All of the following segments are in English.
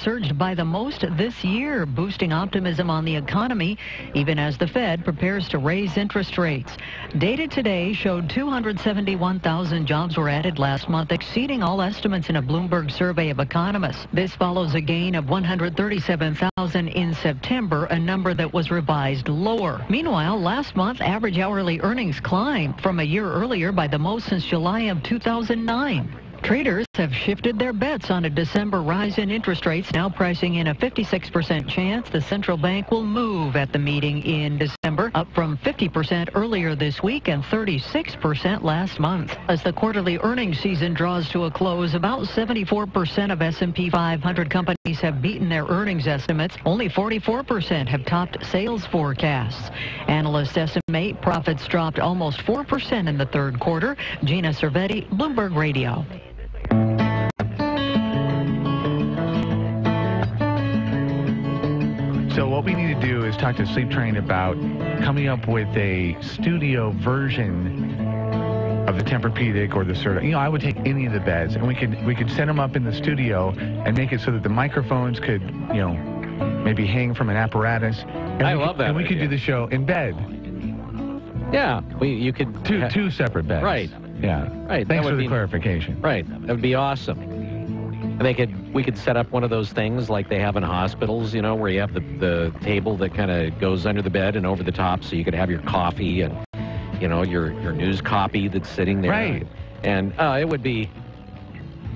surged by the most this year, boosting optimism on the economy, even as the Fed prepares to raise interest rates. Data today showed 271,000 jobs were added last month, exceeding all estimates in a Bloomberg survey of economists. This follows a gain of 137,000 in September, a number that was revised lower. Meanwhile, last month, average hourly earnings climbed from a year earlier by the most since July of 2009. Traders have shifted their bets on a December rise in interest rates, now pricing in a 56% chance the central bank will move at the meeting in December, up from 50% earlier this week and 36% last month. As the quarterly earnings season draws to a close, about 74% of S&P 500 companies have beaten their earnings estimates. Only 44% have topped sales forecasts. Analysts estimate profits dropped almost 4% in the third quarter. Gina Cervetti, Bloomberg Radio. So what we need to do is talk to Sleep Train about coming up with a studio version of the Tempur-Pedic or the Serta. You know, I would take any of the beds, and we could set them up in the studio and make it so that the microphones could, you know, maybe hang from an apparatus. And I love that. And we could do the show in bed. Yeah, you could two separate beds. Right. Yeah. Right. Thanks for the clarification. Right. That would be awesome. And we could set up one of those things like they have in hospitals, you know, where you have the table that kind of goes under the bed and over the top, so you could have your coffee and, you know, your news copy that's sitting there. Right. And it would be.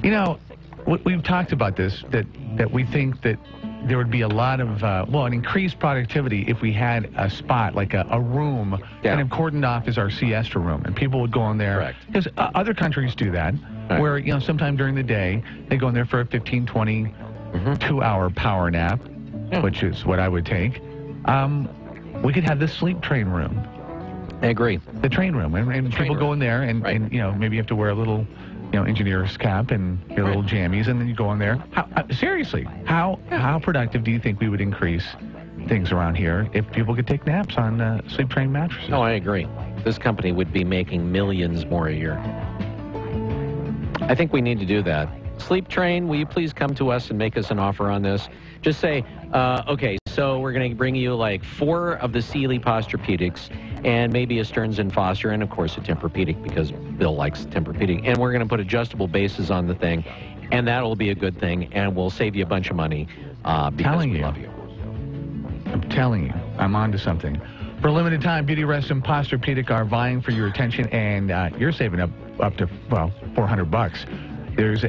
You know, we've talked about this, that we think that there would be a lot of, an increased productivity if we had a spot, like a room, kind of cordoned off as our siesta room, and people would go in there. Correct. Because other countries do that, where, you know, sometime during the day, they go in there for a 15, 20, 2-hour power nap, which is what I would take. We could have the sleep train room. I agree. The train room, and people go in there, and, you know, maybe you have to wear a little, you know, engineer's cap and your little jammies, and then you go in there. Seriously, how productive do you think we would increase things around here if people could take naps on sleep train mattresses? Oh, I agree. This company would be making millions more a year. I think we need to do that. Sleep Train, will you please come to us and make us an offer on this? Just say, okay, so we're going to bring you like 4 of the Sealy Posturepedics and maybe a Stearns & Foster and, of course, a Tempur-Pedic because Bill likes Tempur-Pedic. And we're going to put adjustable bases on the thing, and that'll be a good thing, and we'll save you a bunch of money because we love you. I'm telling you, I'm on to something. For a limited time, Beauty Rest and Posturepedic are vying for your attention, and you're saving up to, well, $400. There's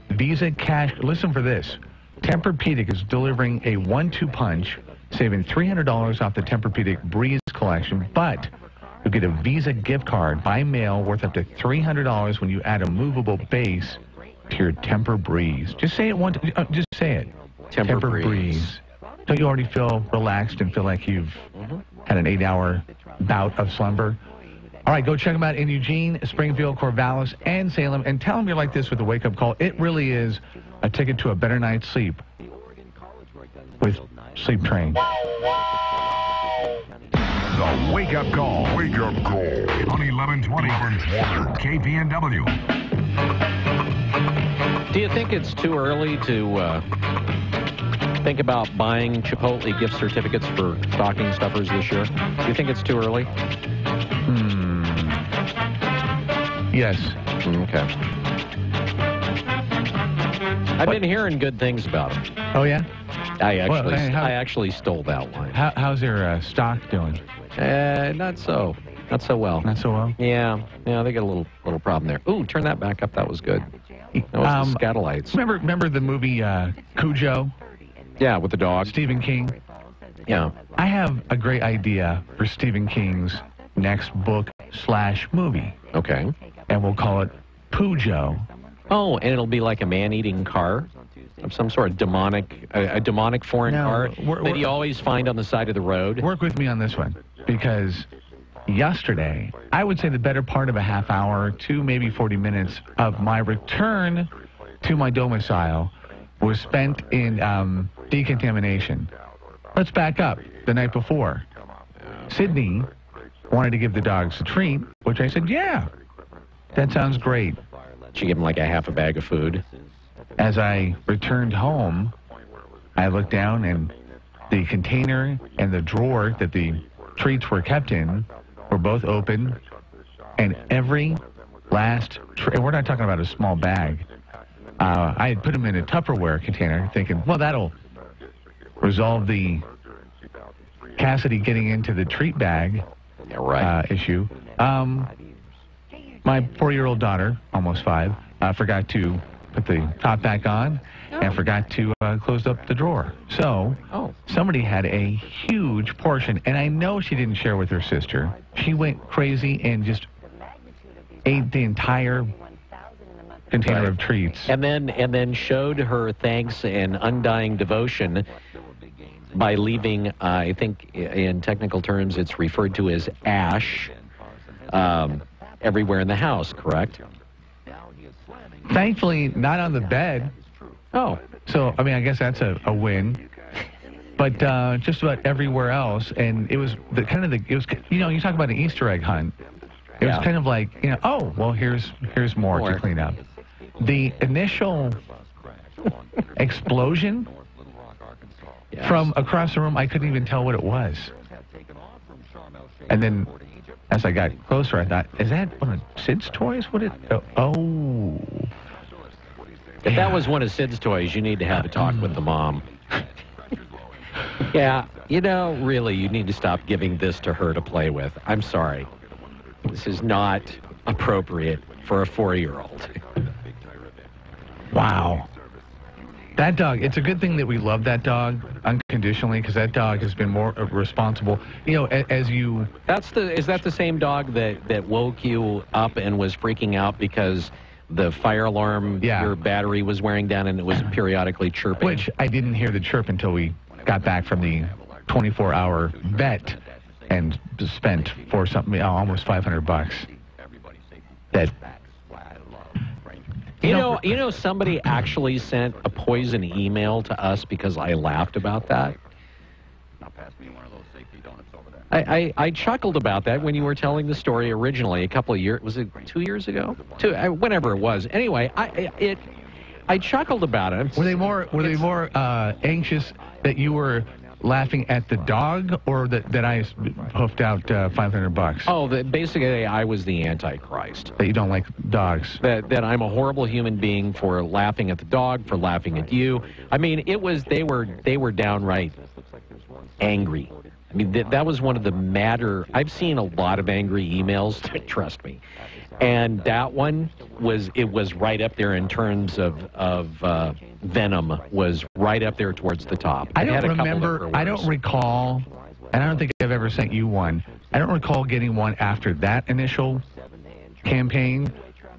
Visa Cash. Listen for this. Tempur-Pedic is delivering a 1-2 punch, saving $300 off the Tempur-Pedic Breeze collection, but you'll get a Visa gift card by mail worth up to $300 when you add a movable base to your Tempur Breeze. Just say it just say it. Tempur Breeze. Don't you already feel relaxed and feel like you've had an 8-hour bout of slumber? All right, go check them out in Eugene, Springfield, Corvallis, and Salem, and tell them you're like this with the Wake Up Call. It really is a ticket to a better night's sleep with Sleep Train. The Wake Up Call. Wake Up Call. On 1120 KPNW. Do you think it's too early to think about buying Chipotle gift certificates for stocking stuffers this year? Do you think it's too early? Yes. Okay. I've been hearing good things about them. Oh, yeah? I actually stole that line. How's their stock doing? Not so well. Not so well? Yeah, they got a little problem there. Ooh, turn that back up. That was good. That was the Scatolites. Remember the movie Cujo? Yeah, with the dog. Stephen King? Yeah. I have a great idea for Stephen King's next book/movie. Okay. And we'll call it Pujo. Oh, and it'll be like a man-eating car of some sort of a demonic foreign car that you always find on the side of the road. Work with me on this one, because yesterday, I would say the better part of a half hour to maybe 40 minutes of my return to my domicile was spent in decontamination. Let's back up. The night before, Sydney wanted to give the dogs a treat, which I said, yeah, that sounds great. She gave him like a half a bag of food. As I returned home, I looked down, and the container and the drawer that the treats were kept in were both open, and every last and we're not talking about a small bag. I had put them in a Tupperware container, thinking, well, that'll resolve the Cassidy getting into the treat bag issue. My 4-year-old daughter, almost 5, forgot to put the top back on and forgot to close up the drawer. So somebody had a huge portion, and I know she didn't share with her sister. She went crazy and just ate the entire container of treats. And then showed her thanks and undying devotion by leaving, I think in technical terms, it's referred to as ash, everywhere in the house, correct? Thankfully, not on the bed. Oh. So, I mean, I guess that's a win. But just about everywhere else, and it was you talk about an Easter egg hunt. It was kind of like, oh, well, here's more to clean up. The initial explosion from across the room, I couldn't even tell what it was. And then as I got closer, I thought, is that one of Sid's toys? Oh. If that was one of Sid's toys, you need to have a talk with the mom. Yeah, really, you need to stop giving this to her to play with. I'm sorry. This is not appropriate for a 4-year-old. Wow. That dog, it's a good thing that we love that dog unconditionally, because that dog has been more responsible. As you... Is that the same dog that woke you up and was freaking out because the fire alarm, your battery was wearing down and it was periodically chirping? Which I didn't hear the chirp until we got back from the 24-hour vet and spent for something almost $500. That... Somebody actually sent a poison email to us because I laughed about that. I chuckled about that when you were telling the story originally a couple of years. Was it 2 years ago? Whenever it was. Anyway, I chuckled about it. Were they more anxious that you were laughing at the dog, or that I hoofed out $500? Oh, basically, I was the Antichrist. That you don't like dogs. That I'm a horrible human being for laughing at the dog, for laughing at you. I mean, they were downright angry. I mean, that was one of the madder. I've seen a lot of angry emails, trust me. And that one was right up there in terms of venom, was right up there towards the top. I don't recall, and I don't think I've ever sent you one. I don't recall getting one after that initial campaign,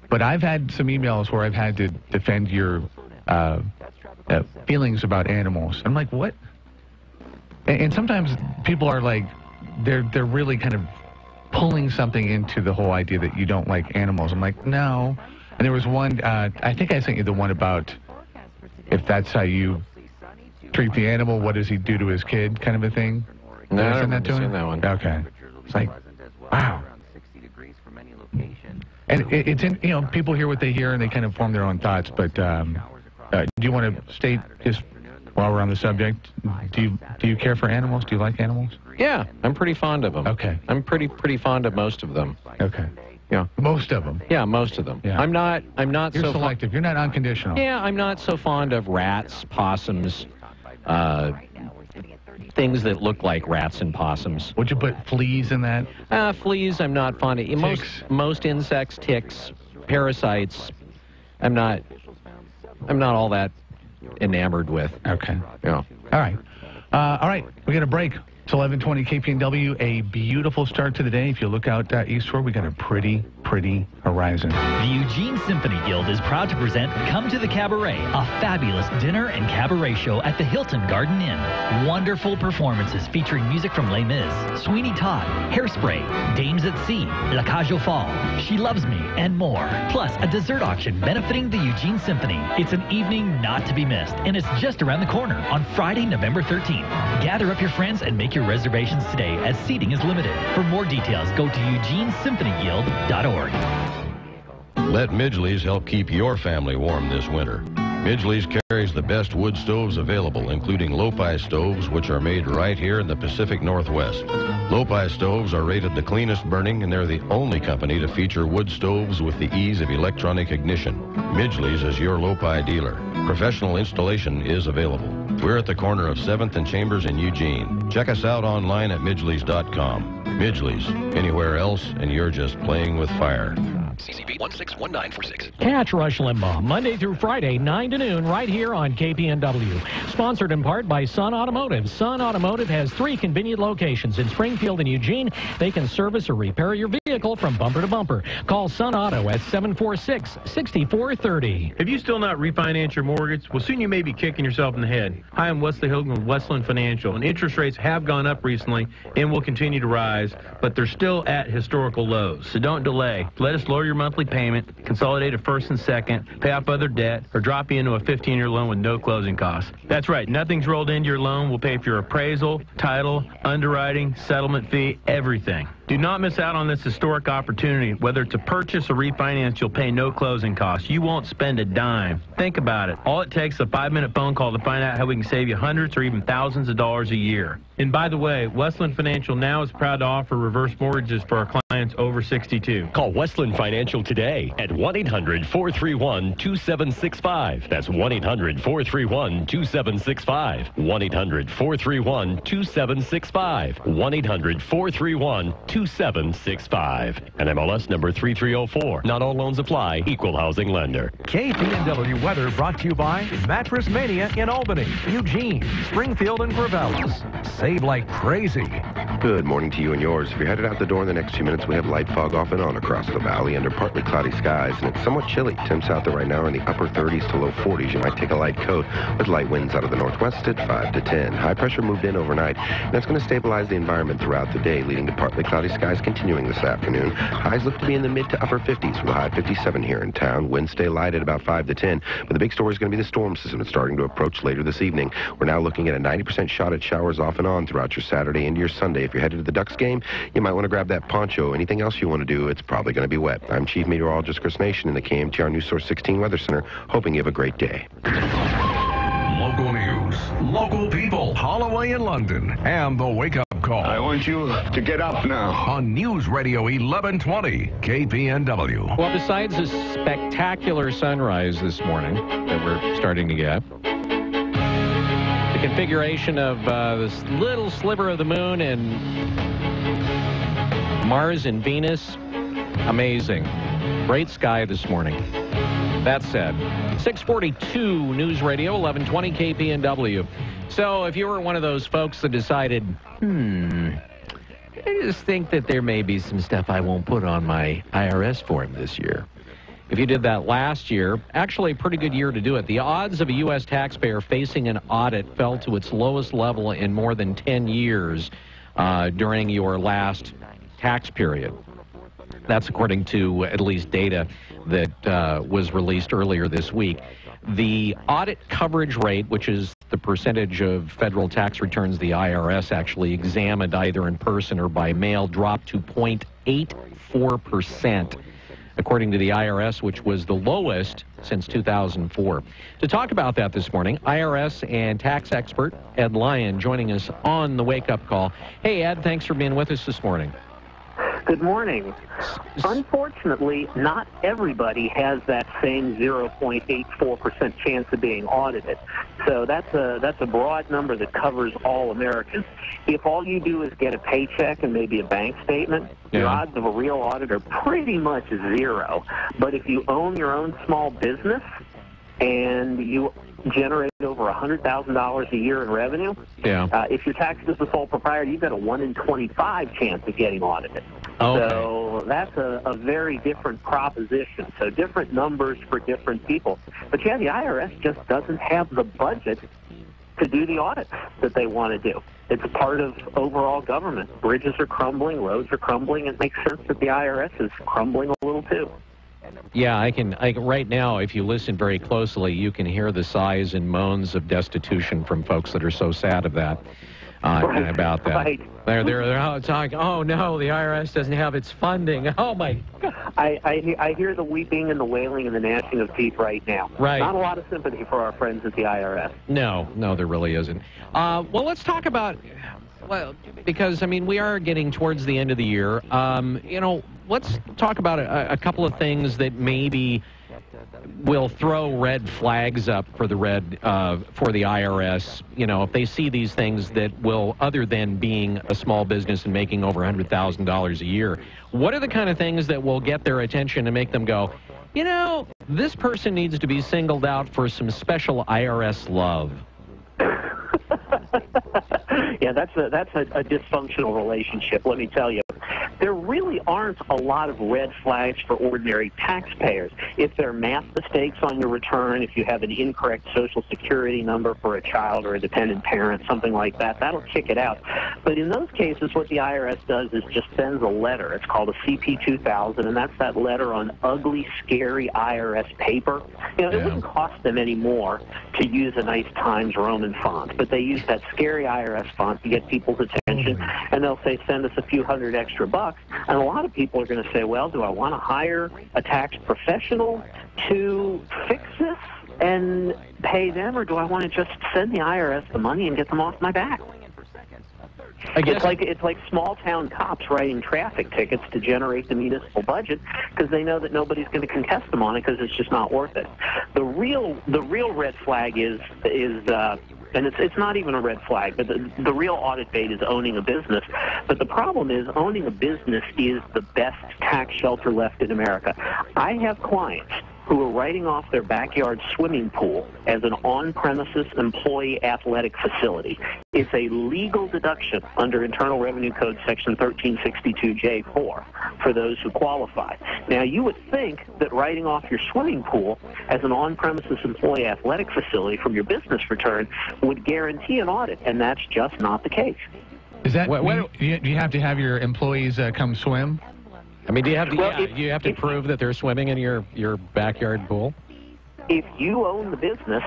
but I've had some emails where I've had to defend your feelings about animals. I'm like, what? And sometimes people are like, they're really kind of pulling something into the whole idea that you don't like animals. I'm like, no. And there was one, I think I sent you the one about if that's how you treat the animal, what does he do to his kid, kind of a thing. No, I haven't seen that one. Okay. It's like, wow. And it's in, people hear what they hear and they kind of form their own thoughts. But do you want to state, just while we're on the subject, do you care for animals? Do you like animals? Yeah, I'm pretty fond of them. Okay. I'm pretty fond of most of them. Okay. Yeah. Most of them. Yeah, most of them. Yeah. I'm not You're so selective. You're not unconditional. Yeah, I'm not so fond of rats, possums, things that look like rats and possums. Would you put fleas in that? Fleas, I'm not fond of. Most insects, ticks, parasites, I'm not all that enamored with. Okay. Yeah. All right. We got a break. It's 11:20 KPNW. A beautiful start to the day. If you look out eastward, we got a pretty horizon. The Eugene Symphony Guild is proud to present Come to the Cabaret, a fabulous dinner and cabaret show at the Hilton Garden Inn. Wonderful performances featuring music from Les Mis, Sweeney Todd, Hairspray, Dames at Sea, La Cage aux Folles, She Loves Me, and more. Plus, a dessert auction benefiting the Eugene Symphony. It's an evening not to be missed, and it's just around the corner on Friday, November 13th. Gather up your friends and make your reservations today, as seating is limited. For more details, go to eugenesymphonyguild.org. Let Midgley's help keep your family warm this winter. Midgley's carries the best wood stoves available, including Lopi stoves, which are made right here in the Pacific Northwest. Lopi stoves are rated the cleanest burning, and they're the only company to feature wood stoves with the ease of electronic ignition. Midgley's is your Lopi dealer. Professional installation is available. We're at the corner of 7th and Chambers in Eugene. Check us out online at midgleys.com. Midgley's, anywhere else, and you're just playing with fire. CCB 161946. Catch Rush Limbaugh Monday through Friday, 9 to noon, right here on KPNW. Sponsored in part by Sun Automotive. Sun Automotive has 3 convenient locations in Springfield and Eugene. They can service or repair your vehicle from bumper to bumper. Call Sun Auto at 746-6430. If you still not refinance your mortgage, well, soon you may be kicking yourself in the head. Hi, I'm Wesley Hogan with Westland Financial, and interest rates have gone up recently and will continue to rise, but they're still at historical lows. So don't delay. Let us lower your monthly payment, consolidate a first and second, pay off other debt, or drop you into a 15-year loan with no closing costs. That's right. Nothing's rolled into your loan. We'll pay for your appraisal, title, underwriting, settlement fee, everything. Do not miss out on this historic opportunity. Whether it's a purchase or refinance, you'll pay no closing costs. You won't spend a dime. Think about it. All it takes is a 5-minute phone call to find out how we can save you hundreds or even thousands of dollars a year. And by the way, Westland Financial now is proud to offer reverse mortgages for our clients over 62. Call Westland Financial today at 1-800-431-2765. That's 1-800-431-2765. 1-800-431-2765. 1-800-431-2765. And MLS number 3304. Not all loans apply. Equal housing lender. KPNW weather brought to you by Mattress Mania in Albany, Eugene, Springfield, and Corvallis. Save like crazy. Good morning to you and yours. If you're headed out the door in the next few minutes, we have light fog off and on across the valley under partly cloudy skies, and it's somewhat chilly. Temps out there right now are in the upper 30s to low 40s. You might take a light coat with light winds out of the northwest at 5 to 10. High pressure moved in overnight, and that's going to stabilize the environment throughout the day, leading to partly cloudy skies continuing this afternoon. Highs look to be in the mid to upper 50s with a high 57 here in town. Winds stay light at about 5 to 10, but the big story is going to be the storm system that's starting to approach later this evening. We're now looking at a 90% shot at showers off and on throughout your Saturday into your Sunday. If you're headed to the Ducks game, you might want to grab that poncho. Anything else you want to do, it's probably going to be wet. I'm Chief Meteorologist Chris Nation in the KMTR News Source 16 Weather Center, hoping you have a great day. Local news, local people, Holloway in London, and the Wake Up Call. I want you to get up now. On News Radio 1120, KPNW. Well, besides this spectacular sunrise this morning that we're starting to get, the configuration of this little sliver of the moon and Mars and Venus, amazing. Great sky this morning. That said, 642 News Radio 1120 KPNW. So if you were one of those folks that decided, I just think that there may be some stuff I won't put on my IRS form this year. If you did that last year, actually a pretty good year to do it. The odds of a U.S. taxpayer facing an audit fell to its lowest level in more than 10 years during your last tax period. That's according to at least data that was released earlier this week. The audit coverage rate, which is the percentage of federal tax returns the IRS actually examined either in person or by mail, dropped to 0.84%. According to the IRS, which was the lowest since 2004. To talk about that this morning, IRS and tax expert Ed Lyon joining us on the Wake Up Call. Hey, Ed, thanks for being with us this morning. Good morning. Unfortunately, not everybody has that same 0.84% chance of being audited. So that's a broad number that covers all Americans. If all you do is get a paycheck and maybe a bank statement, your odds of a real audit are pretty much zero. But if you own your own small business and you generate over $100,000 a year in revenue, if you're taxed as a sole proprietor, you've got a 1 in 25 chance of getting audited. Okay. So that's a very different proposition. So different numbers for different people. But yeah, the IRS just doesn't have the budget to do the audits that they want to do. It's a part of overall government. Bridges are crumbling, roads are crumbling. It makes sense that the IRS is crumbling a little too. Yeah, I can right now, if you listen very closely, you can hear the sighs and moans of destitution from folks that are so sad of that. about that. Right. They're talking, oh, no, the IRS doesn't have its funding. Oh, my God. I hear the weeping and the wailing and the gnashing of teeth right now. Right. Not a lot of sympathy for our friends at the IRS. No, there really isn't. Well, let's talk about, because, I mean, we are getting towards the end of the year. Let's talk about a couple of things that maybe will throw red flags up for the IRS. If they see these things that will, other than being a small business and making over $100,000 a year, what are the kind of things that will get their attention and make them go, this person needs to be singled out for some special IRS love? Yeah, that's a dysfunctional relationship, let me tell you. There really aren't a lot of red flags for ordinary taxpayers. If there are math mistakes on your return, if you have an incorrect Social Security number for a child or a dependent parent, something like that, that'll kick it out. But in those cases, what the IRS does is just sends a letter. It's called a CP2000, and that's that letter on ugly, scary IRS paper. It wouldn't cost them any more to use a nice Times Roman font, but they use that scary IRS font to get people's attention, and they'll say, send us a few hundred extra bucks. And a lot of people are going to say, well, do I want to hire a tax professional to fix this and pay them, or do I want to just send the IRS the money and get them off my back? It's like small-town cops writing traffic tickets to generate the municipal budget because they know that nobody's going to contest them on it because it's just not worth it. The real red flag is and it's not even a red flag, but the real audit bait is owning a business. But the problem is owning a business is the best tax shelter left in America. I have clients who are writing off their backyard swimming pool as an on-premises employee athletic facility. It's a legal deduction under Internal Revenue Code Section 1362J4 for those who qualify. Now, you would think that writing off your swimming pool as an on-premises employee athletic facility from your business return would guarantee an audit, and that's just not the case. Is that, do you have to have your employees come swim? I mean, do you have to, you have to prove that they're swimming in your backyard pool? If you own the business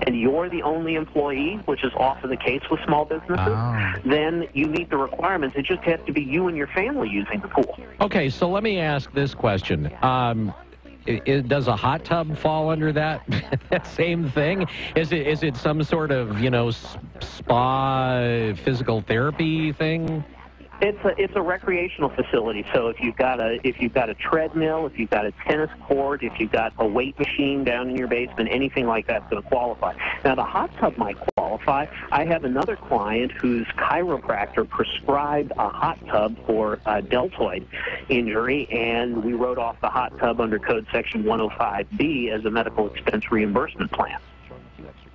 and you're the only employee, which is often the case with small businesses, then you meet the requirements. It just has to be you and your family using the pool. Okay, so let me ask this question. Does a hot tub fall under that same thing? Is it some sort of, spa physical therapy thing? It's a recreational facility. So if you've got a treadmill, if you've got a tennis court, if you've got a weight machine down in your basement, anything like that's going to qualify. Now the hot tub might qualify. I have another client whose chiropractor prescribed a hot tub for a deltoid injury, and we wrote off the hot tub under Code Section 105B as a medical expense reimbursement plan.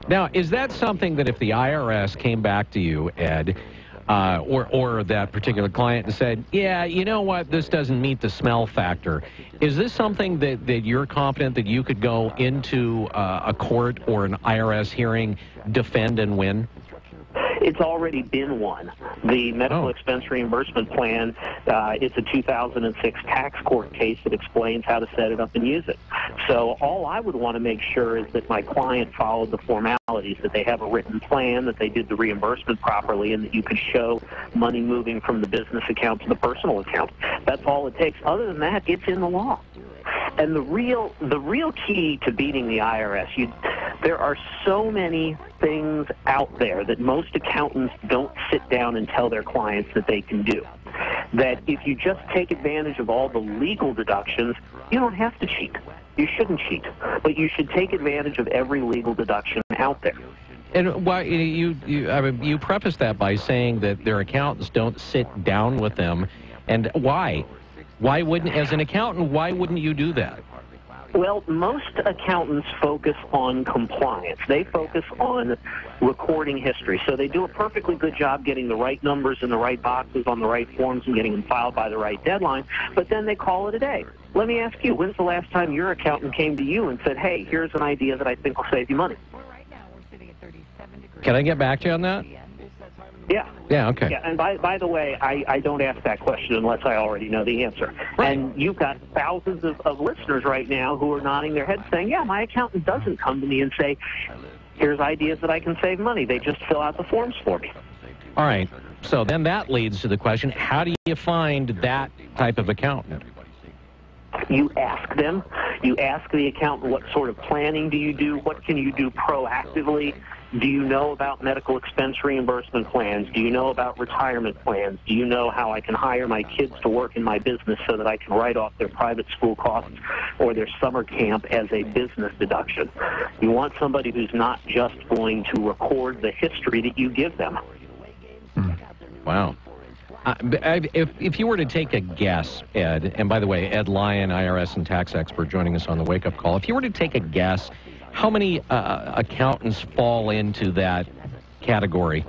Now, is that something that if the IRS came back to you, Ed, or that particular client and said, yeah, you know what, this doesn't meet the smell factor. Is this something that you're confident that you could go into a court or an IRS hearing, defend and win? It's already been one. The medical expense reimbursement plan, it's a 2006 tax court case that explains how to set it up and use it. So all I would want to make sure is that my client followed the formalities, that they have a written plan, that they did the reimbursement properly, and that you could show money moving from the business account to the personal account. That's all it takes. Other than that, it's in the law. And the real key to beating the IRS, there are so many things out there that most accountants don't sit down and tell their clients that they can do. That if you just take advantage of all the legal deductions, you don't have to cheat. You shouldn't cheat, but you should take advantage of every legal deduction out there. And why you preface that by saying that their accountants don't sit down with them, and why? Why wouldn't, as an accountant, why wouldn't you do that? Well, most accountants focus on compliance. They focus on recording history. So they do a perfectly good job getting the right numbers in the right boxes on the right forms and getting them filed by the right deadline, but then they call it a day. Let me ask you, when's the last time your accountant came to you and said, hey, here's an idea that I think will save you money? Can I get back to you on that? Yeah. Yeah, okay. Yeah, and by the way, I don't ask that question unless I already know the answer. Right. And you've got thousands of listeners right now who are nodding their heads saying, yeah, my accountant doesn't come to me and say, here's ideas that I can save money. They just fill out the forms for me. All right. So then that leads to the question, how do you find that type of accountant? You ask them. You ask the accountant, what sort of planning do you do? What can you do proactively? Do you know about medical expense reimbursement plans? Do you know about retirement plans? Do you know how I can hire my kids to work in my business so that I can write off their private school costs or their summer camp as a business deduction? You want somebody who's not just going to record the history that you give them. Wow. If you were to take a guess, Ed, and by the way, Ed Lyon, IRS and tax expert, joining us on the Wake Up Call. If you were to take a guess, how many accountants fall into that category?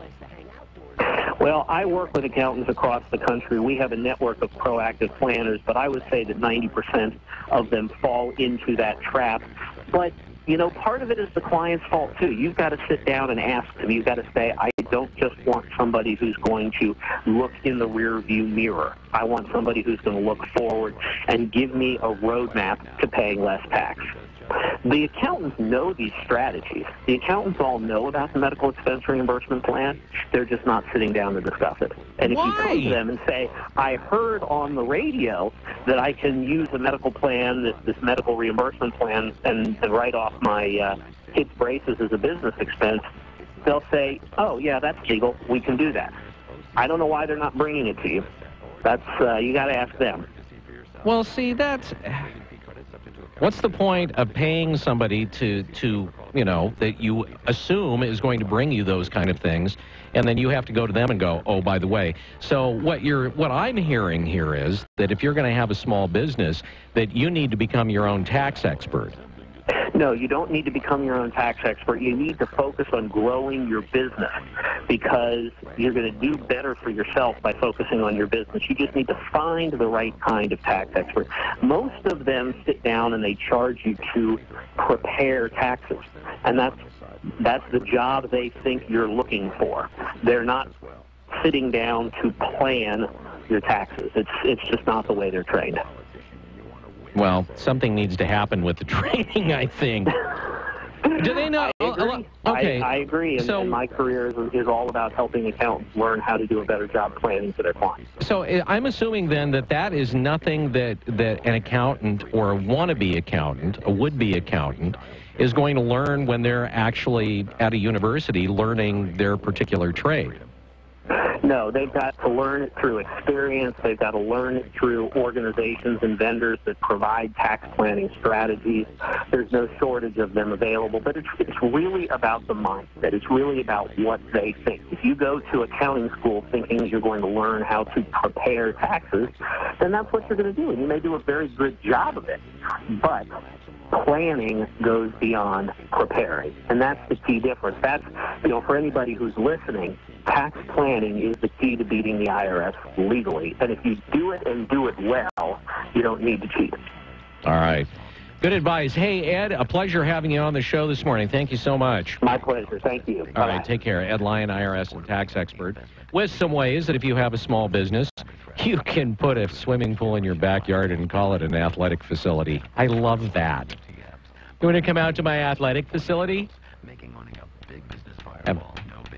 Well, I work with accountants across the country. We have a network of proactive planners, but I would say that 90% of them fall into that trap. But, you know, part of it is the client's fault, too. You've got to sit down and ask them. You've got to say, I don't just want somebody who's going to look in the rearview mirror. I want somebody who's going to look forward and give me a roadmap to paying less tax. The accountants know these strategies. The accountants all know about the medical expense reimbursement plan. They're just not sitting down to discuss it. And if you come to them and say, I heard on the radio that I can use a medical plan, this medical reimbursement plan, and write off my kids' braces as a business expense, they'll say, oh, yeah, that's legal. We can do that. I don't know why they're not bringing it to you. That's you got to ask them. Well, see, that's... What's the point of paying somebody to you know, that you assume is going to bring you those kind of things, and then you have to go to them and go, oh, by the way. So what I'm hearing here is that if you're going to have a small business, that you need to become your own tax expert. No, you don't need to become your own tax expert. You need to focus on growing your business because you're going to do better for yourself by focusing on your business. You just need to find the right kind of tax expert. Most of them sit down and they charge you to prepare taxes, and that's the job they think you're looking for. They're not sitting down to plan your taxes. It's just not the way they're trained. Well, something needs to happen with the training, I think. Do they not? Okay. I agree. And my career is all about helping accountants learn how to do a better job planning for their clients. So I'm assuming then that is nothing that an accountant or a wannabe accountant, a would-be accountant, is going to learn when they're actually at a university learning their particular trade. No, they've got to learn it through experience. They've got to learn it through organizations and vendors that provide tax planning strategies. There's no shortage of them available, but it's really about the mindset. It's really about what they think. If you go to accounting school thinking you're going to learn how to prepare taxes, then that's what you're going to do, and you may do a very good job of it. But planning goes beyond preparing, and that's the key difference. That's, for anybody who's listening, tax planning is the key to beating the IRS legally. And if you do it and do it well, you don't need to cheat. All right. Good advice. Hey, Ed, a pleasure having you on the show this morning. Thank you so much. My pleasure. Thank you. All right, take care. Ed Lyon, IRS and tax expert, with some ways that if you have a small business, you can put a swimming pool in your backyard and call it an athletic facility. I love that. You want to come out to my athletic facility?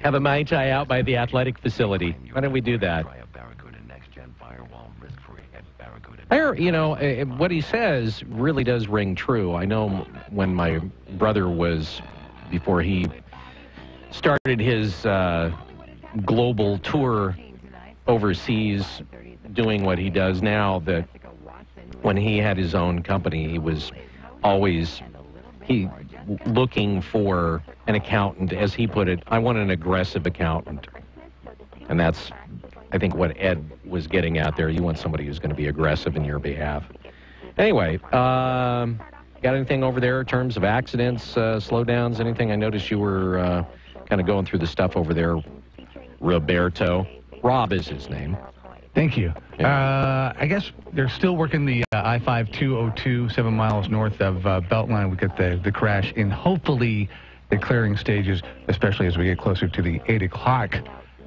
Have a Mai Tai out by the athletic facility. Why don't we do that? What he says really does ring true. I know when my brother before he started his global tour overseas doing what he does now, that when he had his own company, he was always looking for an accountant. As he put it, I want an aggressive accountant. And that's, I think, what Ed was getting at there. You want somebody who's going to be aggressive in your behalf. Anyway, got anything over there in terms of accidents, slowdowns, anything? I noticed you were kind of going through the stuff over there, Roberto. Rob is his name. Thank you. I guess they're still working the I-5-202, 7 miles north of Beltline. We got the crash in hopefully the clearing stages, especially as we get closer to the 8 o'clock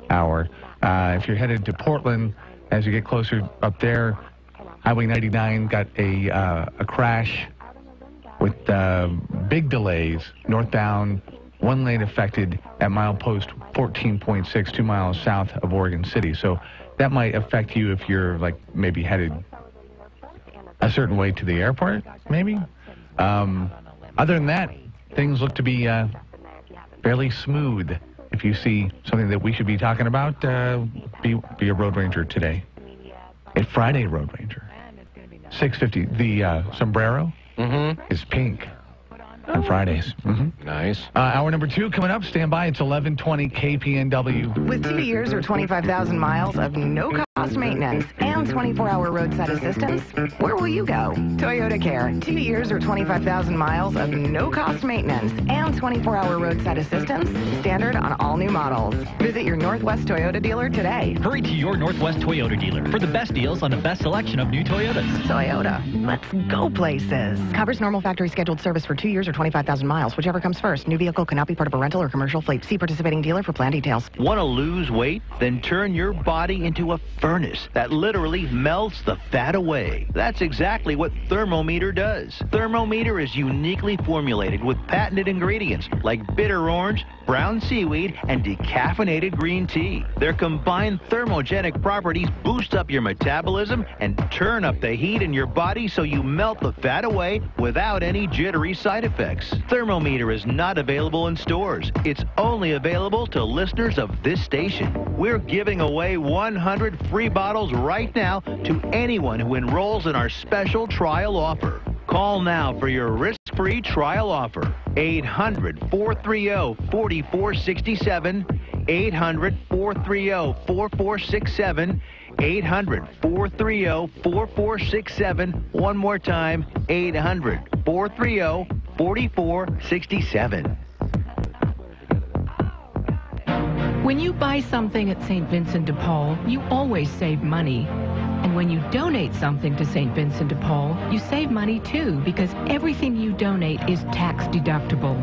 hour. If you're headed to Portland, as you get closer up there, Highway 99 got a crash with big delays northbound one lane affected at milepost 14.6, 2 miles south of Oregon City. So that might affect you if you're like maybe headed a certain way to the airport, maybe. Other than that, things look to be fairly smooth. If you see something that we should be talking about, be a road ranger today. A Friday road ranger. 650. The sombrero is pink on Fridays. Nice. Hour number 2 coming up. Stand by. It's 11:20 KPNW. With 2 years or 25,000 miles of no-cost maintenance and 24-hour roadside assistance, where will you go? Toyota Care. 2 years or 25,000 miles of no-cost maintenance and 24-hour roadside assistance, standard on all new models. Visit your Northwest Toyota dealer today. Hurry to your Northwest Toyota dealer for the best deals on the best selection of new Toyotas. Toyota. Let's go places. Covers normal factory scheduled service for 2 years or 25,000 miles, whichever comes first. New vehicle cannot be part of a rental or commercial fleet. See participating dealer for plan details. Want to lose weight? Then turn your body into a furnace that literally melts the fat away. That's exactly what Thermometer does. Thermometer is uniquely formulated with patented ingredients like bitter orange, brown seaweed, and decaffeinated green tea. Their combined thermogenic properties boost up your metabolism and turn up the heat in your body so you melt the fat away without any jittery side effects. Thermometer is not available in stores. It's only available to listeners of this station. We're giving away 100 free bottles right now to anyone who enrolls in our special trial offer. Call now for your risk-free trial offer. 800-430-4467. 800-430-4467. 800-430-4467. One more time, 800-430-4467. When you buy something at St. Vincent de Paul, you always save money. And when you donate something to St. Vincent de Paul, you save money too, because everything you donate is tax deductible.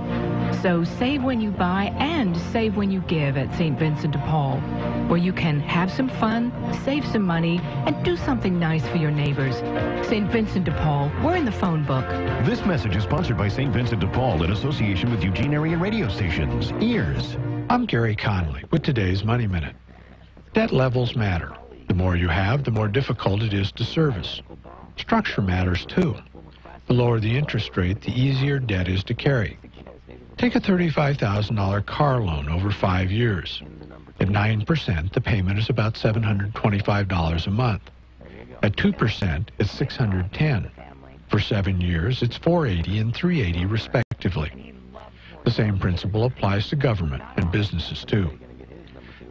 So save when you buy and save when you give at St. Vincent de Paul, where you can have some fun, save some money, and do something nice for your neighbors. St. Vincent de Paul, we're in the phone book. This message is sponsored by St. Vincent de Paul in association with Eugene area radio stations. Ears. I'm Gary Conley with today's Money Minute. Debt levels matter. The more you have, the more difficult it is to service. Structure matters too. The lower the interest rate, the easier debt is to carry. Take a $35,000 car loan over 5 years. At 9%, the payment is about $725 a month. At 2%, it's $610. For 7 years, it's $480 and $380 respectively. The same principle applies to government and businesses too.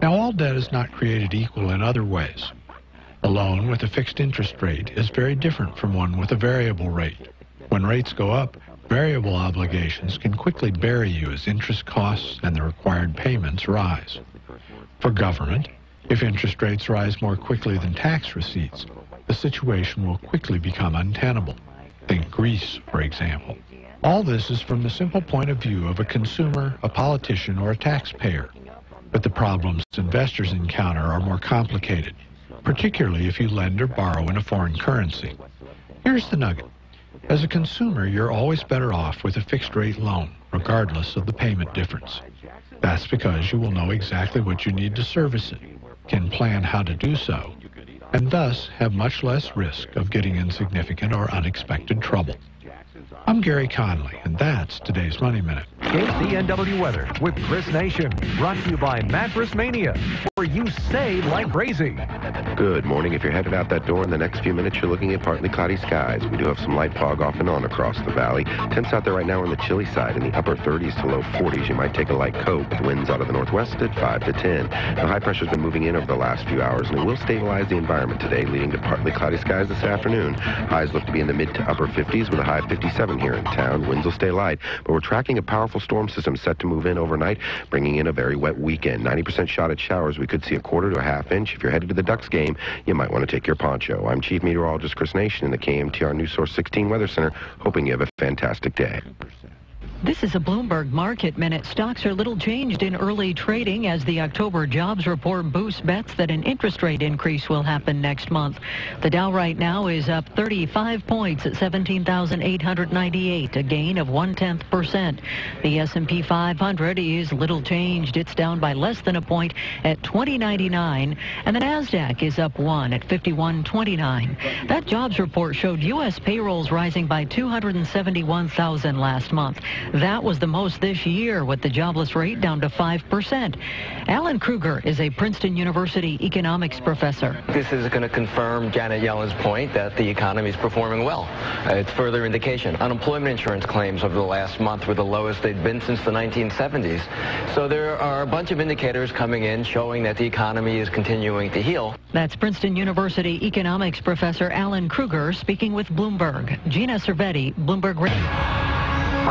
Now, all debt is not created equal in other ways. A loan with a fixed interest rate is very different from one with a variable rate. When rates go up, variable obligations can quickly bury you as interest costs and the required payments rise. For government, if interest rates rise more quickly than tax receipts, the situation will quickly become untenable. Think Greece, for example. All this is from the simple point of view of a consumer, a politician, or a taxpayer. But the problems investors encounter are more complicated, particularly if you lend or borrow in a foreign currency. Here's the nugget. As a consumer, you're always better off with a fixed-rate loan, regardless of the payment difference. That's because you will know exactly what you need to service it, can plan how to do so, and thus have much less risk of getting in significant or unexpected trouble. I'm Gary Conley, and that's today's Money Minute. KPNW weather with Chris Nation. Brought to you by Mattress Mania, where you save like crazy. Good morning. If you're headed out that door in the next few minutes, you're looking at partly cloudy skies. We do have some light fog off and on across the valley. Temps out there right now are on the chilly side in the upper 30s to low 40s. You might take a light coat with winds out of the northwest at 5 to 10. Now, high pressure's been moving in over the last few hours, and it will stabilize the environment today, leading to partly cloudy skies this afternoon. Highs look to be in the mid to upper 50s with a high of 57 here in town. Winds will stay light, but we're tracking a powerful storm system set to move in overnight, bringing in a very wet weekend. 90% shot at showers. We could see a quarter to a half inch. If you're headed to the Ducks game, you might want to take your poncho. I'm Chief Meteorologist Chris Nation in the KMTR News Source 16 Weather Center, hoping you have a fantastic day. This is a Bloomberg Market Minute. Stocks are little changed in early trading as the October jobs report boosts bets that an interest rate increase will happen next month. The Dow right now is up 35 points at 17,898, a gain of 0.1%. The S&P 500 is little changed. It's down by less than a point at 2099, and the Nasdaq is up 1 at 5129. That jobs report showed U.S. payrolls rising by 271,000 last month. That was the most this year, with the jobless rate down to 5%. Alan Kruger is a Princeton University economics professor. This is going to confirm Janet Yellen's point that the economy is performing well. It's further indication. Unemployment insurance claims over the last month were the lowest they'd been since the 1970s. So there are a bunch of indicators coming in showing that the economy is continuing to heal. That's Princeton University economics professor Alan Kruger speaking with Bloomberg. Gina Cervetti, Bloomberg Radio.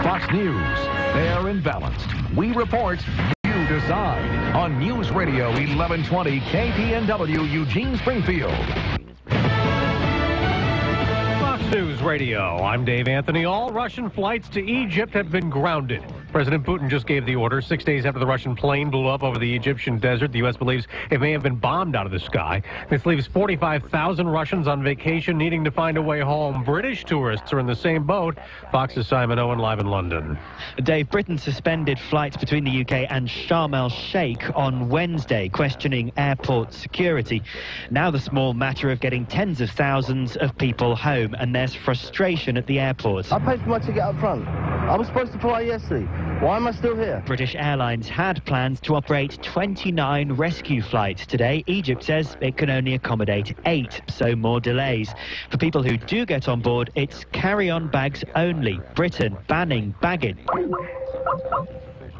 Fox News, fair and balanced. We report, you decide. On News Radio 1120 KPNW, Eugene, Springfield. Fox News Radio, I'm Dave Anthony. All Russian flights to Egypt have been grounded. President Putin just gave the order 6 days after the Russian plane blew up over the Egyptian desert. The U.S. believes it may have been bombed out of the sky. This leaves 45,000 Russians on vacation needing to find a way home. British tourists are in the same boat. Fox's Simon Owen live in London. Dave, Britain suspended flights between the UK and Sharm el-Sheikh on Wednesday, questioning airport security. Now the small matter of getting tens of thousands of people home, and there's frustration at the airport. I paid for my ticket up front. I was supposed to fly yesterday. Why am I still here? British Airlines had plans to operate 29 rescue flights today. Egypt says it can only accommodate 8, so more delays. For people who do get on board, it's carry-on bags only. Britain banning baggage.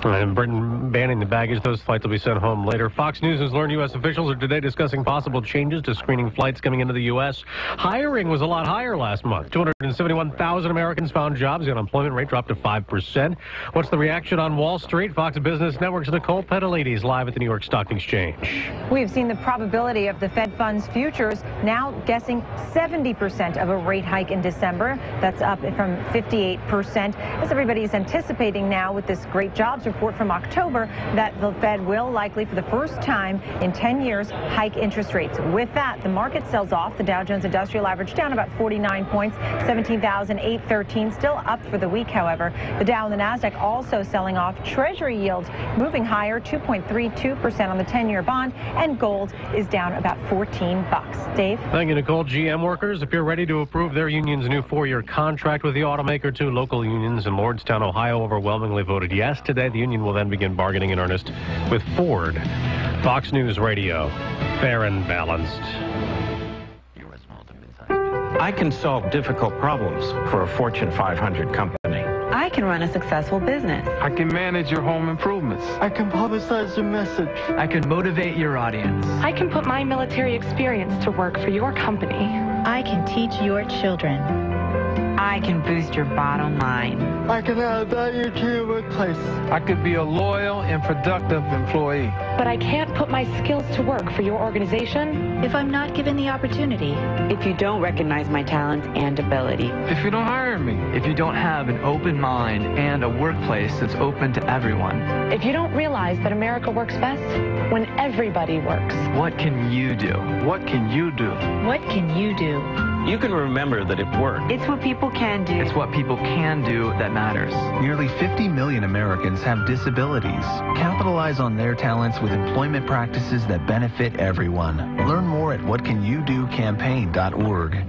And Britain banning the baggage. Those flights will be sent home later. Fox News has learned U.S. officials are today discussing possible changes to screening flights coming into the U.S. Hiring was a lot higher last month. 271,000 Americans found jobs. The unemployment rate dropped to 5%. What's the reaction on Wall Street? Fox Business Network's Nicole Petalides live at the New York Stock Exchange. We've seen the probability of the Fed funds futures now guessing 70% of a rate hike in December. That's up from 58%. As everybody's anticipating now with this great jobs report from October that the Fed will likely for the first time in 10 years hike interest rates. With that, the market sells off. The Dow Jones Industrial Average down about 49 points, 17,813, still up for the week, however. The Dow and the Nasdaq also selling off. Treasury yields moving higher, 2.32% on the 10-year bond, and gold is down about $14. Dave? Thank you, Nicole. GM workers appear ready to approve their union's new 4-year contract with the automaker. 2 local unions in Lordstown, Ohio overwhelmingly voted yes today. The union will then begin bargaining in earnest with Ford. Fox News Radio, fair and balanced. I can solve difficult problems for a Fortune 500 company. I can run a successful business. I can manage your home improvements. I can publicize your message. I can motivate your audience. I can put my military experience to work for your company. I can teach your children. I can boost your bottom line. I can add value to your workplace. I could be a loyal and productive employee. But I can't put my skills to work for your organization if I'm not given the opportunity. If you don't recognize my talents and ability. If you don't hire me. If you don't have an open mind and a workplace that's open to everyone. If you don't realize that America works best when everybody works. What can you do? What can you do? What can you do? You can remember that it worked. It's what people can do. It's what people can do that matters. Nearly 50 million Americans have disabilities. Capitalize on their talents with employment practices that benefit everyone. Learn more at whatcanyoudocampaign.org.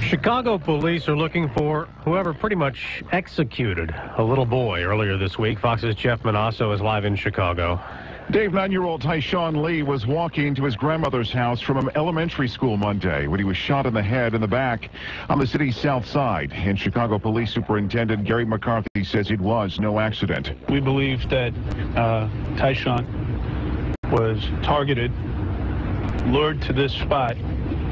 Chicago police are looking for whoever pretty much executed a little boy earlier this week. Fox's Jeff Manasso is live in Chicago. Dave, 9-year-old Tyshawn Lee was walking to his grandmother's house from an elementary school Monday when he was shot in the head and the back on the city's south side. And Chicago Police Superintendent Gary McCarthy says it was no accident. We believe that Tyshawn was targeted, lured to this spot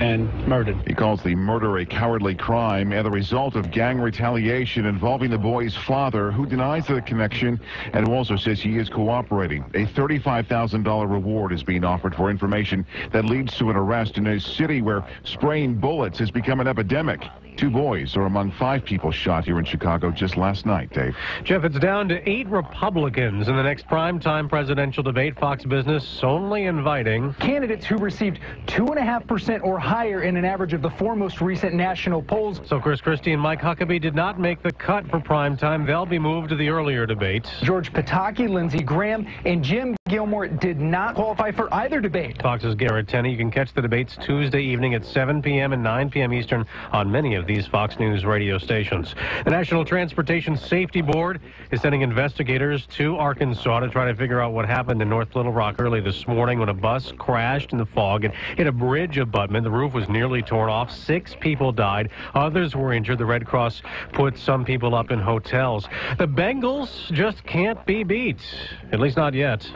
and murdered. He calls the murder a cowardly crime and the result of gang retaliation involving the boy's father, who denies the connection and who also says he is cooperating. A $35,000 reward is being offered for information that leads to an arrest in a city where spraying bullets has become an epidemic. 2 boys are among 5 people shot here in Chicago just last night, Dave. Jeff, it's down to 8 Republicans in the next primetime presidential debate. Fox Business only inviting candidates who received 2.5% or higher in an average of the 4 most recent national polls. So Chris Christie and Mike Huckabee did not make the cut for primetime. They'll be moved to the earlier debate. George Pataki, Lindsey Graham, and Jim Gilmore did not qualify for either debate. Fox's Garrett Tenney. You can catch the debates Tuesday evening at 7 p.m. and 9 p.m. Eastern on many of these Fox News radio stations. The National Transportation Safety Board is sending investigators to Arkansas to try to figure out what happened in North Little Rock early this morning when a bus crashed in the fog and hit a bridge abutment. The roof was nearly torn off. 6 people died. Others were injured. The Red Cross put some people up in hotels. The Bengals just can't be beat, at least not yet.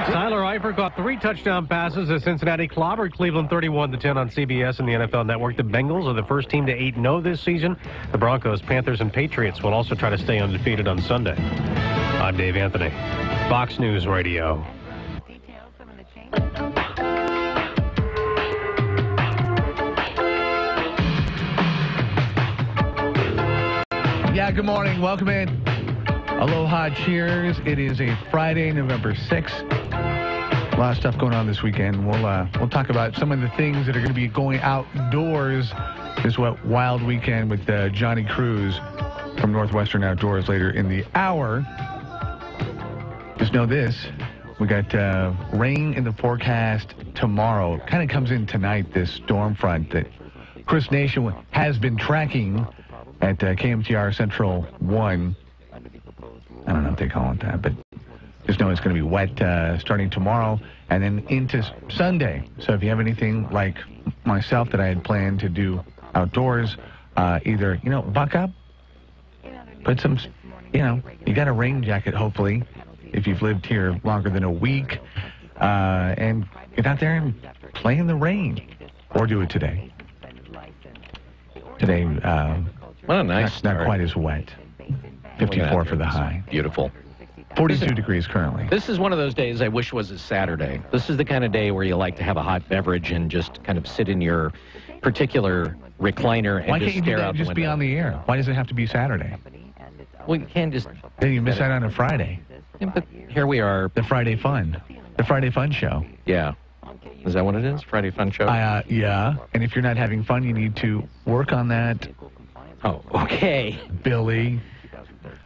Tyler Eifert caught 3 touchdown passes as Cincinnati clobbered Cleveland 31-10 on CBS and the NFL Network. The Bengals are the first team to 8-0 this season. The Broncos, Panthers, and Patriots will also try to stay undefeated on Sunday. I'm Dave Anthony, Fox News Radio. Yeah, good morning. Welcome in. Aloha, cheers. It is a Friday, November 6th. A lot of stuff going on this weekend. We'll talk about some of the things that are going to be going outdoors this wild weekend with Johnny Cruz from Northwestern Outdoors later in the hour. Just know this. We got rain in the forecast tomorrow. Kind of comes in tonight, this storm front that Chris Nation has been tracking at KMTR Central 1. I don't know if they call it that, but just know it's going to be wet starting tomorrow and then into Sunday. So if you have anything like myself that I had planned to do outdoors, either, buck up, put some, you got a rain jacket, hopefully, if you've lived here longer than a week, and get out there and play in the rain, or do it today. Today, what a nice not quite as wet. 54 for the high. Beautiful. 42 degrees currently. This is one of those days I wish was a Saturday. This is the kind of day where you like to have a hot beverage and just kind of sit in your particular recliner and just stare out the window. Why can't you just be on the air? Why does it have to be Saturday? Well, you can't just... Then you miss out on a Friday. Yeah, but here we are. The Friday Fun. The Friday Fun Show. Yeah. Is that what it is? Friday Fun Show? Yeah. And if you're not having fun, you need to work on that. Oh, okay. Billy.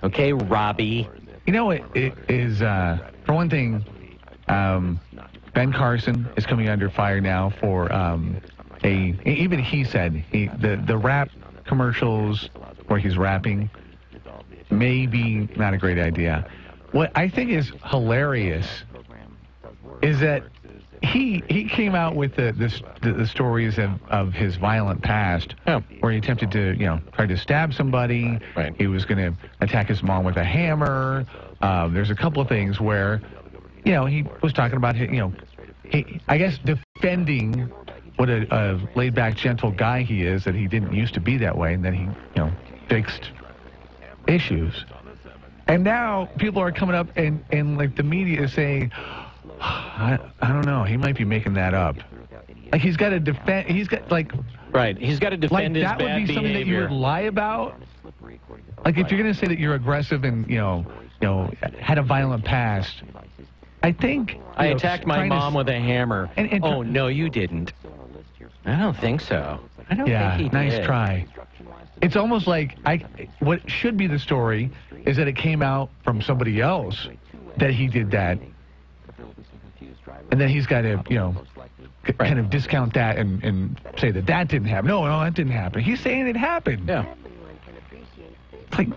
Okay, Robbie. You know, it is, for one thing, Ben Carson is coming under fire now for even he said, the rap commercials where he's rapping may be not a great idea. What I think is hilarious is that he came out with the stories of his violent past, where he attempted to try to stab somebody. Right. He was going to attack his mom with a hammer. There's a couple of things where he was talking about I guess defending what a laid back, gentle guy he is, that he didn't used to be that way, and then he fixed issues. And now people are coming up and like the media is saying, I don't know. He might be making that up. Like he's got to defend. He's got right. He's got to defend his bad behavior. That would be something that you would lie about. Like if you're going to say that you're aggressive and had a violent past. I think I attacked my mom with a hammer. Oh no, you didn't. I don't think so. I don't think he did. Nice try. It's almost like what should be the story is that it came out from somebody else that he did that. And then he's got to, kind of discount that and say that didn't happen. No, that didn't happen. He's saying it happened. Yeah. It's like...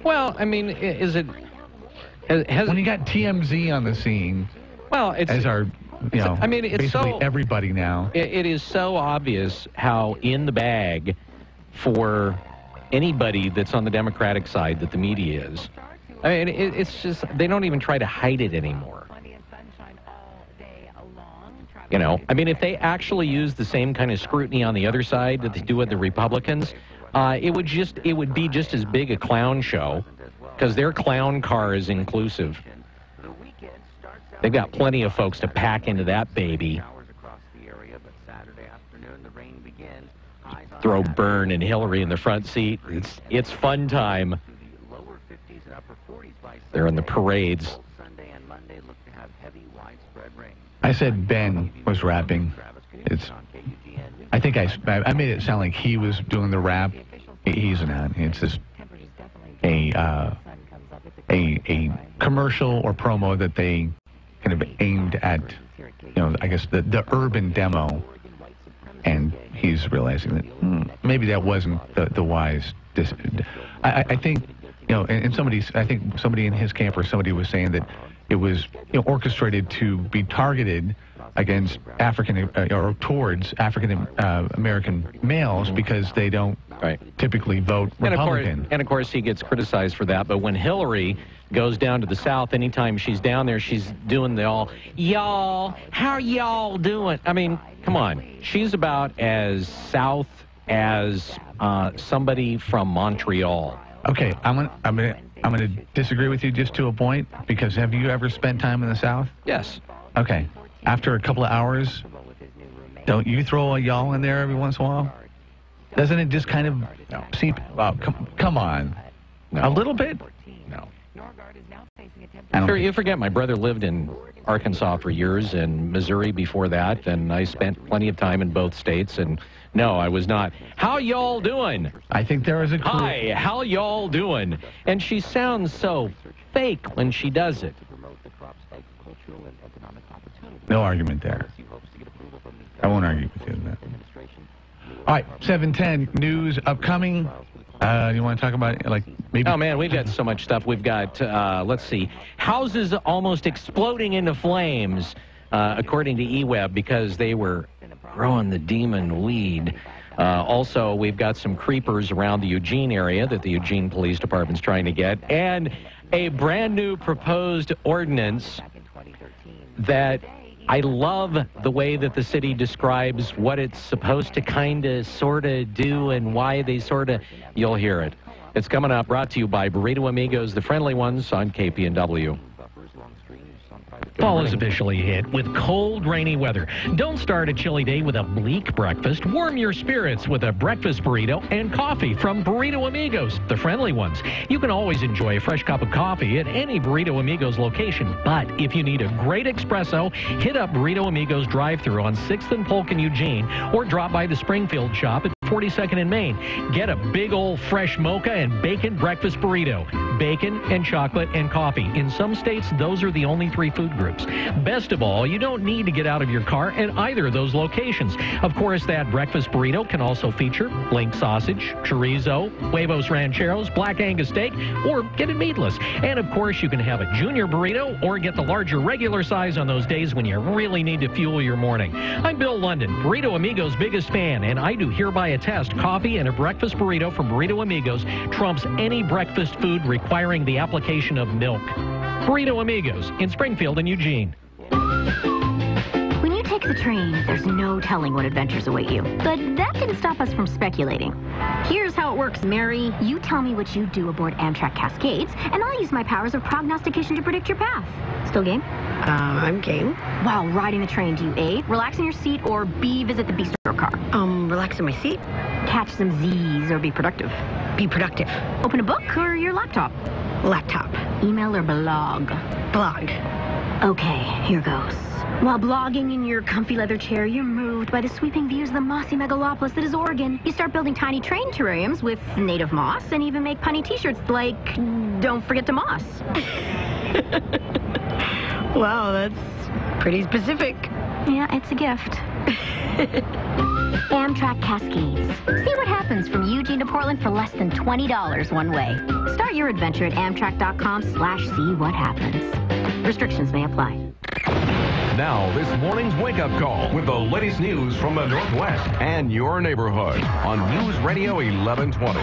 Well, I mean, is it... when you got TMZ on the scene, as our, I mean, it's basically so, everybody now. It is so obvious how in the bag for anybody that's on the Democratic side that the media is. I mean, it's just, they don't even try to hide it anymore. You know, I mean, if they actually use the same kind of scrutiny on the other side that they do with the Republicans, it would be just as big a clown show, because their clown car is inclusive. They've got plenty of folks to pack into that baby. Throw Byrne and Hillary in the front seat. It's fun time. They're in the parades. I said Ben was rapping. I think I made it sound like he was doing the rap. He's not. It's just a commercial or promo that they kind of aimed at, I guess the urban demo, and he's realizing that maybe that wasn't the wise decision. I think, and somebody in his camp or somebody was saying that it was orchestrated to be targeted against towards African American males because they don't typically vote Republican. And of course he gets criticized for that. But when Hillary goes down to the South, anytime she's down there, she's doing the y'all, how y'all doing? I mean, come on. She's about as South as somebody from Montreal. Okay, I'm gonna disagree with you just to a point, because have you ever spent time in the South? Yes. Okay. After a couple of hours, don't you throw a y'all in there every once in a while? Doesn't it just kind of seep? Come on. No. A little bit? No. You forget my brother lived in Arkansas for years and Missouri before that, and I spent plenty of time in both states, and no, I was not. How y'all doing? I think there is a clue. Hi, how y'all doing? And she sounds so fake when she does it. No argument there. I won't argue with you on that. All right, 7:10 news upcoming. You want to talk about maybe? Oh man, we've got so much stuff. We've got let's see, houses almost exploding into flames, according to eWeb, because they were growing the demon weed. Also, we've got some creepers around the Eugene area that the Eugene Police Department's trying to get, and a brand new proposed ordinance that I love the way that the city describes what it's supposed to kind of sort of do and why they sort of, you'll hear it. It's coming up, brought to you by Burrito Amigos, the friendly ones on KPNW. Fall is officially hit with cold, rainy weather. Don't start a chilly day with a bleak breakfast. Warm your spirits with a breakfast burrito and coffee from Burrito Amigos, the friendly ones. You can always enjoy a fresh cup of coffee at any Burrito Amigos location, but if you need a great espresso, hit up Burrito Amigos drive-thru on 6th and Polk in Eugene, or drop by the Springfield shop at 42nd and Main. Get a big old fresh mocha and bacon breakfast burrito. Bacon and chocolate and coffee. In some states, those are the only 3 food groups. Best of all, you don't need to get out of your car at either of those locations. Of course, that breakfast burrito can also feature link sausage, chorizo, huevos rancheros, black Angus steak, or get it meatless. And of course, you can have a junior burrito or get the larger regular size on those days when you really need to fuel your morning. I'm Bill London, Burrito Amigos' biggest fan, and I do hereby attest coffee and a breakfast burrito from Burrito Amigos trumps any breakfast food requiring the application of milk. Burrito Amigos in Springfield and Eugene. When you take the train, there's no telling what adventures await you. But that didn't stop us from speculating. Here's how it works, Mary. You tell me what you do aboard Amtrak Cascades, and I'll use my powers of prognostication to predict your path. Still game? I'm game. While riding the train, do you A, relax in your seat, or B, visit the bistro car? Relax in my seat. Catch some Z's, or be productive? Be productive. Open a book or your laptop? Laptop. Email or blog? Blog. Okay, here goes. While blogging in your comfy leather chair, you're moved by the sweeping views of the mossy megalopolis that is Oregon. You start building tiny train terrariums with native moss and even make punny t-shirts like, don't forget to moss. Wow, that's pretty specific. Yeah, it's a gift. Amtrak Cascades. See what happens from Eugene to Portland for less than $20 one way. Start your adventure at Amtrak.com/see what happens. Restrictions may apply. Now, this morning's wake-up call with the latest news from the Northwest and your neighborhood on News Radio 1120,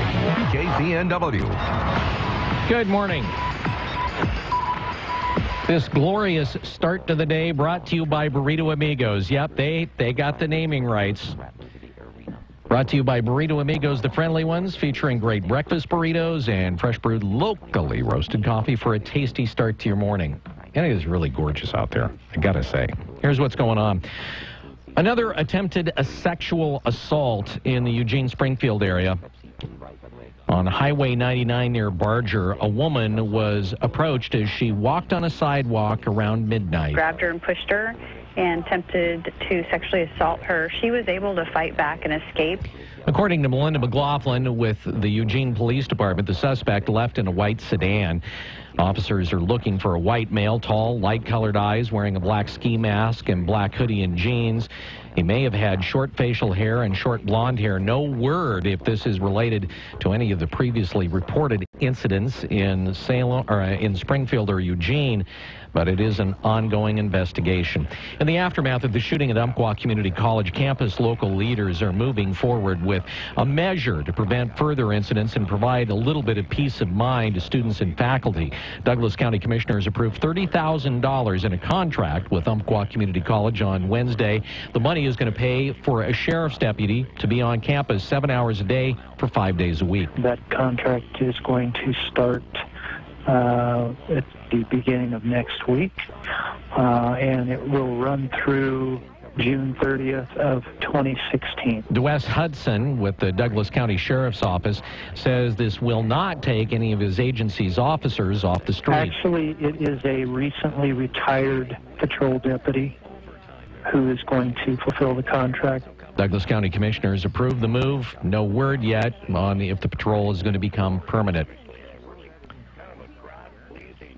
KPNW. Good morning. This glorious start to the day brought to you by Burrito Amigos. Yep, they got the naming rights. Brought to you by Burrito Amigos, the friendly ones, featuring great breakfast burritos and fresh brewed locally roasted coffee for a tasty start to your morning. And it is really gorgeous out there, I gotta say. Here's what's going on. Another attempted sexual assault in the Eugene-Springfield area. On Highway 99 near Barger, a woman was approached as she walked on a sidewalk around midnight. Grabbed her and pushed her and attempted to sexually assault her. She was able to fight back and escape. According to Melinda McLaughlin with the Eugene Police Department, the suspect left in a white sedan. Officers are looking for a white male, tall, light-colored eyes, wearing a black ski mask and black hoodie and jeans. He may have had short facial hair and short blonde hair. No word if this is related to any of the previously reported incidents in Salem or in Springfield or Eugene, but it is an ongoing investigation. In the aftermath of the shooting at Umpqua Community College campus, local leaders are moving forward with a measure to prevent further incidents and provide a little bit of peace of mind to students and faculty. Douglas County Commissioners approved $30,000 in a contract with Umpqua Community College on Wednesday. The money is going to pay for a sheriff's deputy to be on campus 7 hours a day for 5 days a week. That contract is going to start at the beginning of next week, and it will run through June 30th of 2016. DeWes Hudson with the Douglas County Sheriff's Office says this will not take any of his agency's officers off the street. Actually, it is a recently retired patrol deputy who is going to fulfill the contract. Douglas County Commissioners approved the move. No word yet on if the patrol is going to become permanent.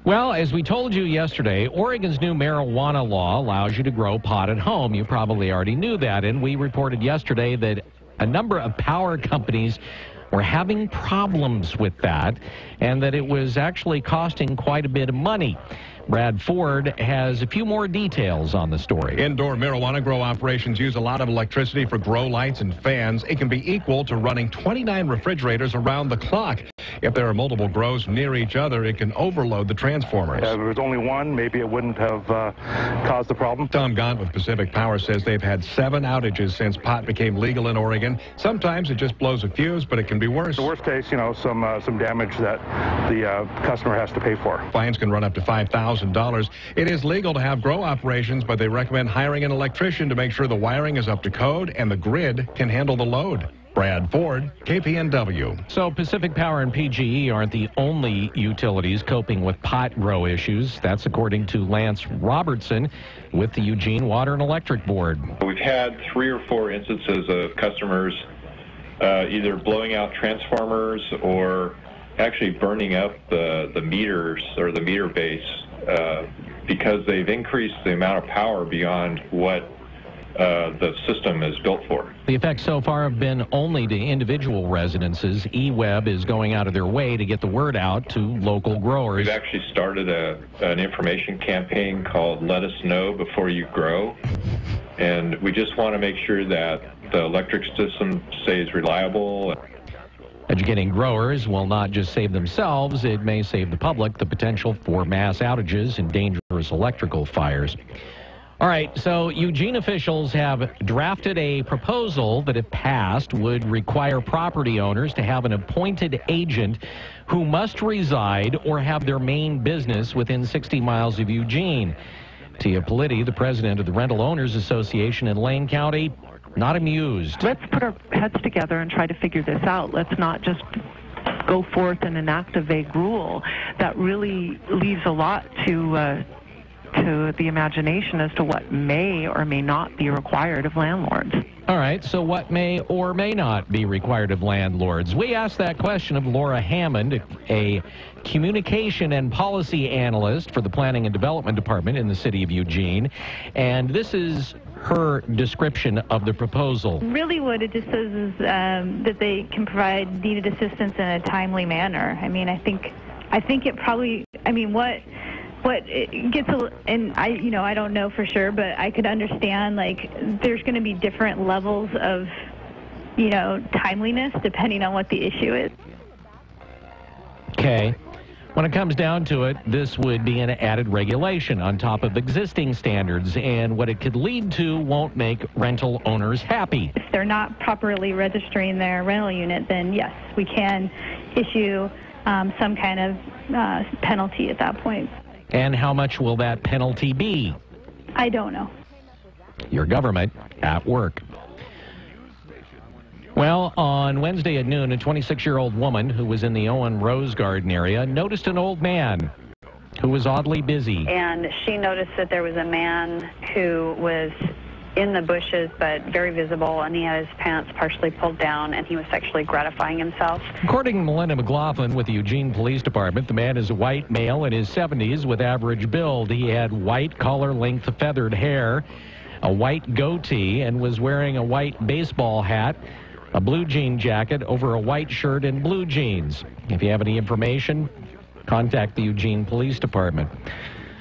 Well, as we told you yesterday, Oregon's new marijuana law allows you to grow pot at home. You probably already knew that, and we reported yesterday that a number of power companies were having problems with that, and that it was actually costing quite a bit of money. Brad Ford has a few more details on the story. Indoor marijuana grow operations use a lot of electricity for grow lights and fans. It can be equal to running 29 refrigerators around the clock. If there are multiple grows near each other, it can overload the transformers. If there was only one, maybe it wouldn't have caused the problem. Tom Gaunt with Pacific Power says they've had 7 outages since pot became legal in Oregon. Sometimes it just blows a fuse, but it can be worse. The worst case, you know, some damage that the customer has to pay for. Fines can run up to $5,000. It is legal to have grow operations, but they recommend hiring an electrician to make sure the wiring is up to code and the grid can handle the load. Brad Ford, KPNW. So Pacific Power and PGE aren't the only utilities coping with pot grow issues. That's according to Lance Robertson with the Eugene Water and Electric Board. We've had 3 or 4 instances of customers either blowing out transformers or actually burning up the meters or the meter base because they've increased the amount of power beyond what the system is built for. The effects so far have been only to individual residences. eWeb is going out of their way to get the word out to local growers. We've actually started an information campaign called Let Us Know Before You Grow. And we just want to make sure that the electric system stays reliable. Educating growers will not just save themselves, it may save the public the potential for mass outages and dangerous electrical fires. All right, so Eugene officials have drafted a proposal that, if passed, would require property owners to have an appointed agent who must reside or have their main business within 60 miles of Eugene. Tia Politi, the president of the Rental Owners Association in Lane County, not amused. Let's put our heads together and try to figure this out. Let's not just go forth and enact a vague rule. That really leaves a lot to the imagination as to what may or may not be required of landlords. All right, so what may or may not be required of landlords? We asked that question of Laura Hammond, a communication and policy analyst for the Planning and Development Department in the city of Eugene, and this is her description of the proposal. Really what it just says is that they can provide needed assistance in a timely manner. I mean, I think it probably, I mean, what it gets, and I don't know for sure, but I could understand, like, there's going to be different levels of, timeliness depending on what the issue is. Okay. When it comes down to it, this would be an added regulation on top of existing standards, and what it could lead to won't make rental owners happy. If they're not properly registering their rental unit, then yes, we can issue some kind of penalty at that point. And how much will that penalty be? I don't know. Your government at work. Well, on Wednesday at noon, a 26-year-old woman who was in the Owen Rose Garden area noticed an old man who was oddly busy. And she noticed that there was a man who was in the bushes but very visible, and he had his pants partially pulled down, and he was sexually gratifying himself. According to Melinda McLaughlin with the Eugene Police Department, the man is a white male in his 70s with average build. He had white collar-length feathered hair, a white goatee, and was wearing a white baseball hat, a blue jean jacket over a white shirt and blue jeans. If you have any information, contact the Eugene Police Department.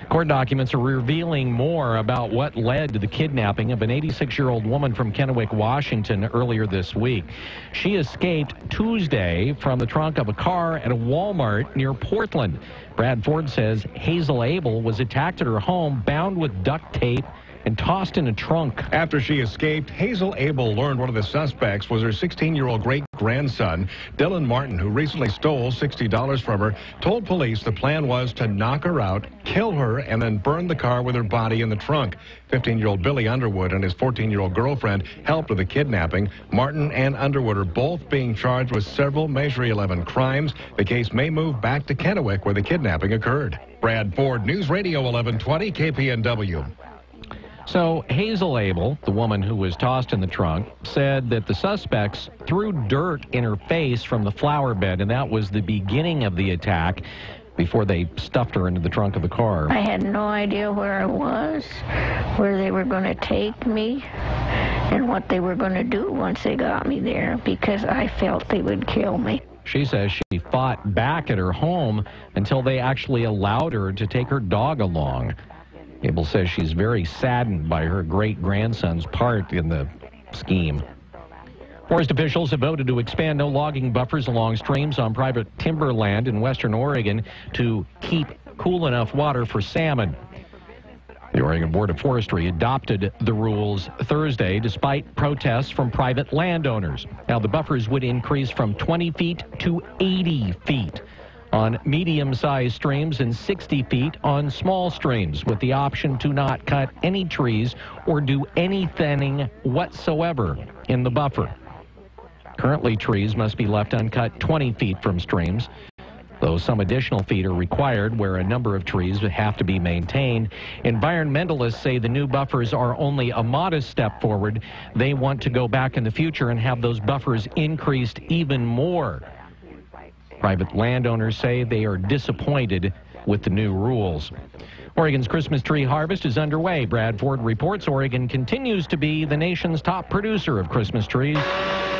Court documents are revealing more about what led to the kidnapping of an 86-year-old woman from Kennewick, Washington earlier this week. She escaped Tuesday from the trunk of a car at a Walmart near Portland. Brad Ford says Hazel Abel was attacked at her home, bound with duct tape, and tossed in a trunk. After she escaped, Hazel Abel learned one of the suspects was her 16-year-old great-grandson, Dylan Martin, who recently stole $60 from her, told police the plan was to knock her out, kill her, and then burn the car with her body in the trunk. 15-year-old Billy Underwood and his 14-year-old girlfriend helped with the kidnapping. Martin and Underwood are both being charged with several Measure 11 crimes. The case may move back to Kennewick, where the kidnapping occurred. Brad Ford, News Radio 1120, KPNW. So Hazel Abel, the woman who was tossed in the trunk, said that the suspects threw dirt in her face from the flower bed, and that was the beginning of the attack before they stuffed her into the trunk of the car. I had no idea where I was, where they were going to take me, and what they were going to do once they got me there, because I felt they would kill me. She says she fought back at her home until they actually allowed her to take her dog along. Abel says she's very saddened by her great-grandson's part in the scheme. Forest officials have voted to expand no logging buffers along streams on private timberland in western Oregon to keep cool enough water for salmon. The Oregon Board of Forestry adopted the rules Thursday despite protests from private landowners. Now, the buffers would increase from 20 feet to 80 feet on medium-sized streams and 60 feet on small streams, with the option to not cut any trees or do any thinning whatsoever in the buffer. Currently, trees must be left uncut 20 feet from streams, though some additional feet are required where a number of trees have to be maintained. Environmentalists say the new buffers are only a modest step forward. They want to go back in the future and have those buffers increased even more. Private landowners say they are disappointed with the new rules. Oregon's Christmas tree harvest is underway. Brad Ford reports Oregon continues to be the nation's top producer of Christmas trees.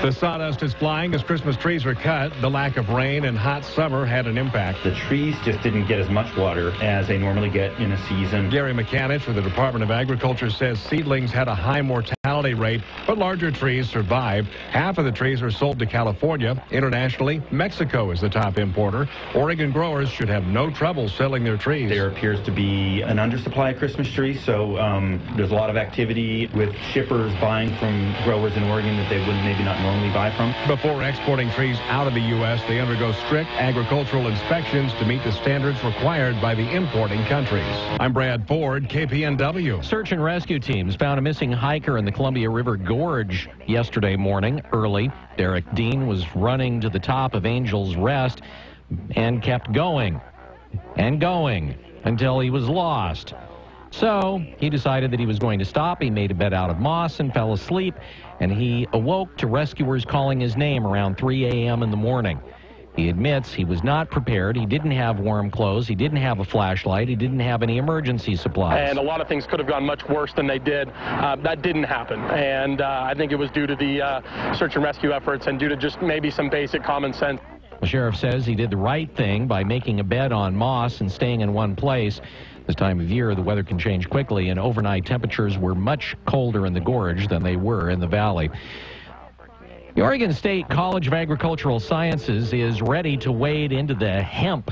The sawdust is flying as Christmas trees are cut. The lack of rain and hot summer had an impact. The trees just didn't get as much water as they normally get in a season. Gary McCanich with the Department of Agriculture says seedlings had a high mortality rate, but larger trees survived. Half of the trees are sold to California. Internationally, Mexico is the top importer. Oregon growers should have no trouble selling their trees. There appears to be an undersupply of Christmas trees, so there's a lot of activity with shippers buying from growers in Oregon that they wouldn't maybe not normally buy from. Before exporting trees out of the U.S., they undergo strict agricultural inspections to meet the standards required by the importing countries. I'm Brad Ford, KPNW. Search and rescue teams found a missing hiker in the Columbia River Gorge yesterday morning early. Derek Dean was running to the top of Angel's Rest and kept going and going until he was lost. So he decided that he was going to stop. He made a bed out of moss and fell asleep, and he awoke to rescuers calling his name around 3 a.m. in the morning. He admits he was not prepared. He didn't have warm clothes. He didn't have a flashlight. He didn't have any emergency supplies. And a lot of things could have gone much worse than they did. That didn't happen. And I think it was due to the search and rescue efforts and due to just maybe some basic common sense. The sheriff says he did the right thing by making a bed on moss and staying in one place. This time of year, the weather can change quickly, and overnight temperatures were much colder in the gorge than they were in the valley. The Oregon State College of Agricultural Sciences is ready to wade into the hemp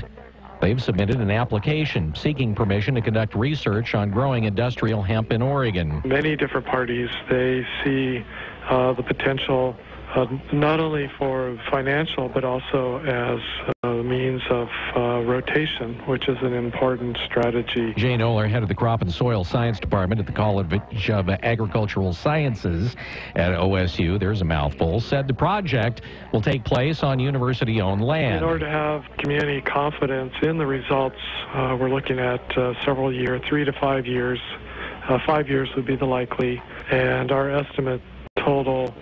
They've submitted an application seeking permission to conduct research on growing industrial hemp in Oregon. Many different parties, they see the potential not only for financial, but also as a means of rotation, which is an important strategy. Jane Oler, head of the Crop and Soil Science Department at the College of Agricultural Sciences at OSU, there's a mouthful, said the project will take place on university-owned land. In order to have community confidence in the results, we're looking at several years, 3 to 5 years. 5 years would be the likely, and our estimate total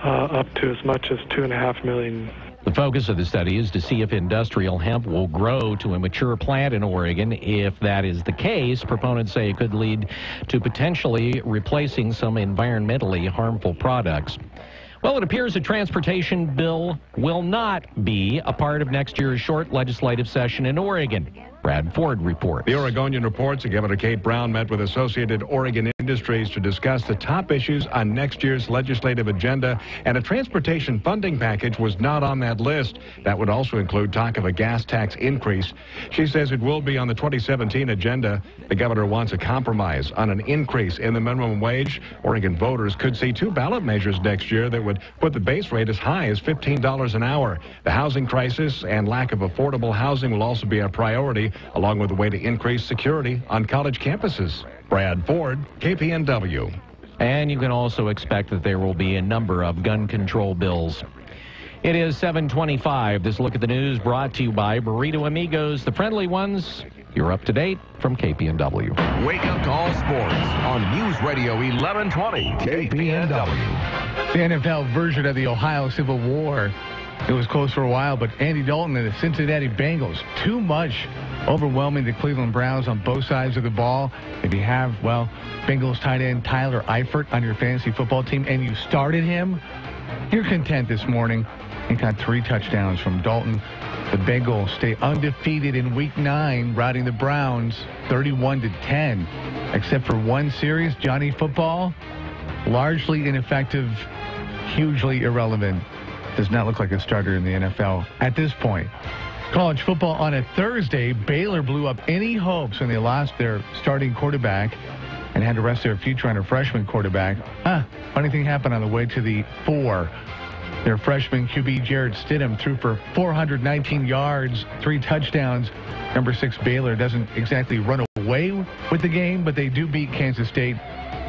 up to as much as $2.5 million. The focus of the study is to see if industrial hemp will grow to a mature plant in Oregon. If that is the case, proponents say it could lead to potentially replacing some environmentally harmful products. Well, it appears a transportation bill will not be a part of next year's short legislative session in Oregon. Brad Ford reports. The Oregonian reports that Governor Kate Brown met with Associated Oregon Industries to discuss the top issues on next year's legislative agenda, and a transportation funding package was not on that list. That would also include talk of a gas tax increase. She says it will be on the 2017 agenda. The governor wants a compromise on an increase in the minimum wage. Oregon voters could see 2 ballot measures next year that would put the base rate as high as $15 an hour. The housing crisis and lack of affordable housing will also be a priority, along with a way to increase security on college campuses. Brad Ford, KPNW. And you can also expect that there will be a number of gun control bills. It is 7:25. This look at the news brought to you by Burrito Amigos, the friendly ones. You're up to date from KPNW. Wake Up Call Sports on News Radio 1120 KPNW. The NFL version of the Ohio Civil War. It was close for a while, but Andy Dalton and the Cincinnati Bengals, too much, overwhelming the Cleveland Browns on both sides of the ball. If you have, well, Bengals tight end Tyler Eifert on your fantasy football team and you started him, you're content this morning. He got 3 touchdowns from Dalton. The Bengals stay undefeated in Week 9, routing the Browns 31-10. Except for one series, Johnny Football, largely ineffective, hugely irrelevant. Does not look like a starter in the NFL at this point. College football on a Thursday, Baylor blew up any hopes when they lost their starting quarterback and had to rest their future on a freshman quarterback. Funny thing happened on the way to the 4. Their freshman QB Jarrett Stidham threw for 419 yards, 3 touchdowns. Number 6 Baylor doesn't exactly run away with the game, but they do beat Kansas State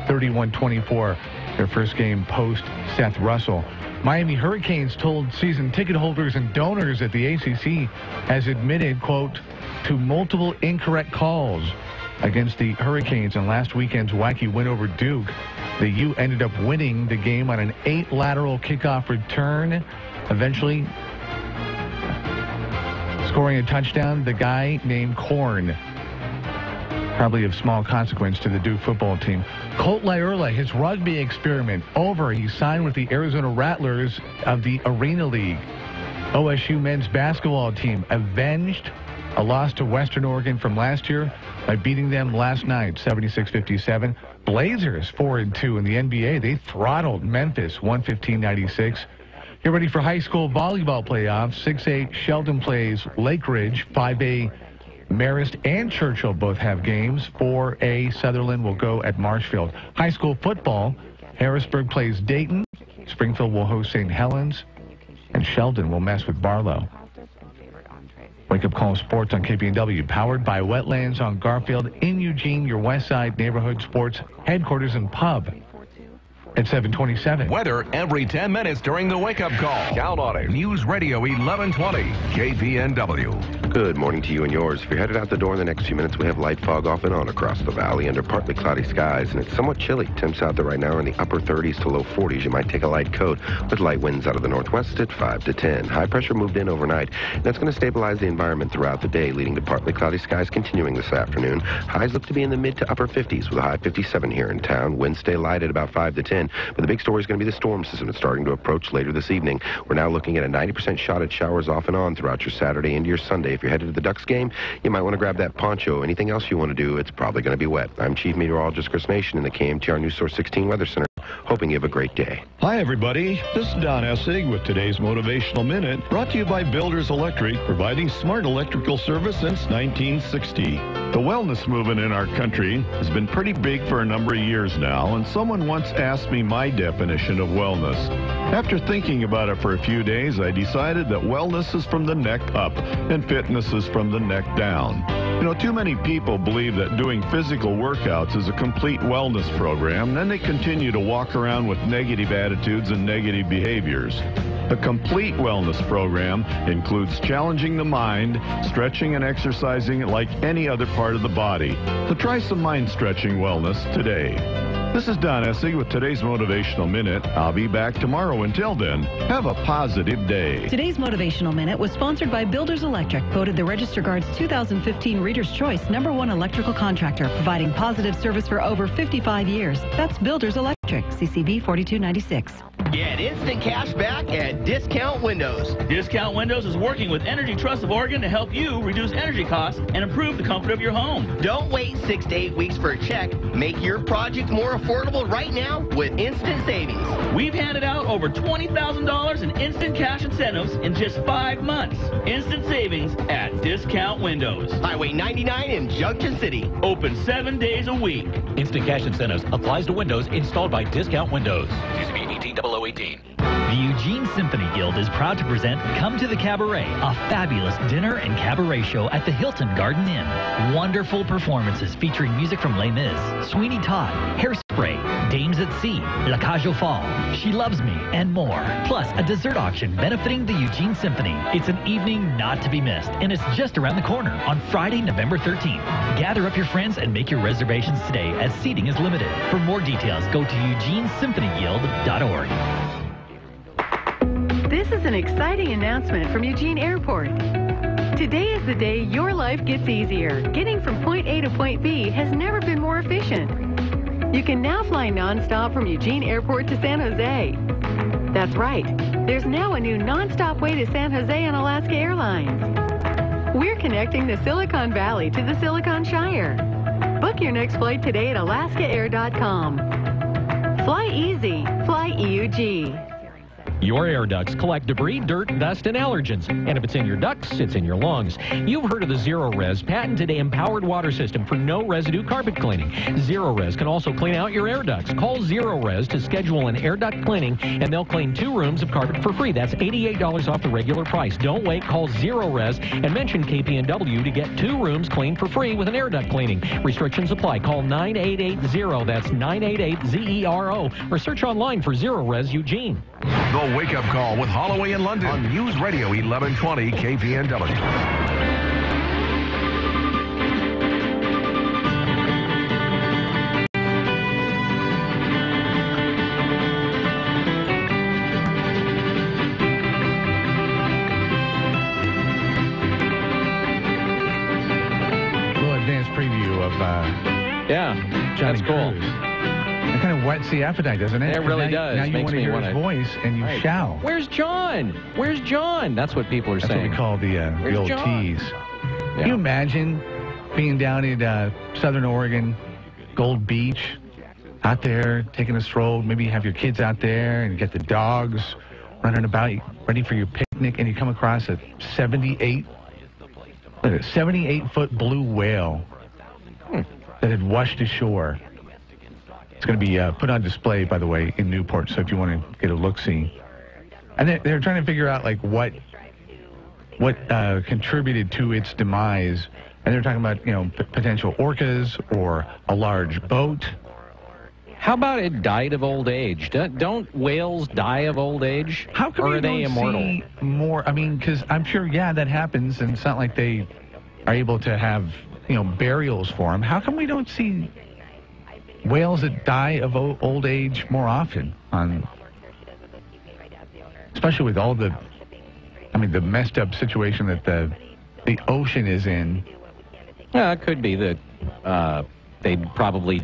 31-24, their first game post Seth Russell. Miami Hurricanes told season ticket holders and donors that the ACC has admitted, quote, to multiple incorrect calls against the Hurricanes in last weekend's wacky win over Duke. The U ended up winning the game on an 8 lateral kickoff return, eventually scoring a touchdown, the guy named Korn. Probably of small consequence to the Duke football team. Colt Lyerla, his rugby experiment over. He signed with the Arizona Rattlers of the Arena League. OSU men's basketball team avenged a loss to Western Oregon from last year by beating them last night, 76-57. Blazers 4-2 in the NBA. They throttled Memphis 115-96. Get ready for high school volleyball playoffs. 6A Sheldon plays Lake Ridge. 5A Marist and Churchill both have games. 4A Sutherland will go at Marshfield. High school football, Harrisburg plays Dayton. Springfield will host St. Helens. And Sheldon will mess with Barlow. Wake Up Call Sports on KPNW, powered by Wetlands on Garfield in Eugene, your West Side neighborhood sports headquarters and pub. At 7:27. Weather every 10 minutes during the wake-up call. Count on it. News Radio 1120 KPNW. Good morning to you and yours. If you're headed out the door in the next few minutes, we have light fog off and on across the valley under partly cloudy skies, and it's somewhat chilly. Temps out there right now are in the upper 30s to low 40s. You might take a light coat with light winds out of the northwest at 5 to 10. High pressure moved in overnight, and that's going to stabilize the environment throughout the day, leading to partly cloudy skies continuing this afternoon. Highs look to be in the mid to upper 50s with a high 57 here in town. Winds stay light at about 5 to 10. But the big story is going to be the storm system that's starting to approach later this evening. We're now looking at a 90% shot at showers off and on throughout your Saturday into your Sunday. If you're headed to the Ducks game, you might want to grab that poncho. Anything else you want to do, it's probably going to be wet. I'm Chief Meteorologist Chris Nation in the KMTR News Source 16 Weather Center. hoping you have a great day. Hi, everybody. This is Don Essig with today's Motivational Minute, brought to you by Builders Electric, providing smart electrical service since 1960. The wellness movement in our country has been pretty big for a number of years now, and someone once asked me my definition of wellness. After thinking about it for a few days, I decided that wellness is from the neck up and fitness is from the neck down. You know, too many people believe that doing physical workouts is a complete wellness program, and then they continue to walk around with negative attitudes and negative behaviors. A complete wellness program includes challenging the mind, stretching and exercising like any other part of the body. So try some mind stretching wellness today. This is Don Essig with today's Motivational Minute. I'll be back tomorrow. Until then, have a positive day. Today's Motivational Minute was sponsored by Builders Electric, voted the Register Guard's 2015 Reader's Choice #1 electrical contractor, providing positive service for over 55 years. That's Builders Electric, CCB 4296. Get instant cash back at Discount Windows. Discount Windows is working with Energy Trust of Oregon to help you reduce energy costs and improve the comfort of your home. Don't wait 6 to 8 weeks for a check. Make your project more affordable right now with instant savings. We've handed out over $20,000 in instant cash incentives in just 5 months. Instant savings at Discount Windows. Highway 99 in Junction City. Open 7 days a week. Instant cash incentives applies to windows installed by Discount Windows. CCB 180018. The Eugene Symphony Guild is proud to present Come to the Cabaret, a fabulous dinner and cabaret show at the Hilton Garden Inn. Wonderful performances featuring music from Les Mis, Sweeney Todd, Hairspray, Dames at Sea, La Cage aux Folles, She Loves Me, and more. Plus, a dessert auction benefiting the Eugene Symphony. It's an evening not to be missed, and it's just around the corner on Friday, November 13th. Gather up your friends and make your reservations today, as seating is limited. For more details, go to eugenesymphonyguild.org. This is an exciting announcement from Eugene Airport. Today is the day your life gets easier. Getting from point A to point B has never been more efficient. You can now fly nonstop from Eugene Airport to San Jose. That's right. There's now a new nonstop way to San Jose on Alaska Airlines. We're connecting the Silicon Valley to the Silicon Shire. Book your next flight today at alaskaair.com. Fly easy. Fly EUG. Your air ducts collect debris, dirt, dust, and allergens. And if it's in your ducts, it's in your lungs. You've heard of the Zero Res patented empowered water system for no residue carpet cleaning. Zero Res can also clean out your air ducts. Call Zero Res to schedule an air duct cleaning, and they'll clean 2 rooms of carpet for free. That's $88 off the regular price. Don't wait. Call Zero Res and mention KPNW to get 2 rooms cleaned for free with an air duct cleaning. Restrictions apply. Call 9880. That's 988-ZERO. Or search online for Zero Res Eugene. The Wake Up Call with Holloway and London on News Radio 1120 KPNW. Little advanced preview of yeah, Johnny that's cool. Cruz. It kind of whets the appetite, doesn't it? It really does. Now you Makes want to me hear wanna- his voice, and you Right. shout. Where's John? Where's John? That's what people are That's saying. what we call the Where's old John? tease. Can you imagine being down in Southern Oregon, Gold Beach, out there taking a stroll? Maybe you have your kids out there and get the dogs running about, ready for your picnic, and you come across a 78-foot blue whale that had washed ashore. It's going to be put on display, by the way, in Newport, so if you want to get a look-see. And they're trying to figure out, like, what contributed to its demise. And they're talking about, potential orcas or a large boat. How about it died of old age? Don't whales die of old age? How come or we are they don't immortal? see more? I mean, because I'm sure, that happens, and it's not like they are able to have, burials for them. How come we don't see whales that die of old age more often? Especially with all the messed up situation that the ocean is in. Yeah, it could be that they'd probably,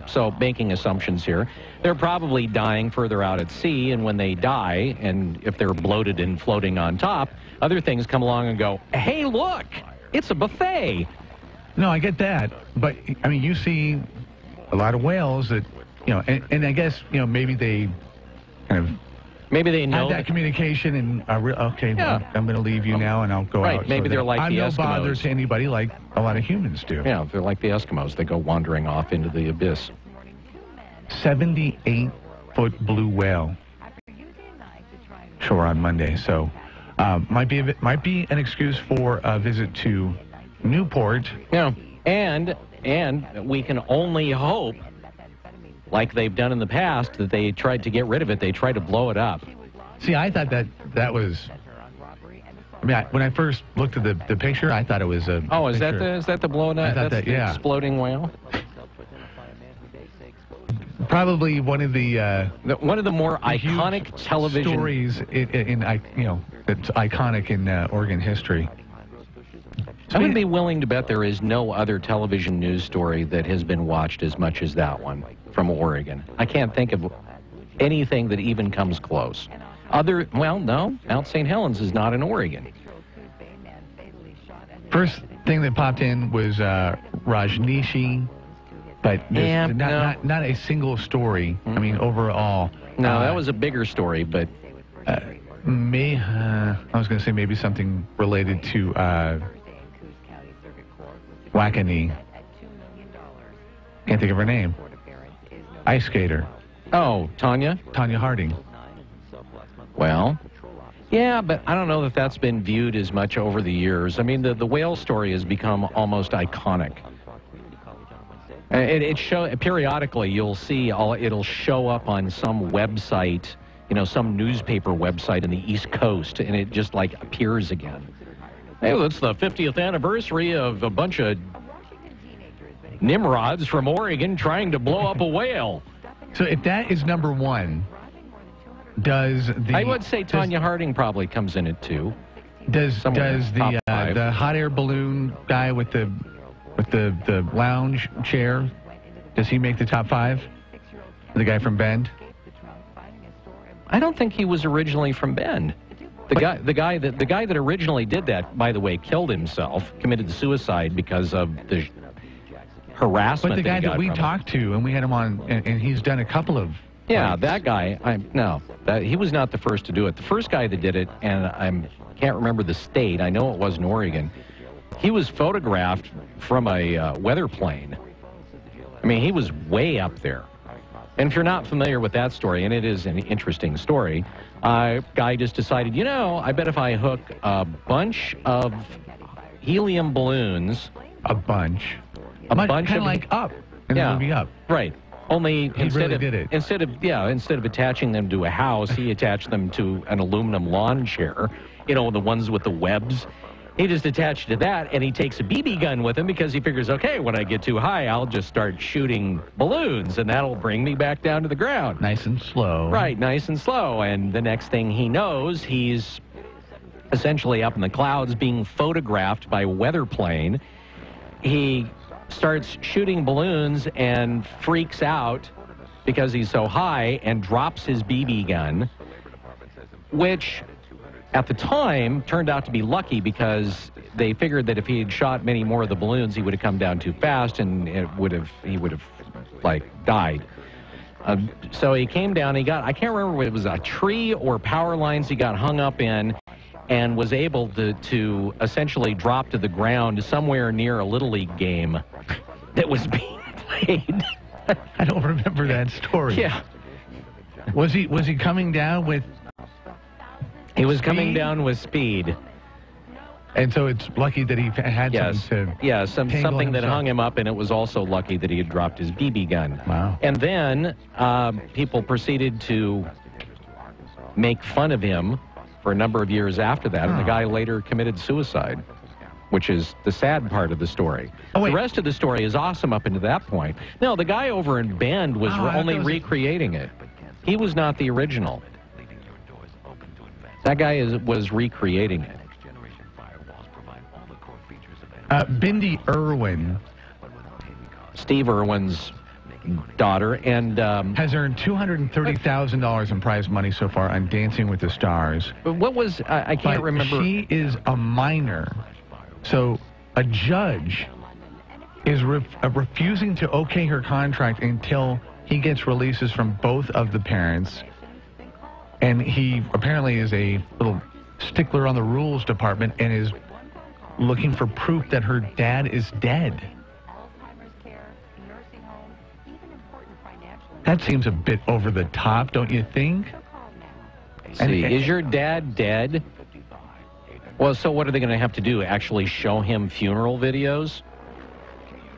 so making assumptions here. They're probably dying further out at sea, and when they die, and if they're bloated and floating on top, other things come along and go, hey, look, it's a buffet. No, I get that. But, you see a lot of whales that and I guess, maybe they kind of maybe they know had that communication and okay, Yeah. well, I'm going to leave you now and I'll go Right, out. maybe they're like I'm the no Eskimos. bother to anybody like a lot of humans do. Yeah, they're like the Eskimos. They go wandering off into the abyss. 78-foot blue whale shore on Monday, so might be an excuse for a visit to Newport. Yeah, and we can only hope, like they've done in the past, that they tried to get rid of it. They tried to blow it up. See, I thought that was. I mean, when I first looked at the picture, I thought it was a. Oh, is picture. that the blowing up? I thought That's that, yeah. the exploding whale. Probably one of the more iconic television stories that's iconic in Oregon history. I would be willing to bet there is no other television news story that has been watched as much as that one from Oregon. I can't think of anything that even comes close. No, Mount St. Helens is not in Oregon. First thing that popped in was Rajneeshi, but not a single story. I mean, overall. No, that was a bigger story, but I was going to say maybe something related to Wackany. Can't think of her name. Ice skater. Oh, Tanya Harding. Well, yeah, but I don't know that that's been viewed as much over the years. I mean, the whale story has become almost iconic. Periodically you'll see it'll show up on some website, some newspaper website in the East Coast, and it just like appears again. Hey, it's the 50th anniversary of a bunch of Nimrods from Oregon trying to blow up a whale. So if that is number one, I would say Tanya Harding probably comes in at 2. Does the hot air balloon guy with the lounge chair, does he make the top 5? The guy from Bend? I don't think he was originally from Bend. The guy that originally did that, by the way, killed himself, committed suicide because of the harassment. But the guy that we talked to, and we had him on, and he's done a couple of. Yeah, that guy. He was not the first to do it. The first guy that did it, and I can't remember the state. I know it was in Oregon. He was photographed from a weather plane. I mean, he was way up there. And if you're not familiar with that story, and it is an interesting story, guy just decided, I bet if I hook a bunch of helium balloons. A bunch kind of like Up in the movie Up. Right. Only instead of attaching them to a house, he attached them to an aluminum lawn chair, the ones with the webs. He just attached to that, and he takes a BB gun with him because he figures, okay, when I get too high, I'll just start shooting balloons, and that'll bring me back down to the ground. Nice and slow. Right, nice and slow. And the next thing he knows, he's essentially up in the clouds being photographed by a weather plane. He starts shooting balloons and freaks out because he's so high and drops his BB gun, which at the time turned out to be lucky because they figured that if he had shot many more of the balloons, he would have come down too fast and he would have died. So he came down, I can't remember if it was a tree or power lines he got hung up in, and was able to essentially drop to the ground somewhere near a Little League game that was being played. I don't remember that story. Yeah. Was he coming down with? He was coming down with speed. And so it's lucky that he had something that hung him up, and it was also lucky that he had dropped his BB gun. Wow. And then people proceeded to make fun of him for a number of years after that, and the guy later committed suicide, which is the sad part of the story. The rest of the story is awesome up into that point. No, the guy over in Bend was only recreating it. He was not the original. That guy was recreating it. Bindi Irwin, Steve Irwin's daughter, and has earned $230,000 in prize money so far on Dancing with the Stars. What was I can't remember. She is a minor, so a judge is refusing to okay her contract until he gets releases from both of the parents, and he apparently is a little stickler on the rules department and is looking for proof that her dad is dead. That seems a bit over the top, don't you think? See, is your dad dead? Well, so what are they going to have to do? Actually show him funeral videos?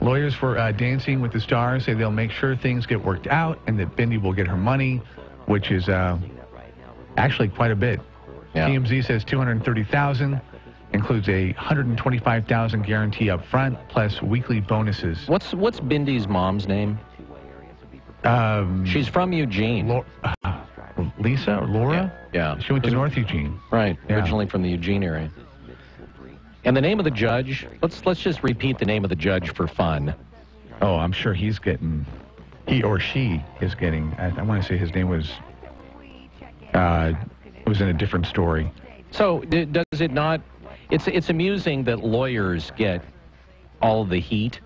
Lawyers for Dancing with the Stars say they'll make sure things get worked out and that Bindi will get her money, which is actually quite a bit. Yeah. TMZ says $230,000 includes a $125,000 guarantee up front plus weekly bonuses. What's Bindi's mom's name? She's from Eugene. Lisa or Laura? Yeah. She went to North Eugene. Right. Yeah. Originally from the Eugene area. And the name of the judge, let's just repeat the name of the judge for fun. Oh, I'm sure he's getting, he or she is getting, I want to say his name was, it was in a different story. So does it not, it's amusing that lawyers get all the heat,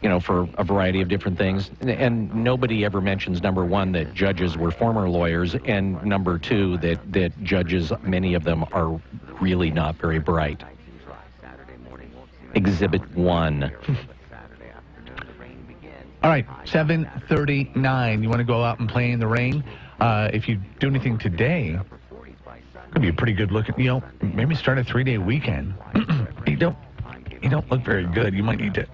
you know, for a variety of different things. And nobody ever mentions, number one, that judges were former lawyers, and number two, that judges, many of them are really not very bright. Exhibit 1. All right, 7:39. You want to go out and play in the rain? If you do anything today, could be a pretty good looking, you know, maybe start a 3-day weekend. You don't look very good. You might need to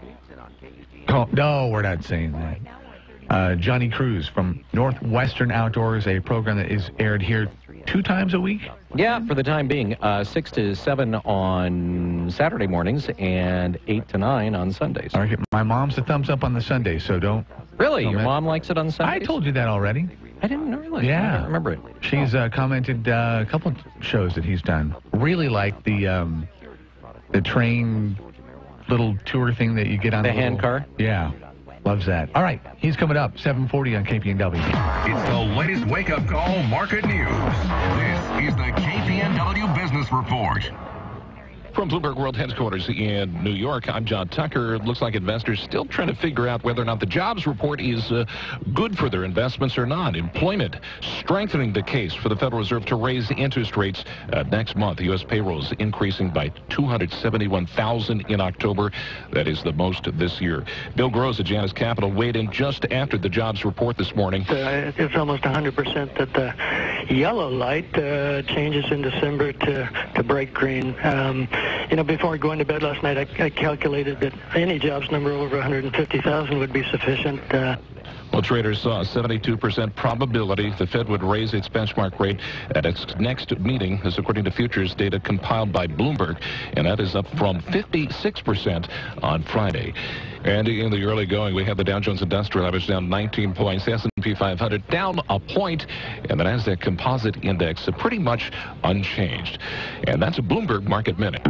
call. No, we're not saying that. Johnny Cruz from Northwestern Outdoors, a program that is aired here 2 times a week? Yeah, for the time being. 6 to 7 on Saturday mornings and 8 to 9 on Sundays. All right, my mom's a thumbs up on the Sunday, so don't... Really? Your mom likes it on Sundays? I told you that already. I didn't realize. Yeah. I don't remember it. She's commented a couple of shows that he's done. Really like the train little tour thing that you get on the hand car? Yeah. Loves that. All right, he's coming up, 7:40 on KPNW. It's the latest wake-up call market news. This is the KPNW Business Report. From Bloomberg World Headquarters in New York, I'm John Tucker. It looks like investors still trying to figure out whether or not the jobs report is good for their investments or not. Employment strengthening the case for the Federal Reserve to raise interest rates next month. The U.S. payrolls increasing by 271,000 in October. That is the most this year. Bill Gross at Janus Capital weighed in just after the jobs report this morning. It's almost 100% that the yellow light changes in December to bright green. You know, before going to bed last night, I calculated that any jobs number over 150,000 would be sufficient. Well, traders saw a 72% probability the Fed would raise its benchmark rate at its next meeting, as according to futures data compiled by Bloomberg, and that is up from 56% on Friday. And in the early going, we have the Dow Jones Industrial Average down 19 points, the S&P 500 down a point, and the NASDAQ Composite Index pretty much unchanged. And that's a Bloomberg Market Minute.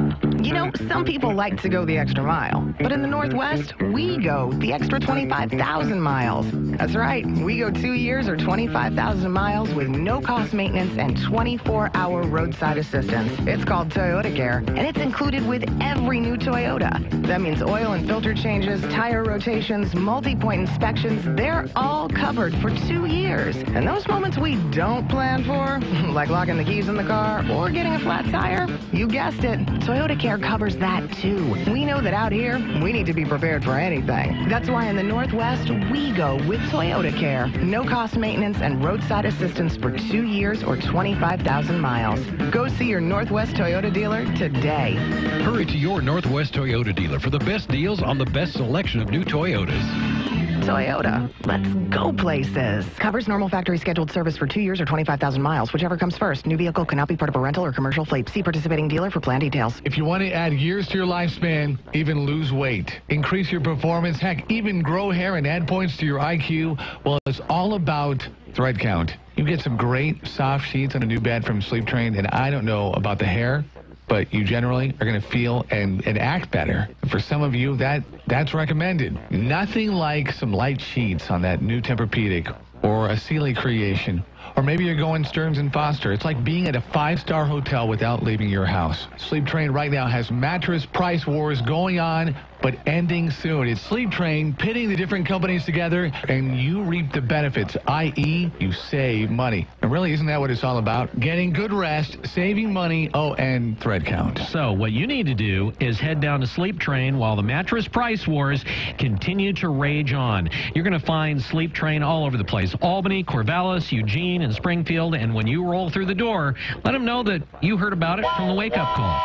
You know, some people like to go the extra mile, but in the Northwest, we go the extra 25,000 miles. That's right. We go 2 years or 25,000 miles with no-cost maintenance and 24-hour roadside assistance. It's called Toyota Care, and it's included with every new Toyota. That means oil and filter changes, tire rotations, multi-point inspections, they're all covered for 2 years. And those moments we don't plan for, like locking the keys in the car or getting a flat tire, you guessed it, Toyota Care covers that too. We know that out here, we need to be prepared for anything. That's why in the Northwest, we go with Toyota Care. No cost maintenance and roadside assistance for 2 years or 25,000 miles. Go see your Northwest Toyota dealer today. Hurry to your Northwest Toyota dealer for the best deals on the best selection of new Toyotas. Toyota, let's go places. Covers normal factory scheduled service for 2 years or 25,000 miles, whichever comes first. New vehicle cannot be part of a rental or commercial fleet. See participating dealer for plan details. If you want to add years to your lifespan, even lose weight, increase your performance, heck, even grow hair and add points to your IQ, well, it's all about thread count. You get some great soft sheets on a new bed from Sleep Train, and I don't know about the hair, but you generally are going to feel and act better. For some of you, that's recommended. Nothing like some light sheets on that new Tempur-Pedic or a Sealy Creation Or maybe you're going Stearns & Foster. It's like being at a 5-star hotel without leaving your house. Sleep Train right now has mattress price wars going on, but ending soon. It's Sleep Train pitting the different companies together, and you reap the benefits, i.e., you save money. And really, isn't that what it's all about? Getting good rest, saving money, and thread count. So what you need to do is head down to Sleep Train while the mattress price wars continue to rage on. You're going to find Sleep Train all over the place. Albany, Corvallis, Eugene, and Springfield. And when you roll through the door, let them know that you heard about it from the Wake Up Call.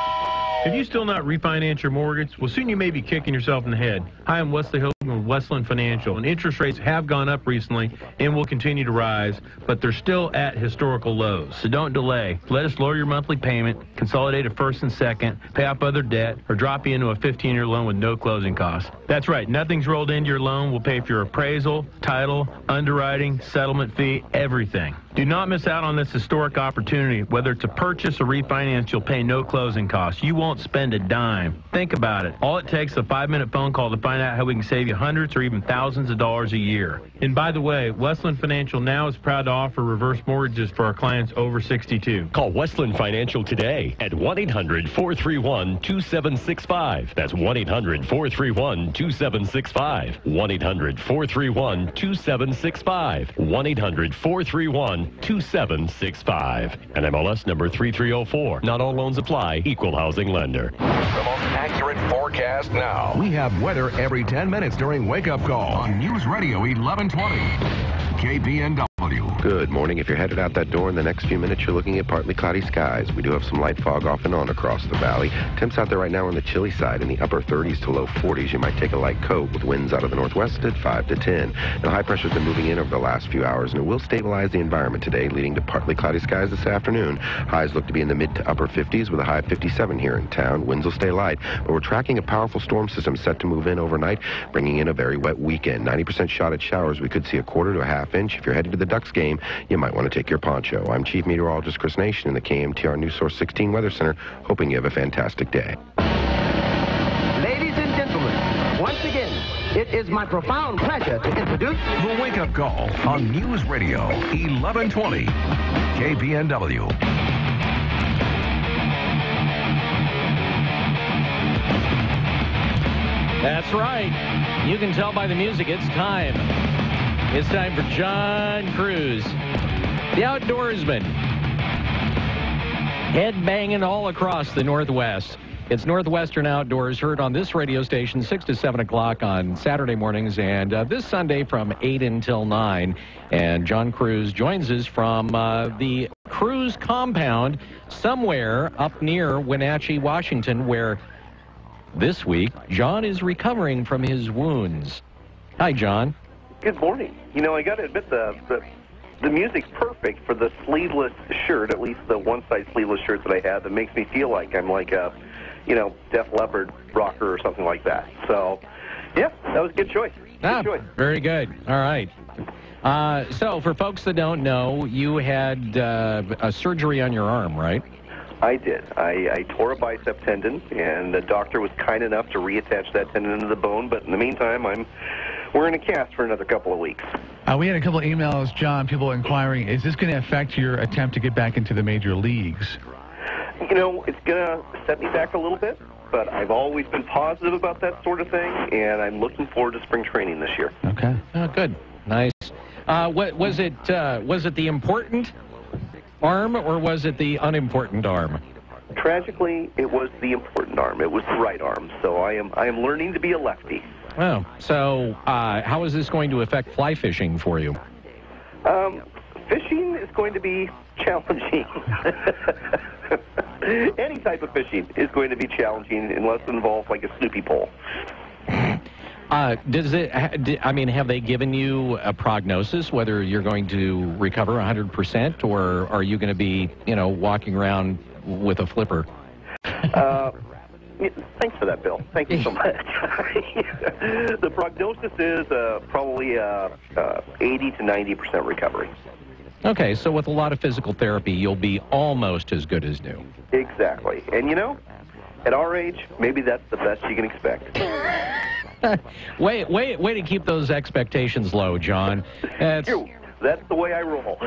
Have you still not refinanced your mortgage? Well, soon you may be kicking yourself in the head. Hi, I'm Wesley Hogan with Westland Financial, and interest rates have gone up recently and will continue to rise, but they're still at historical lows. So don't delay. Let us lower your monthly payment, consolidate a first and second, pay off other debt, or drop you into a 15-year loan with no closing costs. That's right. Nothing's rolled into your loan. We'll pay for your appraisal, title, underwriting, settlement fee, everything. Do not miss out on this historic opportunity. Whether it's a purchase or refinance, you'll pay no closing costs. You won't spend a dime. Think about it. All it takes is a 5-minute phone call to find out how we can save you hundreds or even thousands of dollars a year. And by the way, Westland Financial now is proud to offer reverse mortgages for our clients over 62. Call Westland Financial today at 1-800-431-2765. That's 1-800-431-2765. 1-800-431-2765. 1-800-431-2765. And MLS number 3304. Not all loans apply. Equal housing lender. The most accurate forecast now. We have weather every 10 minutes during Wake Up Call on News Radio 1120. KPNW. Good morning. If you're headed out that door in the next few minutes, you're looking at partly cloudy skies. We do have some light fog off and on across the valley. Temps out there right now on the chilly side in the upper 30s to low 40s. You might take a light coat with winds out of the northwest at 5 to 10. Now, high pressure's been moving in over the last few hours, and it will stabilize the environment today, leading to partly cloudy skies this afternoon. Highs look to be in the mid to upper 50s with a high of 57 here in town. Winds will stay light, but we're tracking a powerful storm system set to move in overnight, bringing in a very wet weekend. 90% shot at showers. We could see a quarter to a half inch. If you're headed to the Ducks game, you might want to take your poncho. I'm Chief Meteorologist Chris Nation in the KMTR News Source 16 Weather Center, hoping you have a fantastic day. Ladies and gentlemen, once again, it is my profound pleasure to introduce The Wake Up Call on News Radio 1120. KPNW. That's right. You can tell by the music it's time. It's time for John Cruz, the outdoorsman, head-banging all across the Northwest. It's Northwestern Outdoors, heard on this radio station 6 to 7 o'clock on Saturday mornings, and this Sunday from 8 until 9. And John Cruz joins us from the Cruz compound somewhere up near Wenatchee, Washington, where this week John is recovering from his wounds. Hi, John. Good morning. You know, I got to admit the music's perfect for the sleeveless shirt, at least the one-side sleeveless shirt that I had, that makes me feel like I'm like a, Def Leppard rocker or something like that. So, yeah, that was a good choice. Good choice. Very good. All right. So, for folks that don't know, you had a surgery on your arm, right? I did. I tore a bicep tendon, and the doctor was kind enough to reattach that tendon to the bone, but in the meantime, we're in a cast for another couple of weeks. We had a couple of emails, John, people inquiring, is this going to affect your attempt to get back into the major leagues? You know, it's going to set me back a little bit, but I've always been positive about that sort of thing, and I'm looking forward to spring training this year. Okay. Oh, good. Nice. What was it the important arm, or was it the unimportant arm? Tragically, it was the important arm. It was the right arm, so I am learning to be a lefty. Oh, so how is this going to affect fly fishing for you? Fishing is going to be challenging. Any type of fishing is going to be challenging unless it involves like a Snoopy pole. Have they given you a prognosis whether you're going to recover 100%, or are you going to be, walking around with a flipper? Thanks for that, Bill. Thank you so much. The prognosis is probably 80 to 90% recovery. Okay, so with a lot of physical therapy, you'll be almost as good as new. Exactly. And, at our age, maybe that's the best you can expect. Way to keep those expectations low, John. That's the way I roll.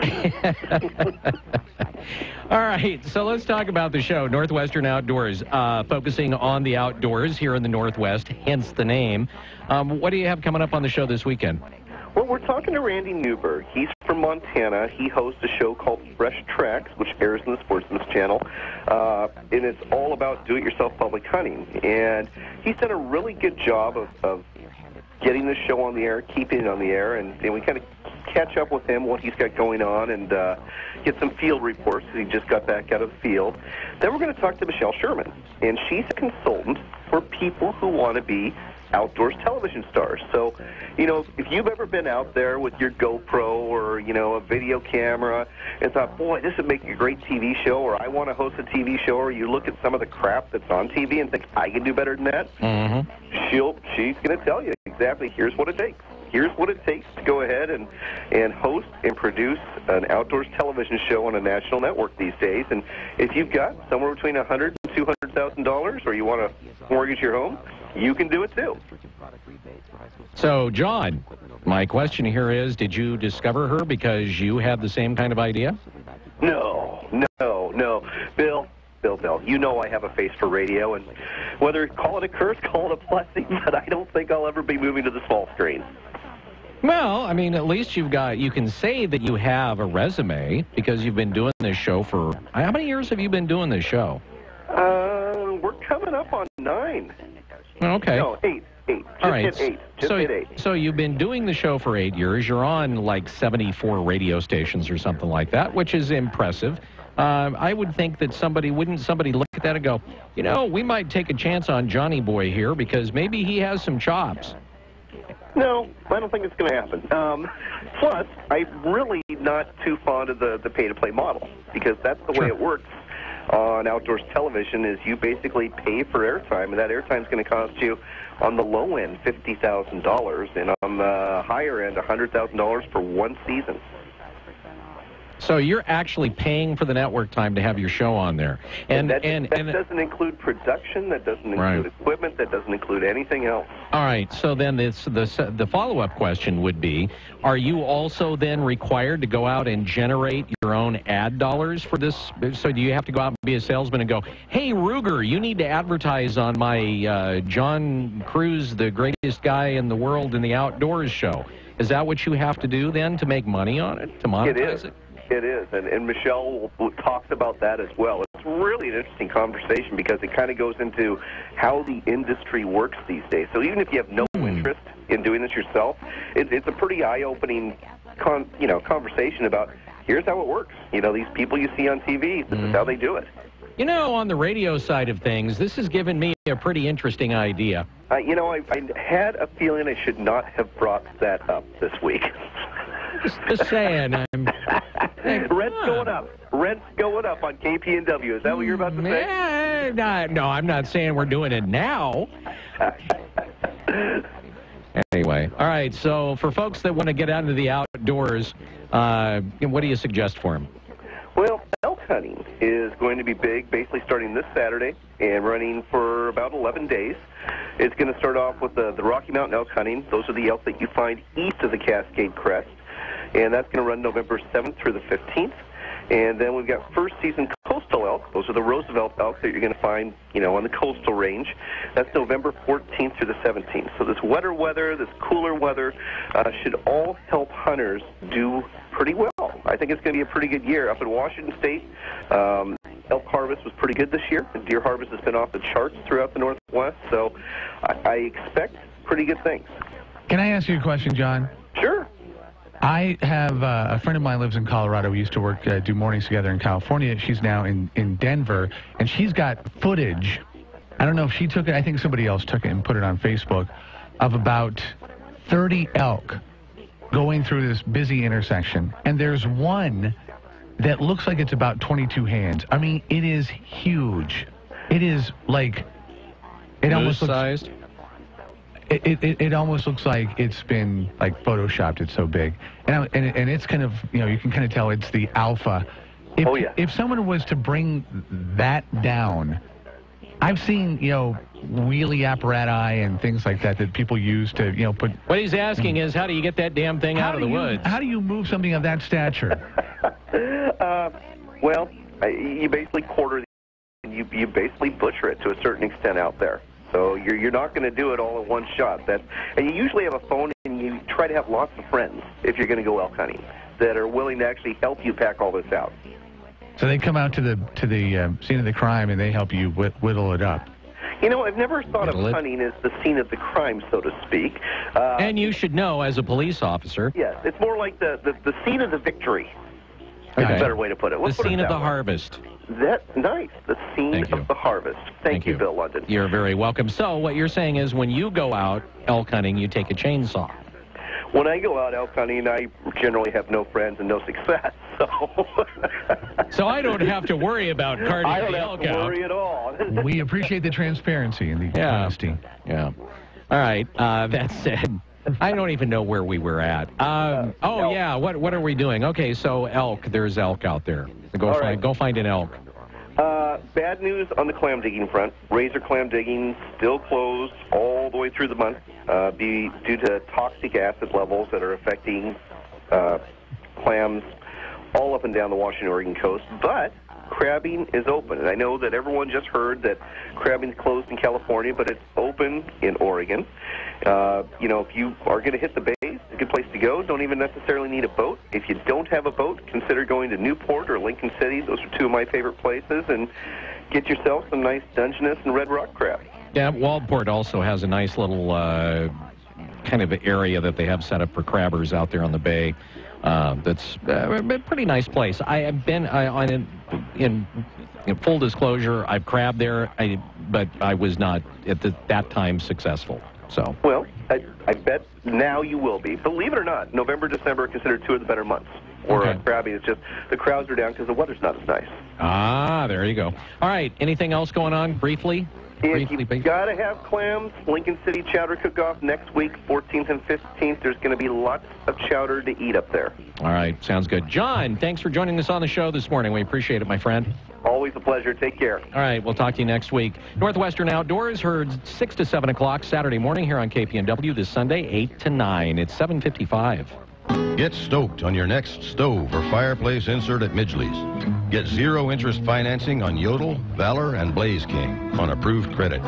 All right, so let's talk about the show, Northwestern Outdoors, focusing on the outdoors here in the Northwest, hence the name. What do you have coming up on the show this weekend? Well, we're talking to Randy Newberg. He's from Montana. He hosts a show called Fresh Tracks, which airs on the Sportsman's Channel, and it's all about do-it-yourself public hunting. And he's done a really good job of getting the show on the air, keeping it on the air, and we kind of catch up with him, what he's got going on, and get some field reports. He just got back out of the field. Then we're going to talk to Michelle Sherman, and she's a consultant for people who want to be outdoors television stars. So, if you've ever been out there with your GoPro or, a video camera and thought, boy, this would make a great TV show, or I want to host a TV show, or you look at some of the crap that's on TV and think, I can do better than that, she's going to tell you exactly, here's what it takes. Here's what it takes to go ahead and host and produce an outdoors television show on a national network these days. And if you've got somewhere between $100,000 and $200,000, or you want to mortgage your home, you can do it too. So, John, my question here is, did you discover her because you had the same kind of idea? No. Bill, you know I have a face for radio, and whether call it a curse, call it a blessing, but I don't think I'll ever be moving to the small screen. Well, I mean, at least you can say that you have a resume because you've been doing this show for, how many years have you been doing this show? We're coming up on 9. Okay. No, 8. Just all right. Hit 8. Just hit 8. So you've been doing the show for 8 years. You're on like 74 radio stations or something like that, which is impressive. I would think that wouldn't somebody look at that and go, we might take a chance on Johnny Boy here because maybe he has some chops. No, I don't think it's going to happen. Plus, I'm really not too fond of the pay-to-play model because that's the way it works on outdoors television is you basically pay for airtime, and that airtime is going to cost you on the low end $50,000 and on the higher end $100,000 for one season. So you're actually paying for the network time to have your show on there. And that doesn't include production, that doesn't include equipment, that doesn't include anything else. All right, so then the follow-up question would be, are you also then required to go out and generate your own ad dollars for this? So do you have to go out and be a salesman and go, hey, Ruger, you need to advertise on my John Cruise, the greatest guy in the world in the outdoors show? Is that what you have to do then to make money on it, to monetize it? It is, and Michelle talks about that as well. It's really an interesting conversation because it kind of goes into how the industry works these days. So even if you have no interest in doing this yourself, it's a pretty eye-opening conversation about here's how it works. These people you see on TV, this is how they do it. On the radio side of things, this has given me a pretty interesting idea. I had a feeling I should not have brought that up this week. Just saying. Rent's going up. Rent's going up on KPNW. Is that what you're about to say? No, I'm not saying we're doing it now. Anyway, all right, so for folks that want to get out into the outdoors, what do you suggest for them? Well, elk hunting is going to be big, basically starting this Saturday and running for about 11 days. It's going to start off with the Rocky Mountain elk hunting. Those are the elk that you find east of the Cascade Crest. And that's going to run November 7th through the 15th. And then we've got first season coastal elk. Those are the Roosevelt elk that you're going to find, on the coastal range. That's November 14th through the 17th. So this wetter weather, this cooler weather, should all help hunters do pretty well. I think it's going to be a pretty good year. Up in Washington State, elk harvest was pretty good this year. And deer harvest has been off the charts throughout the Northwest. So I expect pretty good things. Can I ask you a question, John? Sure. I have a friend of mine lives in Colorado. We used to do mornings together in California. She's now in Denver, and she's got footage. I don't know if she took it. I think somebody else took it and put it on Facebook of about 30 elk going through this busy intersection. And there's one that looks like it's about 22 hands. I mean, it is huge. It is like... It almost looks sized. It almost looks like it's been photoshopped. It's so big, and it's kind of you can kind of tell it's the alpha. If someone was to bring that down, I've seen wheelie apparatus and things like that that people use to, put... What he's asking is, how do you get that damn thing out of the woods? How do you move something of that stature? Well, you basically quarter you basically butcher it to a certain extent out there. So you're not going to do it all in one shot. And you usually have a phone, and you try to have lots of friends if you're going to go elk hunting that are willing to actually help you pack all this out. So they come out to the scene of the crime and they help you whittle it up. I've never thought of hunting as the scene of the crime, so to speak. And you should know as a police officer. Yes, it's more like the scene of the victory. Okay. That's a better way to put it. The scene of the harvest. Nice. The scene of the harvest. Thank you, Bill London. You're very welcome. So what you're saying is when you go out elk hunting, you take a chainsaw. When I go out elk hunting, I generally have no friends and no success. So I don't have to worry about carting I don't the have elk to out. worry at all. We appreciate the transparency and the honesty. Yeah. All right. That said, I don't even know where we were at. Yeah. What are we doing? Okay, so elk. There's elk out there. Go find an elk. Bad news on the clam digging front. Razor clam digging still closed all the way through the month due to toxic acid levels that are affecting clams all up and down the Washington, Oregon coast. But crabbing is open. And I know that everyone just heard that crabbing's closed in California, but it's open in Oregon. If you are going to hit the bay, it's a good place to go. Don't even necessarily need a boat. If you don't have a boat, consider going to Newport or Lincoln City. Those are two of my favorite places. And get yourself some nice Dungeness and red rock crab. Yeah, Waldport also has a nice little kind of area that they have set up for crabbers out there on the bay. That's a pretty nice place. I have been in full disclosure, I've crabbed there, but I was not at that time successful. So. Well, I bet now you will be. Believe it or not, November, December are considered two of the better months. Or crabbing. It's just the crowds are down because the weather's not as nice. Ah, there you go. All right. Anything else going on briefly? If you've got to have clams, Lincoln City Chowder Cook-Off next week, 14th and 15th. There's going to be lots of chowder to eat up there. All right. Sounds good. John, thanks for joining us on the show this morning. We appreciate it, my friend. Always a pleasure. Take care. All right. We'll talk to you next week. Northwestern Outdoors heard 6 to 7 o'clock Saturday morning here on KPNW this Sunday, 8 to 9. It's 7:55. Get stoked on your next stove or fireplace insert at Midgley's. Get zero-interest financing on Yodel, Valor, and Blaze King on approved credit.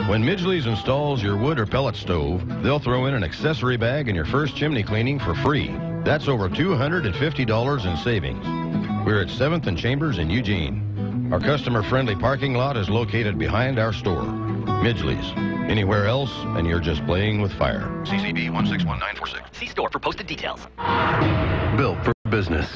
When Midgley's installs your wood or pellet stove, they'll throw in an accessory bag and your first chimney cleaning for free. That's over $250 in savings. We're at 7th and Chambers in Eugene. Our customer-friendly parking lot is located behind our store. Midgley's. Anywhere else, and you're just playing with fire. CCB 161946. See store for posted details. Built for business.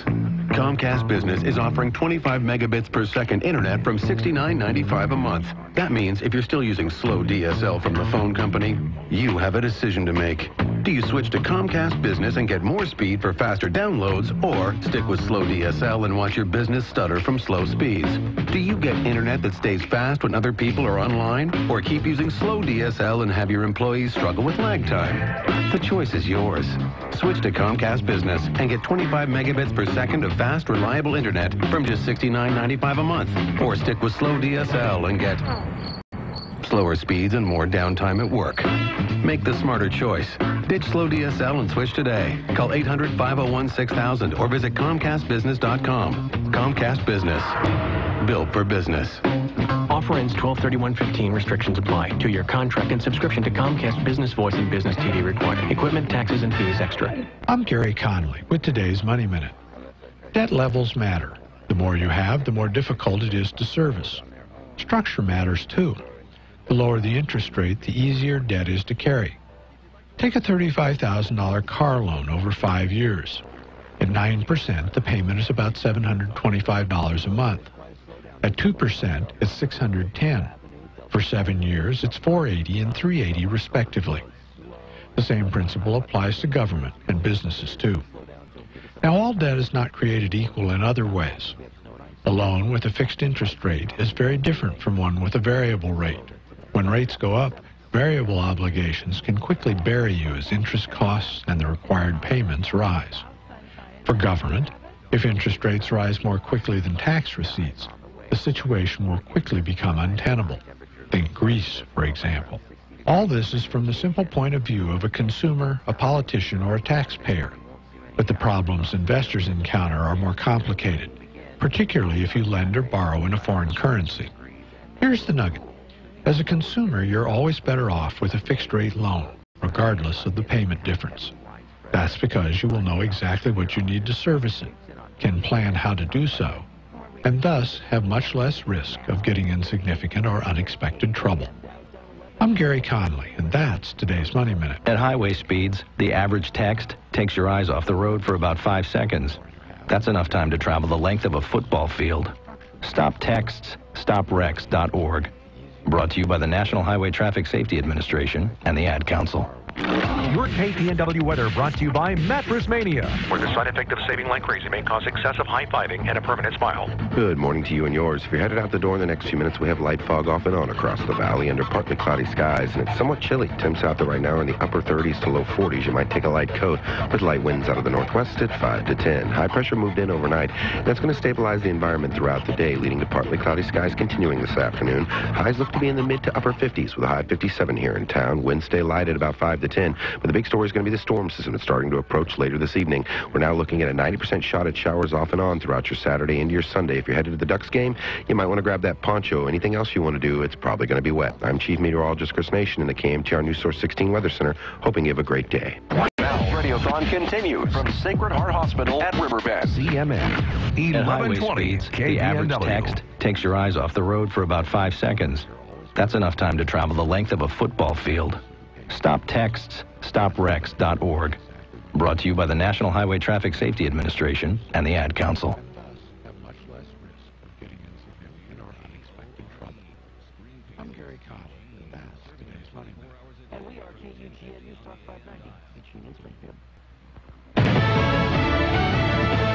Comcast Business is offering 25 megabits per second internet from $69.95 a month. That means if you're still using slow DSL from the phone company, you have a decision to make. Do you switch to Comcast Business and get more speed for faster downloads, or stick with slow DSL and watch your business stutter from slow speeds? Do you get internet that stays fast when other people are online, or keep using slow DSL and have your employees struggle with lag time? The choice is yours. Switch to Comcast Business and get 25 megabits per second of fast, reliable internet from just $69.95 a month, or stick with slow DSL and get slower speeds and more downtime at work. Make the smarter choice. Ditch slow DSL and switch today. Call 800-501-6000 or visit ComcastBusiness.com. Comcast Business. Built for business. Offer ends 12/31/15. Restrictions apply. 2-year contract and subscription to Comcast Business Voice and Business TV required. Equipment, taxes, and fees extra. I'm Gary Conley with today's Money Minute. Debt levels matter. The more you have, the more difficult it is to service. Structure matters too. The lower the interest rate, the easier debt is to carry. Take a $35,000 car loan over 5 years. At 9%, the payment is about $725 a month. At 2%, it's $610. For 7 years, it's $480 and $380 respectively. The same principle applies to government and businesses too. Now, all debt is not created equal in other ways. A loan with a fixed interest rate is very different from one with a variable rate. When rates go up, variable obligations can quickly bury you as interest costs and the required payments rise. For government, if interest rates rise more quickly than tax receipts, the situation will quickly become untenable. Think Greece, for example. All this is from the simple point of view of a consumer, a politician, or a taxpayer. But the problems investors encounter are more complicated, particularly if you lend or borrow in a foreign currency. Here's the nugget. As a consumer, you're always better off with a fixed-rate loan, regardless of the payment difference. That's because you will know exactly what you need to service it, can plan how to do so, and thus have much less risk of getting in significant or unexpected trouble. I'm Gary Conley, and that's today's Money Minute. At highway speeds, the average text takes your eyes off the road for about 5 seconds. That's enough time to travel the length of a football field. Stop texts, stopwrecks.org. Brought to you by the National Highway Traffic Safety Administration and the Ad Council. Your KPNW weather brought to you by Mattress Mania. Where the side effect of saving like crazy may cause excessive high-fiving and a permanent smile. Good morning to you and yours. If you're headed out the door in the next few minutes, we have light fog off and on across the valley under partly cloudy skies, and it's somewhat chilly. Temps out there right now are in the upper 30s to low 40s. You might take a light coat with light winds out of the northwest at 5 to 10. High pressure moved in overnight. That's going to stabilize the environment throughout the day, leading to partly cloudy skies continuing this afternoon. Highs look to be in the mid to upper 50s with a high 57 here in town. Winds stay light at about 5 to 10. But the big story is going to be the storm system that's starting to approach later this evening. We're now looking at a 90% shot at showers off and on throughout your Saturday into your Sunday. If you're headed to the Ducks game, you might want to grab that poncho. Anything else you want to do, it's probably going to be wet. I'm Chief Meteorologist Chris Nation in the KMTR News Source 16 Weather Center, hoping you have a great day. Radiothon continues from Sacred Heart Hospital at Riverbend. CMN. At highway speeds, the average text takes your eyes off the road for about 5 seconds. That's enough time to travel the length of a football field. Stop texts, stopwrecks.org. Brought to you by the National Highway Traffic Safety Administration and the Ad Council. I'm Gary Conley, and that's today's Money Minute. And we are KUTN News Talk 590, Eugene Springfield.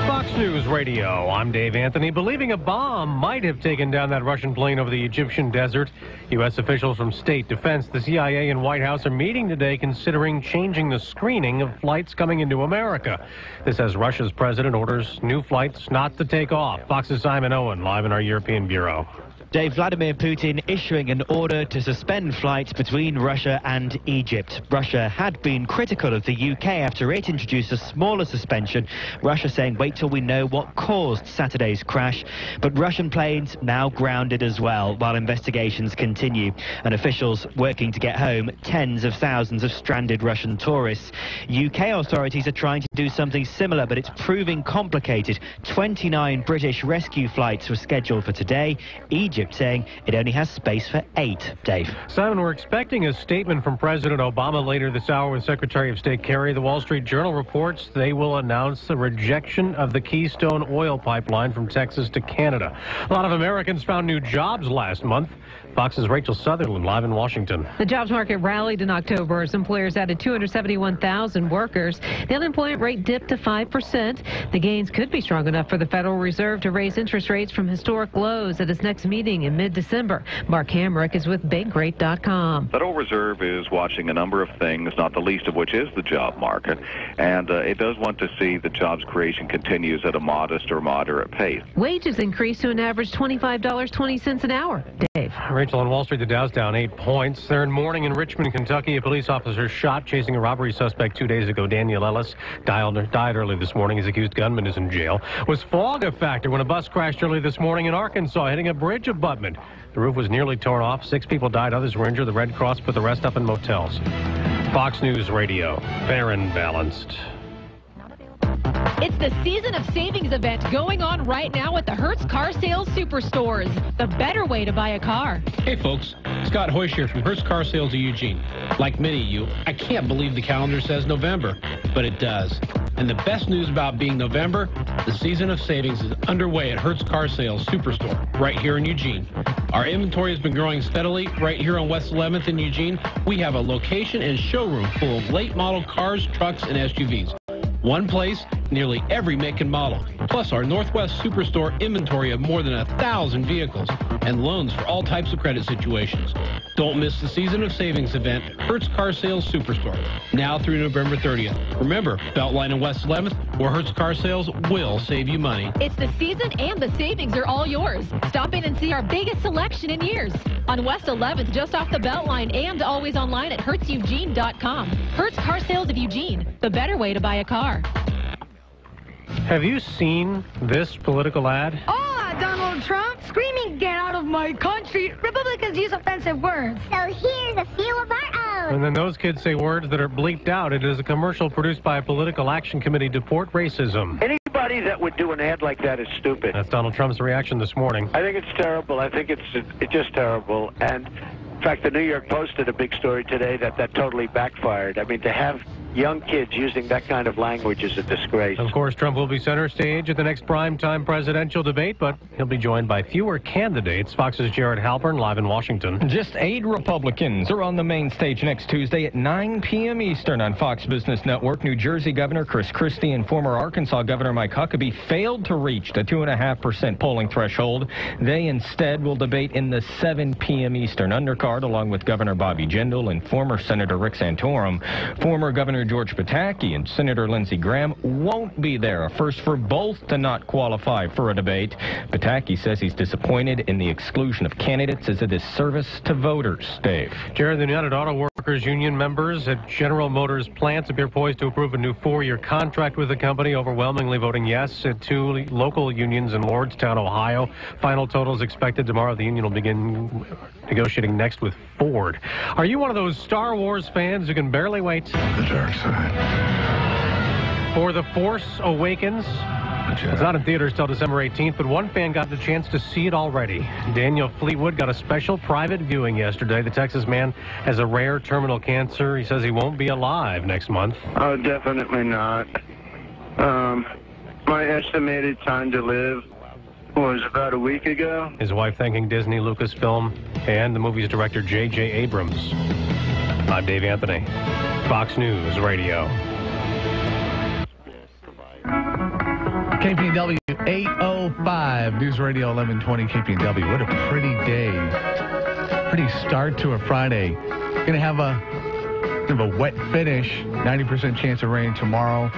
Fox News Radio, I'm Dave Anthony. Believing a bomb might have taken down that Russian plane over the Egyptian desert, U.S. officials from State Defense, the CIA, and White House are meeting today considering changing the screening of flights coming into America. This as Russia's president orders new flights not to take off. Fox's Simon Owen, live in our European Bureau. Dave, Vladimir Putin issuing an order to suspend flights between Russia and Egypt. Russia had been critical of the UK after it introduced a smaller suspension. Russia saying, wait till we know what caused Saturday's crash. But Russian planes now grounded as well, while investigations continue. And officials working to get home tens of thousands of stranded Russian tourists. UK authorities are trying to do something similar, but it's proving complicated. 29 British rescue flights were scheduled for today. Egypt saying it only has space for 8. Dave. Simon, we're expecting a statement from President Obama later this hour with Secretary of State Kerry. The Wall Street Journal reports they will announce the rejection of the Keystone oil pipeline from Texas to Canada. A lot of Americans found new jobs last month. Fox's Rachel Sutherland, live in Washington. The jobs market rallied in October as employers added 271,000 workers. The unemployment rate dipped to 5%. The gains could be strong enough for the Federal Reserve to raise interest rates from historic lows at its next meeting in mid-December. Mark Hamrick is with Bankrate.com. Federal Reserve is watching a number of things, not the least of which is the job market, and it does want to see the jobs creation continues at a modest or moderate pace. Wages increased to an average $25.20 an hour. Dave. Rachel, on Wall Street, the Dow's down 8 points. They're in mourning in Richmond, Kentucky. A police officer shot chasing a robbery suspect 2 days ago. Daniel Ellis died early this morning. His accused gunman is in jail. Was fog a factor when a bus crashed early this morning in Arkansas, hitting a bridge abutment? The roof was nearly torn off. 6 people died. Others were injured. The Red Cross put the rest up in motels. Fox News Radio. Fair and balanced. It's the Season of Savings event going on right now at the Hertz Car Sales Superstores. The better way to buy a car. Hey folks, Scott Hoysh here from Hertz Car Sales of Eugene. Like many of you, I can't believe the calendar says November, but it does. And the best news about being November, the Season of Savings is underway at Hertz Car Sales Superstore right here in Eugene. Our inventory has been growing steadily right here on West 11th in Eugene. We have a location and showroom full of late model cars, trucks, and SUVs. One place, nearly every make and model, plus our Northwest Superstore inventory of more than 1,000 vehicles and loans for all types of credit situations. Don't miss the Season of Savings event, Hertz Car Sales Superstore, now through November 30th. Remember, Beltline and West 11th, where Hertz Car Sales will save you money. It's the season and the savings are all yours. Stop in and see our biggest selection in years. On West 11th, just off the Beltline, and always online at HertzEugene.com. Hertz Car Sales of Eugene, the better way to buy a car. Have you seen this political ad? Donald Trump screaming, "Get out of my country." Republicans use offensive words. So here's a few of our own. And then those kids say words that are bleeped out. It is a commercial produced by a political action committee to thwart racism. Anybody that would do an ad like that is stupid. That's Donald Trump's reaction this morning. I think it's terrible. I think it's just terrible. And in fact, the New York Post did a big story today that totally backfired. I mean, to have young kids using that kind of language is a disgrace. Of course, Trump will be center stage at the next primetime presidential debate, but he'll be joined by fewer candidates. Fox's Jared Halpern live in Washington. Just 8 Republicans are on the main stage next Tuesday at 9 p.m. Eastern on Fox Business Network. New Jersey Governor Chris Christie and former Arkansas Governor Mike Huckabee failed to reach the 2.5% polling threshold. They instead will debate in the 7 p.m. Eastern undercard along with Governor Bobby Jindal and former Senator Rick Santorum. Former Governor George Pataki and Senator Lindsey Graham won't be there, a first for both to not qualify for a debate. Pataki says he's disappointed in the exclusion of candidates as a disservice to voters. Dave. Jared, the United Auto Workers Union members at General Motors plants appear poised to approve a new 4-year contract with the company, overwhelmingly voting yes at 2 local unions in Lordstown, Ohio. Final totals expected tomorrow. The union will begin negotiating next with Ford. Are you one of those Star Wars fans who can barely wait? The dark side. For The Force Awakens. It's not in theaters till December 18th, but one fan got the chance to see it already. Daniel Fleetwood got a special private viewing yesterday. The Texas man has a rare terminal cancer. He says he won't be alive next month. Oh, definitely not. My estimated time to live was about a week ago. His wife thanking Disney, Lucasfilm, and the movie's director, J.J. Abrams. I'm Dave Anthony, Fox News Radio. KPNW 805, News Radio 1120 KPNW. What a pretty day. Pretty start to a Friday. Going to have a wet finish. 90% chance of rain tomorrow,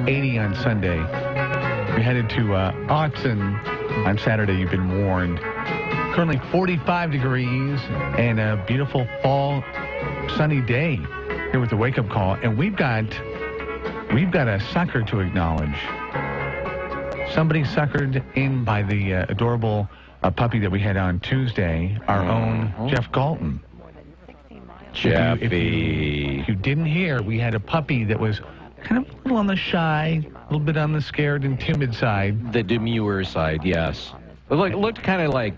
80 on Sunday. We're headed to Autzen on Saturday. You've been warned. Currently 45 degrees and a beautiful fall sunny day here with the Wake Up Call. And we've got a sucker to acknowledge. Somebody suckered in by the adorable puppy that we had on Tuesday, our own Jeff Galton. Jeffy. If you didn't hear, we had a puppy that was kind of a little on the shy, a little bit on the scared and timid side. The demure side, yes. It looked kind of like,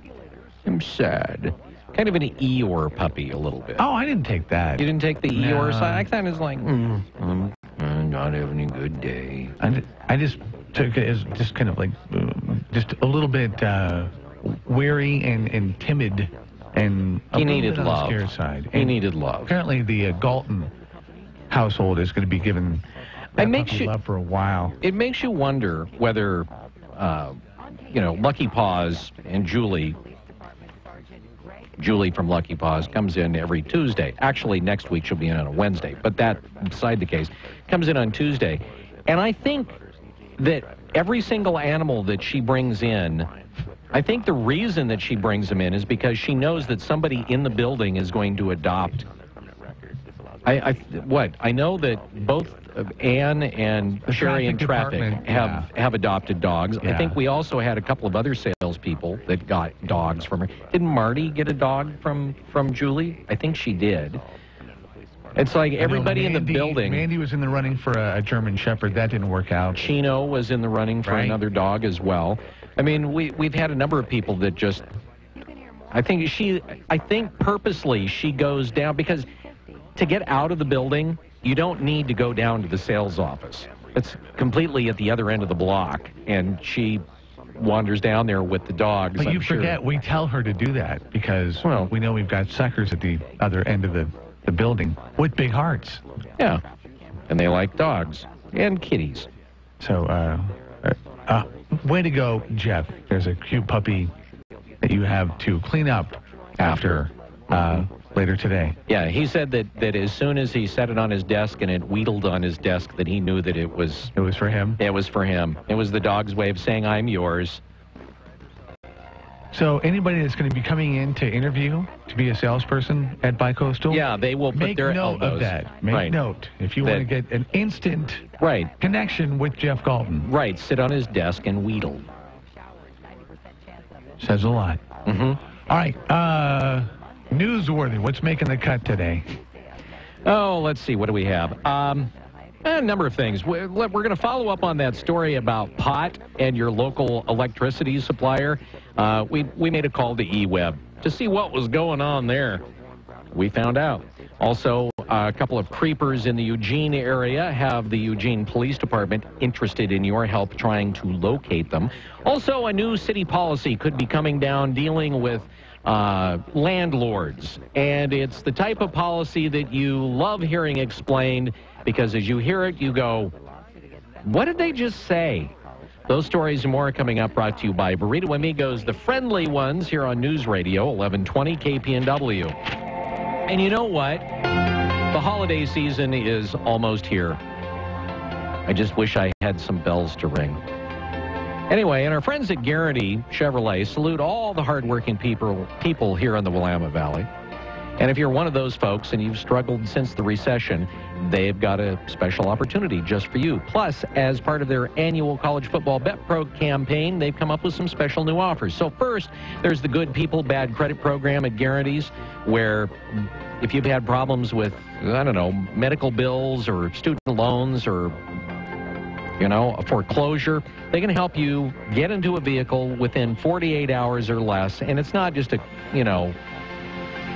I'm sad. Kind of an Eeyore puppy a little bit. Oh, I didn't take that. You didn't take the Eeyore side? I thought it was like, I'm not having a good day. I just took it as just kind of like, just a little bit weary and timid and a he little needed bit love. on the scared side. He needed love. Apparently the Galton household is going to be given love for a while. It makes you wonder whether, Lucky Paws and Julie from Lucky Paws comes in every Tuesday. Actually, next week she'll be in on a Wednesday, but that beside the case, comes in on Tuesday. And I think that every single animal that she brings in, I think the reason that she brings them in is because she knows that somebody in the building is going to adopt. I know that both Ann and Sherry and Traffic have adopted dogs. Yeah. I think we also had a couple of other salespeople that got dogs from her. Didn't Marty get a dog from Julie? I think she did. It's like everybody in the building. Mandy was in the running for a German Shepherd. That didn't work out. Chino was in the running for another dog as well. I mean, we've had a number of people that just. I think purposely she goes down because to get out of the building, you don't need to go down to the sales office. It's completely at the other end of the block, and she wanders down there with the dogs. But you forget, we tell her to do that because we know we've got suckers at the other end of the building with big hearts. Yeah, and they like dogs and kitties. So, way to go, Jeff. There's a cute puppy that you have to clean up after later today. Yeah, he said that as soon as he set it on his desk and it wheedled on his desk, that he knew that it was... It was for him? It was for him. It was the dog's way of saying, I'm yours. So anybody that's going to be coming in to interview to be a salesperson at Bicoastal, yeah, they will put their elbows. Make note of that. Make note if you want to get an instant connection with Jeff Galton. Right, sit on his desk and wheedle. Says a lot. Mm-hmm. All right, newsworthy. What's making the cut today? Oh, let's see. What do we have? A number of things. We're going to follow up on that story about pot and your local electricity supplier. We made a call to eWeb to see what was going on there. We found out. Also, a couple of creepers in the Eugene area have the Eugene Police Department interested in your help trying to locate them. Also, a new city policy could be coming down dealing with landlords. And it's the type of policy that you love hearing explained, because as you hear it, you go, what did they just say? Those stories and more are coming up, brought to you by Burrito Amigos, the friendly ones, here on News Radio 1120 KPNW. And you know what? The holiday season is almost here. I just wish I had some bells to ring. Anyway, and our friends at Garrity Chevrolet salute all the hardworking people here in the Willamette Valley. And if you're one of those folks and you've struggled since the recession, they've got a special opportunity just for you. Plus, as part of their annual college football Bet Pro campaign, they've come up with some special new offers. So first, there's the Good People, Bad Credit program at Garrity's, where if you've had problems with, I don't know, medical bills or student loans or, you know, a foreclosure, they can help you get into a vehicle within 48 hours or less. And it's not just a, you know,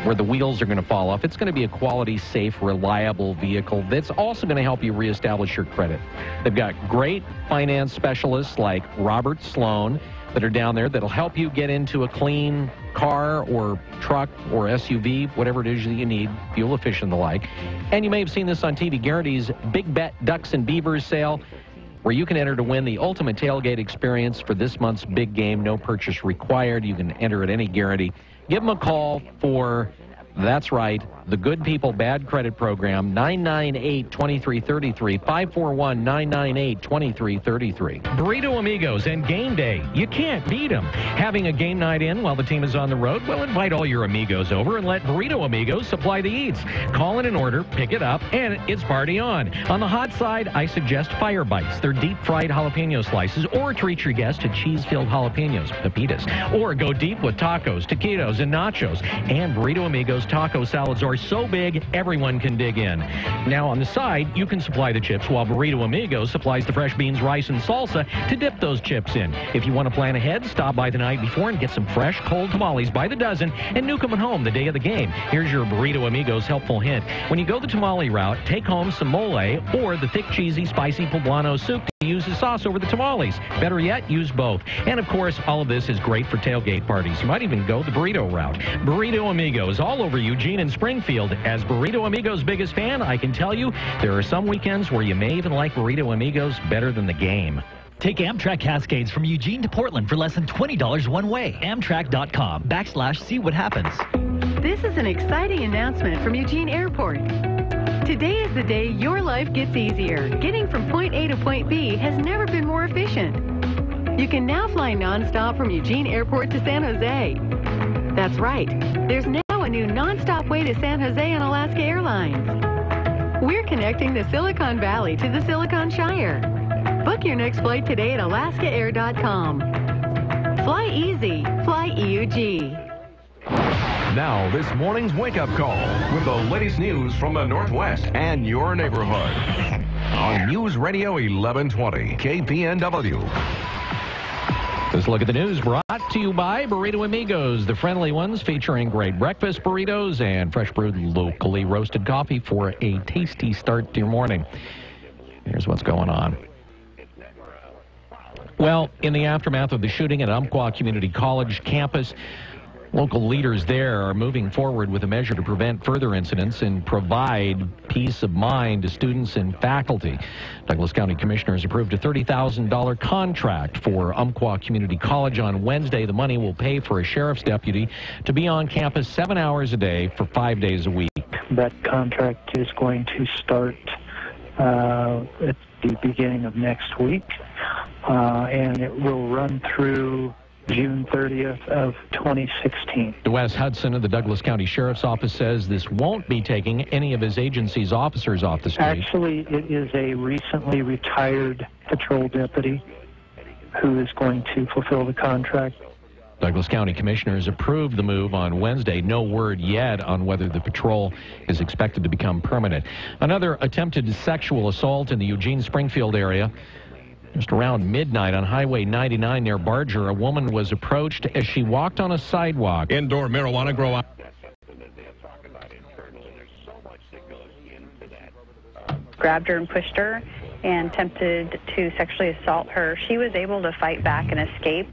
where the wheels are going to fall off. It's going to be a quality, safe, reliable vehicle that's also going to help you reestablish your credit. They've got great finance specialists like Robert Sloan that are down there that'll help you get into a clean car or truck or SUV, whatever it is that you need, fuel efficient and the like. And you may have seen this on TV, Garrity's Big Bet Ducks and Beavers sale, where you can enter to win the ultimate tailgate experience for this month's big game. No purchase required. You can enter at any Garrity. Give them a call for, that's right, the Good People Bad Credit Program, 998-2333, 541-998-2333. Burrito Amigos and game day. You can't beat them. Having a game night in while the team is on the road? Well, invite all your amigos over and let Burrito Amigos supply the eats. Call in an order, pick it up, and it's party on. On the hot side, I suggest Fire Bites. They're deep-fried jalapeno slices, or treat your guests to cheese-filled jalapenos, pepitas. Or go deep with tacos, taquitos, and nachos. And Burrito Amigos taco salads are so big, everyone can dig in. Now, on the side, you can supply the chips, while Burrito Amigos supplies the fresh beans, rice, and salsa to dip those chips in. If you want to plan ahead, stop by the night before and get some fresh, cold tamales by the dozen and nuke them at home the day of the game. Here's your Burrito Amigos helpful hint. When you go the tamale route, take home some mole or the thick, cheesy, spicy poblano soup to use as sauce over the tamales. Better yet, use both. And, of course, all of this is great for tailgate parties. You might even go the burrito route. Burrito Amigos all over Eugene and Springfield. As Burrito Amigos' biggest fan, I can tell you there are some weekends where you may even like Burrito Amigos better than the game. Take Amtrak Cascades from Eugene to Portland for less than $20 one way. Amtrak.com/see what happens. This is an exciting announcement from Eugene Airport. Today is the day your life gets easier. Getting from point A to point B has never been more efficient. You can now fly nonstop from Eugene Airport to San Jose. That's right. There's now a new nonstop way to San Jose on Alaska Airlines. We're connecting the Silicon Valley to the Silicon Shire. Book your next flight today at alaskaair.com. Fly easy. Fly EUG. Now, this morning's wake-up call with the latest news from the Northwest and your neighborhood on News Radio 1120 KPNW. Let's look at the news brought to you by Burrito Amigos, the friendly ones featuring great breakfast burritos and fresh brewed locally roasted coffee for a tasty start to your morning. Here's what's going on. Well, in the aftermath of the shooting at Umpqua Community College campus, Local leaders there are moving forward with a measure to prevent further incidents and provide peace of mind to students and faculty. Douglas County Commissioners approved a $30,000 contract for Umpqua Community College on Wednesday. The money will pay for a sheriff's deputy to be on campus 7 hours a day for 5 days a week. That contract is going to start at the beginning of next week, and it will run through June 30th of 2016. Wes Hudson of the Douglas County Sheriff's Office says this won't be taking any of his agency's officers off the street. Actually, it is a recently retired patrol deputy who is going to fulfill the contract. Douglas County Commissioners approved the move on Wednesday. No word yet on whether the patrol is expected to become permanent. Another attempted sexual assault in the Eugene-Springfield area. Just around midnight on Highway 99 near Barger, a woman was approached as she walked on a sidewalk. Indoor marijuana grow. Grabbed her and pushed her and attempted to sexually assault her. She was able to fight back and escape.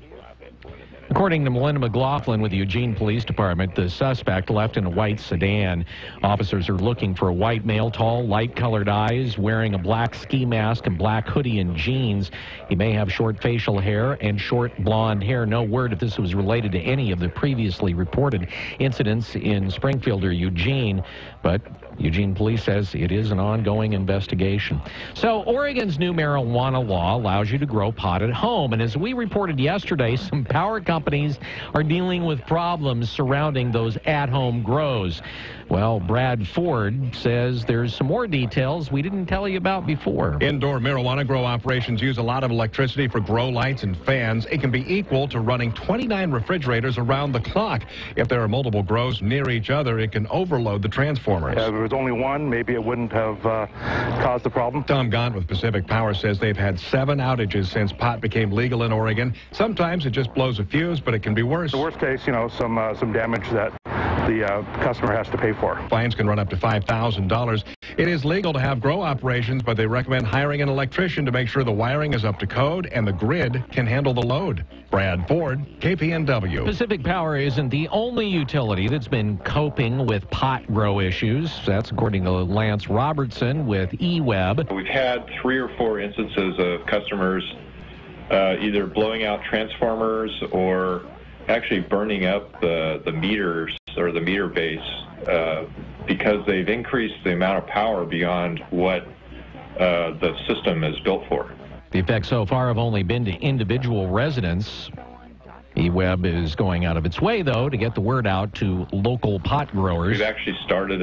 According to Melinda McLaughlin with the Eugene Police Department, the suspect left in a white sedan. Officers are looking for a white male, tall, light-colored eyes, wearing a black ski mask and black hoodie and jeans. He may have short facial hair and short blonde hair. No word if this was related to any of the previously reported incidents in Springfield or Eugene, but Eugene Police says it is an ongoing investigation. So Oregon's new marijuana law allows you to grow pot at home. And as we reported yesterday, some power companies are dealing with problems surrounding those at-home grows. Well, Brad Ford says there's some more details we didn't tell you about before. Indoor marijuana grow operations use a lot of electricity for grow lights and fans. It can be equal to running 29 refrigerators around the clock. If there are multiple grows near each other, it can overload the transformers. If there was only one, maybe it wouldn't have caused the problem. Tom Gaunt with Pacific Power says they've had 7 outages since pot became legal in Oregon. Sometimes it just blows a fuse, but it can be worse. The worst case, some damage that the customer has to pay for. Fines can run up to $5,000. It is legal to have grow operations, but they recommend hiring an electrician to make sure the wiring is up to code and the grid can handle the load. Brad Ford, KPNW. Pacific Power isn't the only utility that's been coping with pot grow issues. That's according to Lance Robertson with eWeb. We've had 3 or 4 instances of customers either blowing out transformers or actually burning up the meters or the meter base because they've increased the amount of power beyond what the system is built for. The effects so far have only been to individual residents. eWeb is going out of its way, though, to get the word out to local pot growers. We've actually started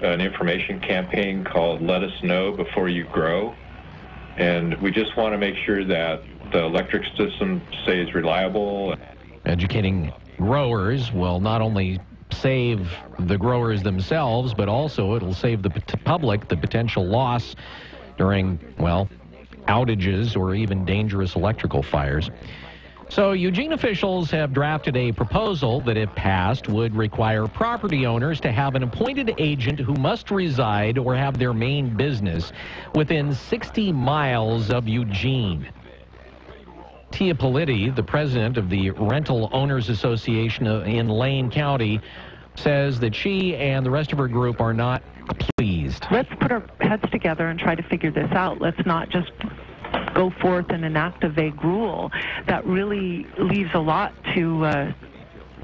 an information campaign called Let Us Know Before You Grow. And we just want to make sure that the electric system stays reliable. Educating growers will not only save the growers themselves, but also it'll save the public the potential loss during, well, outages or even dangerous electrical fires. So Eugene officials have drafted a proposal that, if passed, would require property owners to have an appointed agent who must reside or have their main business within 60 miles of Eugene. Tia Politi, the president of the Rental Owners Association in Lane County, says that she and the rest of her group are not pleased. Let's put our heads together and try to figure this out. Let's not just go forth and enact a vague rule that really leaves a lot to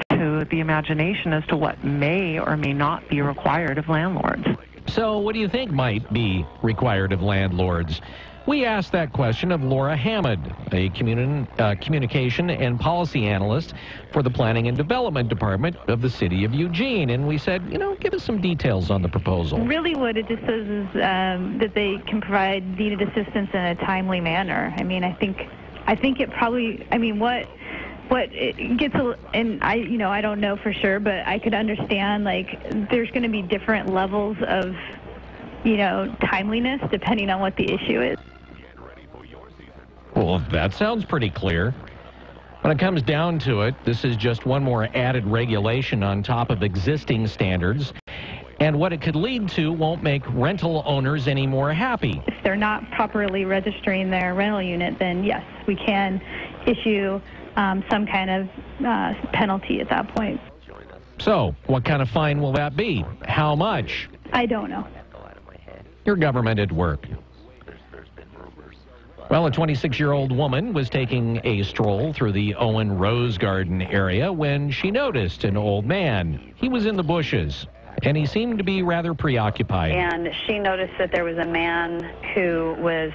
the imagination as to what may or may not be required of landlords. So what do you think might be required of landlords? We asked that question of Laura Hammond, a communication and policy analyst for the Planning and Development Department of the City of Eugene. And we said, give us some details on the proposal. Really what it just says is that they can provide needed assistance in a timely manner. I mean, I think it probably, what it gets, and I don't know for sure, but I could understand, there's going to be different levels of, timeliness depending on what the issue is. Well, that sounds pretty clear. When it comes down to it, this is just one more added regulation on top of existing standards. And what it could lead to won't make rental owners any more happy. If they're not properly registering their rental unit, then yes, we can issue some kind of penalty at that point. So, what kind of fine will that be? How much? I don't know. Your government at work. Well, a 26-year-old woman was taking a stroll through the Owen Rose Garden area when she noticed an old man. He was in the bushes, and he seemed to be rather preoccupied. And she noticed that there was a man who was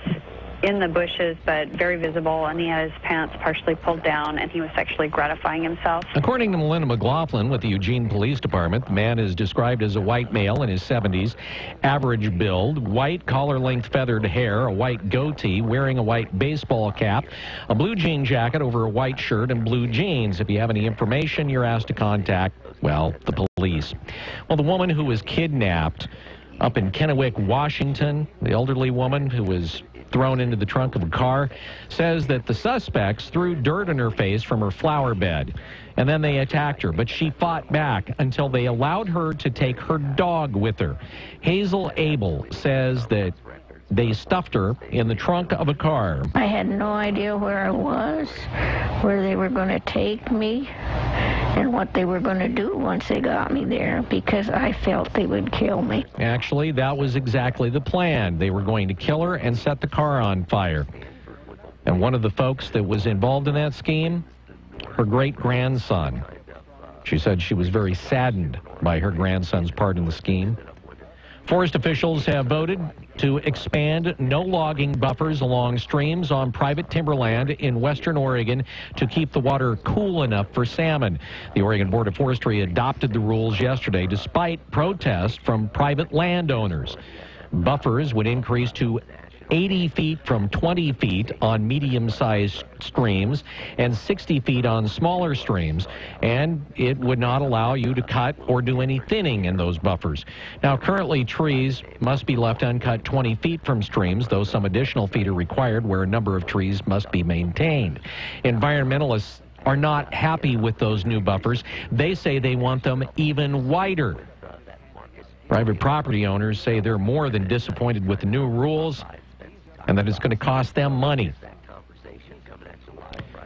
in the bushes, but very visible, and he had his pants partially pulled down, and he was sexually gratifying himself. According to Melinda McLaughlin with the Eugene Police Department, the man is described as a white male in his 70s, average build, white collar-length feathered hair, a white goatee, wearing a white baseball cap, a blue jean jacket over a white shirt, and blue jeans. If you have any information, you're asked to contact, well, the police. Well, the woman who was kidnapped up in Kennewick, Washington, the elderly woman who was thrown into the trunk of a car, says that the suspects threw dirt in her face from her flower bed, and then they attacked her, but she fought back until they allowed her to take her dog with her. Hazel Abel says that they stuffed her in the trunk of a car. I had no idea where I was, where they were going to take me, and what they were going to do once they got me there, because I felt they would kill me. Actually, that was exactly the plan. They were going to kill her and set the car on fire. And one of the folks that was involved in that scheme, her great-grandson. She said she was very saddened by her grandson's part in the scheme. Forest officials have voted to expand no logging buffers along streams on private timberland in western Oregon to keep the water cool enough for salmon. The Oregon Board of Forestry adopted the rules yesterday despite protest from private landowners. Buffers would increase to 80 feet from 20 feet on medium-sized streams and 60 feet on smaller streams, and it would not allow you to cut or do any thinning in those buffers. Now, currently, trees must be left uncut 20 feet from streams, though some additional feet are required where a number of trees must be maintained. Environmentalists are not happy with those new buffers. They say they want them even wider. Private property owners say they're more than disappointed with the new rules and that it's going to cost them money.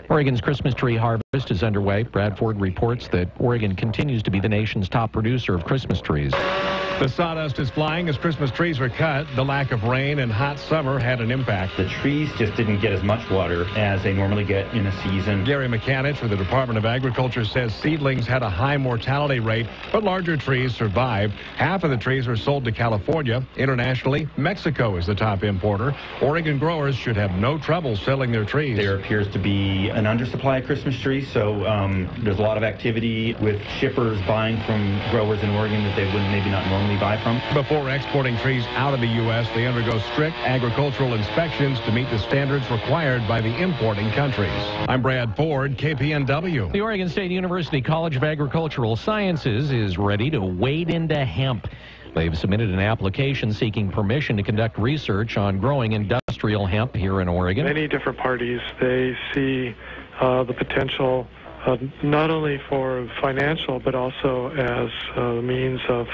Oregon's Christmas tree harvest is underway. Brad Ford reports that Oregon continues to be the nation's top producer of Christmas trees. The sawdust is flying as Christmas trees are cut. The lack of rain and hot summer had an impact. The trees just didn't get as much water as they normally get in a season. Gary McCanich for the Department of Agriculture says seedlings had a high mortality rate, but larger trees survived. Half of the trees were sold to California. Internationally, Mexico is the top importer. Oregon growers should have no trouble selling their trees. There appears to be an undersupply of Christmas trees, so there's a lot of activity with shippers buying from growers in Oregon that they wouldn't maybe not normally buy from. Before exporting trees out of the U.S., they undergo strict agricultural inspections to meet the standards required by the importing countries. I'm Brad Ford, KPNW. The Oregon State University College of Agricultural Sciences is ready to wade into hemp. They've submitted an application seeking permission to conduct research on growing industrial hemp here in Oregon. Many different parties, they see the potential not only for financial, but also as a means of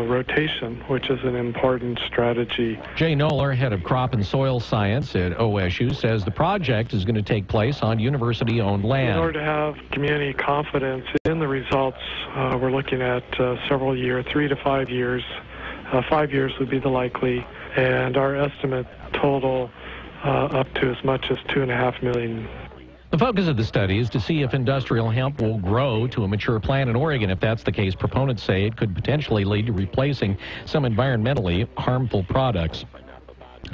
rotation, which is an important strategy. Jay Noller, head of crop and soil science at OSU, says the project is going to take place on university-owned land. In order to have community confidence in the results, we're looking at several years, 3 to 5 years. 5 years would be the likely, and our estimate total up to as much as $2.5 million. The focus of the study is to see if industrial hemp will grow to a mature plant in Oregon. If that's the case, proponents say it could potentially lead to replacing some environmentally harmful products.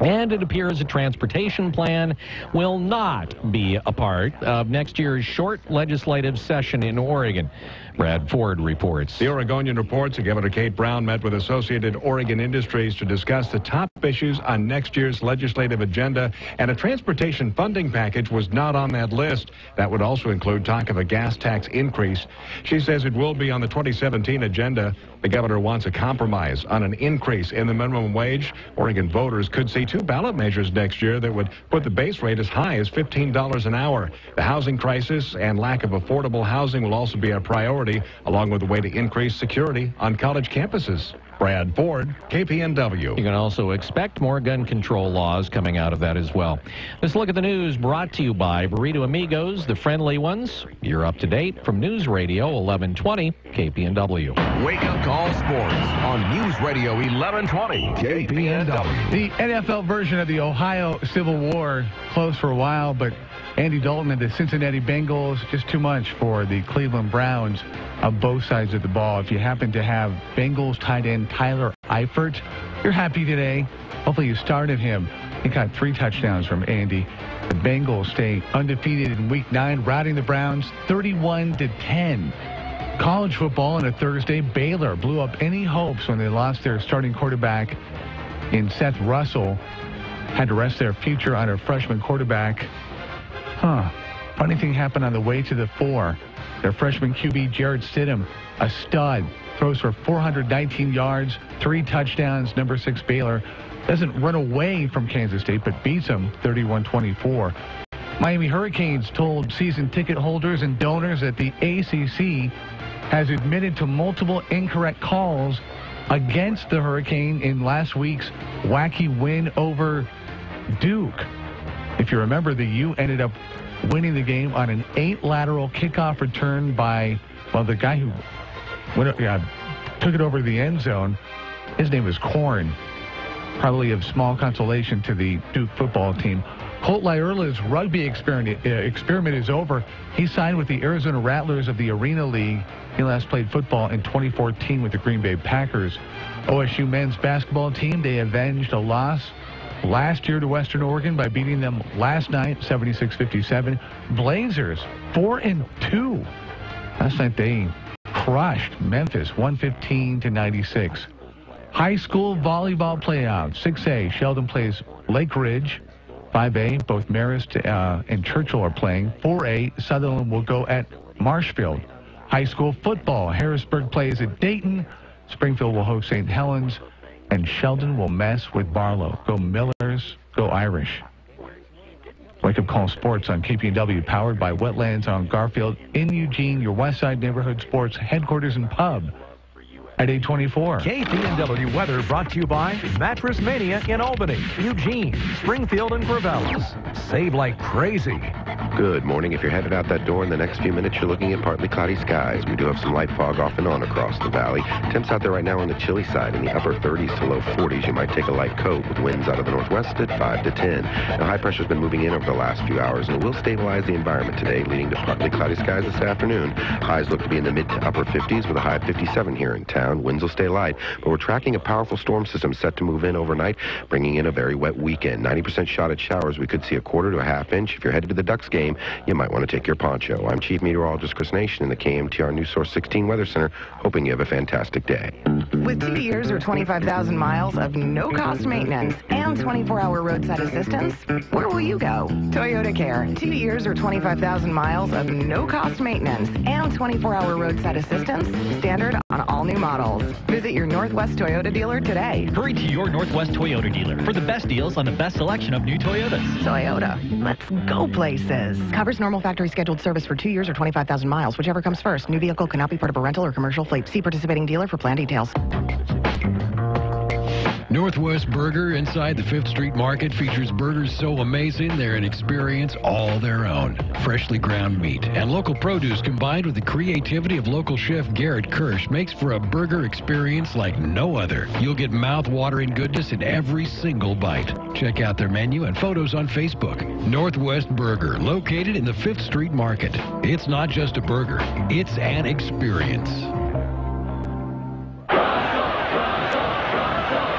And it appears a transportation plan will not be a part of next year's short legislative session in Oregon. Brad Ford reports. The Oregonian reports that Governor Kate Brown met with Associated Oregon Industries to discuss the top issues on next year's legislative agenda, and a transportation funding package was not on that list. That would also include talk of a gas tax increase. She says it will be on the 2017 agenda. The governor wants a compromise on an increase in the minimum wage. Oregon voters could see 2 ballot measures next year that would put the base rate as high as $15 an hour. The housing crisis and lack of affordable housing will also be a priority, along with a way to increase security on college campuses. Brad Ford, KPNW. You can also expect more gun control laws coming out of that as well. This look at the news brought to you by Burrito Amigos, the friendly ones. You're up to date from News Radio 1120 KPNW. Wake Up Call Sports on News Radio 1120 KPNW. The NFL version of the Ohio Civil War closed for a while, but Andy Dalton and the Cincinnati Bengals, just too much for the Cleveland Browns on both sides of the ball. If you happen to have Bengals tight end Tyler Eifert, you're happy today. Hopefully you started him. He got 3 touchdowns from Andy. The Bengals stay undefeated in Week 9, routing the Browns 31-10. College football on a Thursday, Baylor blew up any hopes when they lost their starting quarterback in Seth Russell. Had to rest their future on a freshman quarterback. Funny thing happened on the way to the 4. Their freshman QB, Jarrett Stidham, a stud, throws for 419 yards, 3 touchdowns. Number 6 Baylor doesn't run away from Kansas State, but beats them 31-24. Miami Hurricanes told season ticket holders and donors that the ACC has admitted to multiple incorrect calls against the Hurricane in last week's wacky win over Duke. If you remember, the U ended up winning the game on an 8 lateral kickoff return by, well, the guy who took it over the end zone. His name was Korn. Probably of small consolation to the Duke football team. Colt Lyerla's rugby experiment is over. He signed with the Arizona Rattlers of the Arena League. He last played football in 2014 with the Green Bay Packers. OSU men's basketball team, they avenged a loss last year to Western Oregon by beating them last night, 76-57. Blazers, 4-2. Last night they crushed Memphis, 115-96. High school volleyball playout, 6A. Sheldon plays Lake Ridge. 5A, both Marist and Churchill are playing. 4A, Sutherland will go at Marshfield. High school football, Harrisburg plays at Dayton. Springfield will host St. Helens. And Sheldon will mess with Barlow. Go Millers, go Irish. Wake Up Call Sports on KPNW, powered by Wetlands on Garfield in Eugene, your West Side neighborhood sports headquarters and pub at 824. KPNW weather brought to you by Mattress Mania in Albany, Eugene, Springfield, and Corvallis. Save like crazy. Good morning. If you're headed out that door in the next few minutes, you're looking at partly cloudy skies. We do have some light fog off and on across the valley. Temps out there right now on the chilly side in the upper 30s to low 40s. You might take a light coat with winds out of the northwest at 5 to 10. Now, high pressure's been moving in over the last few hours, and it will stabilize the environment today, leading to partly cloudy skies this afternoon. Highs look to be in the mid to upper 50s with a high of 57 here in town. Winds will stay light, but we're tracking a powerful storm system set to move in overnight, bringing in a very wet weekend. 90% shot at showers. We could see a quarter to a half inch. If you're headed to the Ducks game, you might want to take your poncho. I'm Chief Meteorologist Chris Nation in the KMTR News Source 16 Weather Center, hoping you have a fantastic day. With 2 years or 25,000 miles of no-cost maintenance and 24-hour roadside assistance, where will you go? Toyota Care. 2 years or 25,000 miles of no-cost maintenance and 24-hour roadside assistance, standard on all new models. Visit your Northwest Toyota dealer today. Hurry to your Northwest Toyota dealer for the best deals on the best selection of new Toyotas. Toyota. Let's go places. Covers normal factory scheduled service for 2 years or 25,000 miles, whichever comes first. New vehicle cannot be part of a rental or commercial fleet. See participating dealer for plan details. Northwest Burger inside the 5th Street Market features burgers so amazing they're an experience all their own. Freshly ground meat and local produce combined with the creativity of local chef Garrett Kirsch makes for a burger experience like no other. You'll get mouth-watering goodness in every single bite. Check out their menu and photos on Facebook. Northwest Burger, located in the 5th Street Market. It's not just a burger, it's an experience.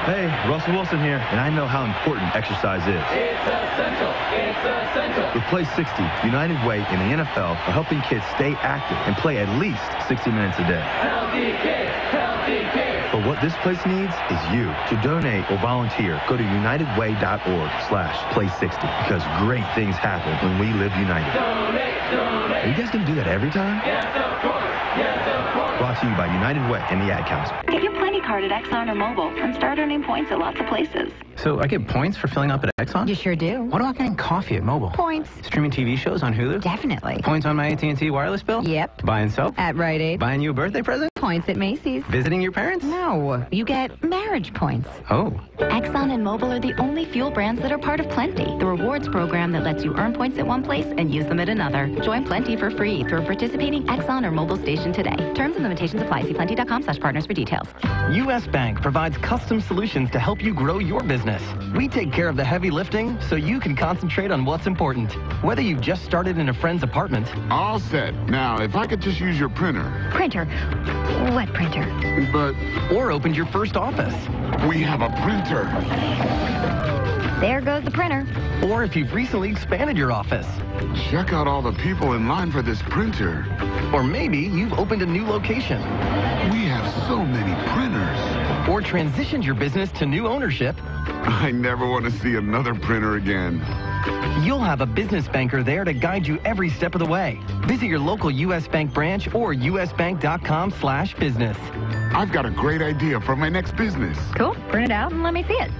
Hey, Russell Wilson here, and I know how important exercise is. It's essential. It's essential. With Play 60, United Way and the NFL are helping kids stay active and play at least 60 minutes a day. Healthy kids, healthy kids. But what this place needs is you. To donate or volunteer, go to unitedway.org/play60 because great things happen when we live united. Donate, donate. Are you guys going to do that every time? Yes, of course. Yes, of course. Brought to you by United Way and the Ad Council. Get your Plenty card at Exxon or Mobil and start earning points at lots of places. So I get points for filling up at Exxon? You sure do. What about getting coffee at Mobil? Points. Streaming TV shows on Hulu? Definitely. Points on my AT&T wireless bill? Yep. Buying soap? At Rite Aid. Buying you a birthday present? points at Macy's. Visiting your parents? No, you get marriage points. Oh. Exxon and Mobil are the only fuel brands that are part of Plenty, the rewards program that lets you earn points at one place and use them at another. Join Plenty for free through a participating Exxon or Mobil station today. Terms and limitations apply. See plenty.com/partners for details. U.S. Bank provides custom solutions to help you grow your business. We take care of the heavy lifting so you can concentrate on what's important. Whether you've just started in a friend's apartment. All set. Now, if I could just use your printer. Printer? What printer? But... Or opened your first office. We have a printer. There goes the printer. Or if you've recently expanded your office. Check out all the people in line for this printer. Or maybe you've opened a new location. We have so many printers. Or transitioned your business to new ownership. I never want to see another printer again. You'll have a business banker there to guide you every step of the way. Visit your local U.S. Bank branch or usbank.com/business. I've got a great idea for my next business. Cool. Print it out and let me see it.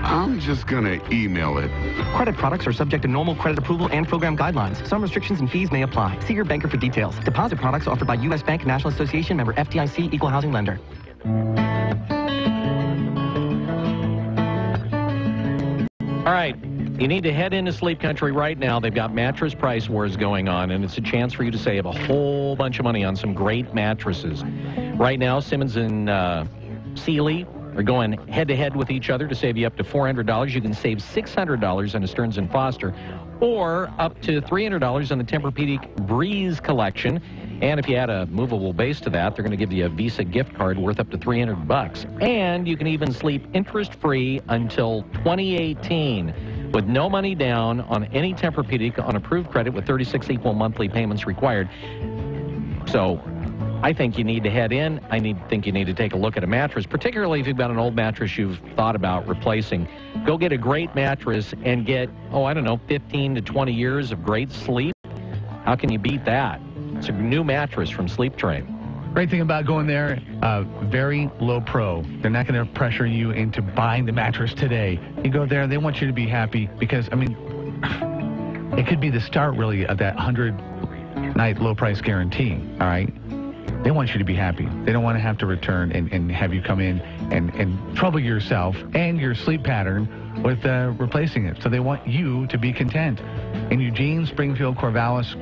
I'm just gonna email it. Credit products are subject to normal credit approval and program guidelines. Some restrictions and fees may apply. See your banker for details. Deposit products offered by U.S. Bank National Association, member FDIC, equal housing lender. All right. You need to head into Sleep Country right now. They've got mattress price wars going on, and it's a chance for you to save a whole bunch of money on some great mattresses. Right now, Simmons and Sealy are going head-to-head with each other to save you up to $400. You can save $600 on a Stearns & Foster, or up to $300 on the Tempur-Pedic Breeze collection. And if you add a movable base to that, they're going to give you a Visa gift card worth up to $300. And you can even sleep interest-free until 2018. with no money down on any Tempur-Pedic on approved credit with 36 equal monthly payments required. So I think you need to head in. think you need to take a look at a mattress, particularly if you've got an old mattress you've thought about replacing. Go get a great mattress and get, 15 to 20 years of great sleep. How can you beat that? It's a new mattress from Sleep Train. Great thing about going there, very low pro. They're not going to pressure you into buying the mattress today. You go there, they want you to be happy because, it could be the start, really, of that 100-night low price guarantee, all right? They want you to be happy. They don't want to have to return and have you come in and trouble yourself and your sleep pattern with replacing it. So they want you to be content. In Eugene, Springfield, Corvallis,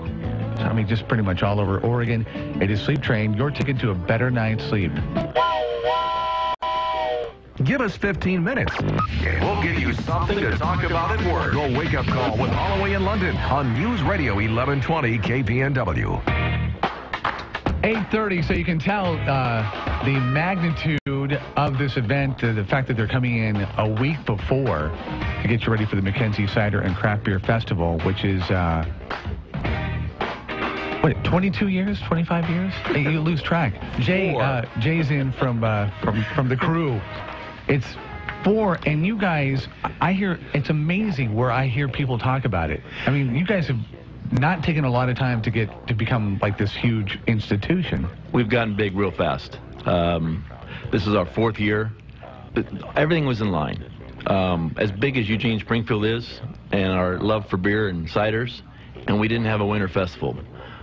just pretty much all over Oregon, it is Sleep Train, your ticket to a better night's sleep. Give us 15 minutes, and we'll give you something to talk about at work. Your wake-up call with Holloway in London on News Radio 1120 KPNW. 8:30, so you can tell the magnitude of this event, the fact that they're coming in a week before to get you ready for the Mackenzie Cider and Craft Beer Festival, which is... 22 years, 25 years? You lose track. Jay's in from the crew. It's 4, and you guys, I hear, it's amazing where I hear people talk about it. You guys have not taken a lot of time to become like this huge institution. We've gotten big real fast. This is our 4th year. Everything was in line. As big as Eugene Springfield is, and our love for beer and ciders, and we didn't have a winter festival.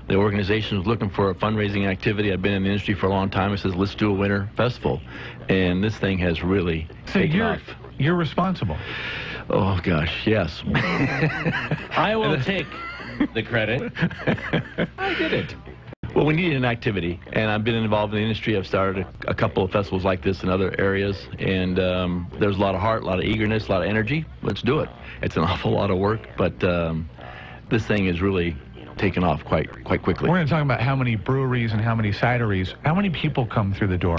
The organization was looking for a fundraising activity. I've been in the industry for a long time. It says, let's do a winter festival. And this thing has really taken off. You're responsible. Oh, gosh, yes. I will take the credit. I did it. Well, we needed an activity, and I've been involved in the industry. I've started a couple of festivals like this in other areas, and there's a lot of heart, a lot of eagerness, a lot of energy. Let's do it. It's an awful lot of work, but this thing is really taken off quite quickly. We're going to talk about how many breweries and how many cideries. How many people come through the door?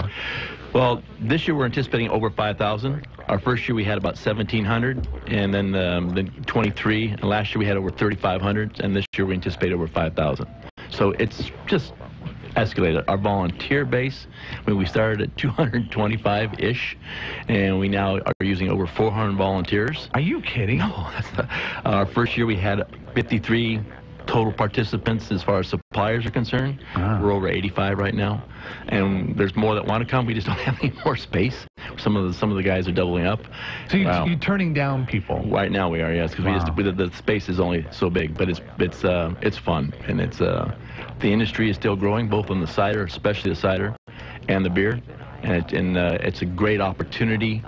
Well, this year we're anticipating over 5,000. Our first year we had about 1,700, and then 23. And last year we had over 3,500, and this year we anticipate over 5,000. So it's just escalated. Our volunteer base, we started at 225-ish, and we now are using over 400 volunteers. Are you kidding? No. Our first year we had 53 total participants as far as suppliers are concerned. We're over 85 right now, and there's more that want to come. We just don't have any more space. Some of the guys are doubling up. So you're turning down people? Right now we are, yes, because the space is only so big, but it's fun, and it's the industry is still growing, both on the cider, especially the cider, and the beer, and it's a great opportunity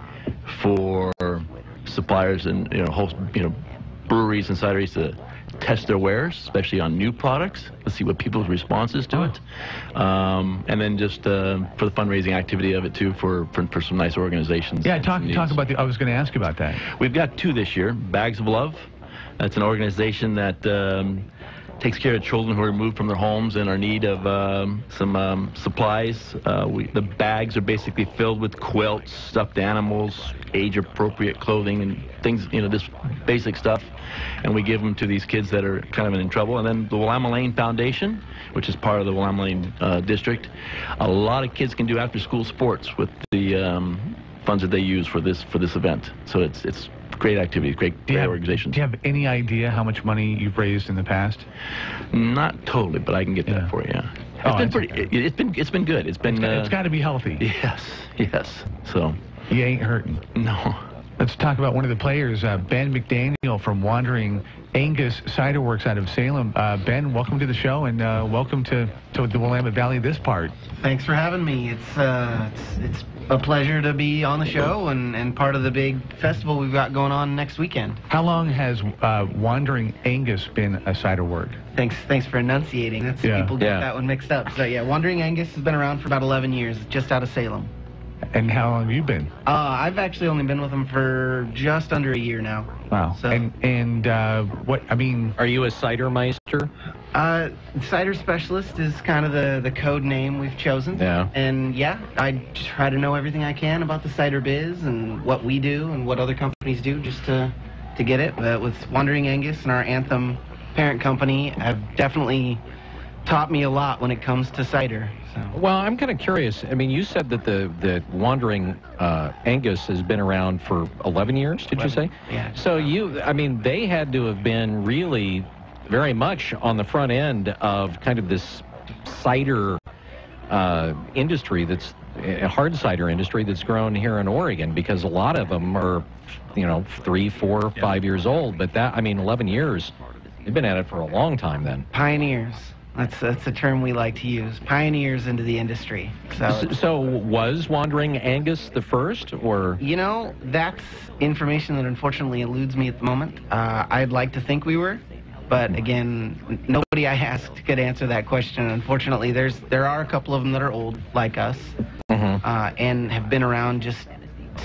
for suppliers and breweries and cideries to test their wares, especially on new products. Let's see what people's response is to it, and then just for the fundraising activity of it too, for some nice organizations. Yeah, talk about I was going to ask you about that. We've got 2 this year. Bags of Love. That's an organization that takes care of children who are removed from their homes and are in need of some supplies. The bags are basically filled with quilts, stuffed animals, age-appropriate clothing, and things, this basic stuff. And we give them to these kids that are kind of in trouble. And then the Willamette Lane Foundation, which is part of the Willamette Lane district, a lot of kids can do after-school sports with the funds that they use for this event. So it's great activity, great organization. Do you have any idea how much money you've raised in the past? Not totally, but I can get that for you. It's been good. It's got to be healthy. Yes. So you ain't hurting. No. Let's talk about one of the players, Ben McDaniel from Wandering Angus Cider Works out of Salem. Ben, welcome to the show, and welcome to the Willamette Valley, this part. Thanks for having me. It's a pleasure to be on the show and part of the big festival we've got going on next weekend. How long has Wandering Angus been a cider work? Thanks for enunciating. People get that one mixed up. So yeah, Wandering Angus has been around for about 11 years, just out of Salem. And how long have you been? I've actually only been with them for just under a year now. Wow. So. And what, I mean... Are you a cider meister? Cider specialist is kind of the code name we've chosen. Yeah. And yeah, I try to know everything I can about the cider biz and what we do and what other companies do just to get it. But with Wandering Angus and our Anthem parent company, have definitely taught me a lot when it comes to cider. So. Well, I'm kind of curious. I mean, you said that the Wandering Angus has been around for 11 years, did you say? Yeah. So they had to have been really very much on the front end of kind of this cider industry that's a hard cider industry that's grown here in Oregon, because a lot of them are, 3, 4, 5 years old. But 11 years, they've been at it for a long time then. Pioneers. That's the term we like to use. Pioneers into the industry. So was Wandering Angus the first, or? That's information that unfortunately eludes me at the moment. I'd like to think we were, but again, nobody I asked could answer that question. Unfortunately, there are a couple of them that are old, like us, and have been around just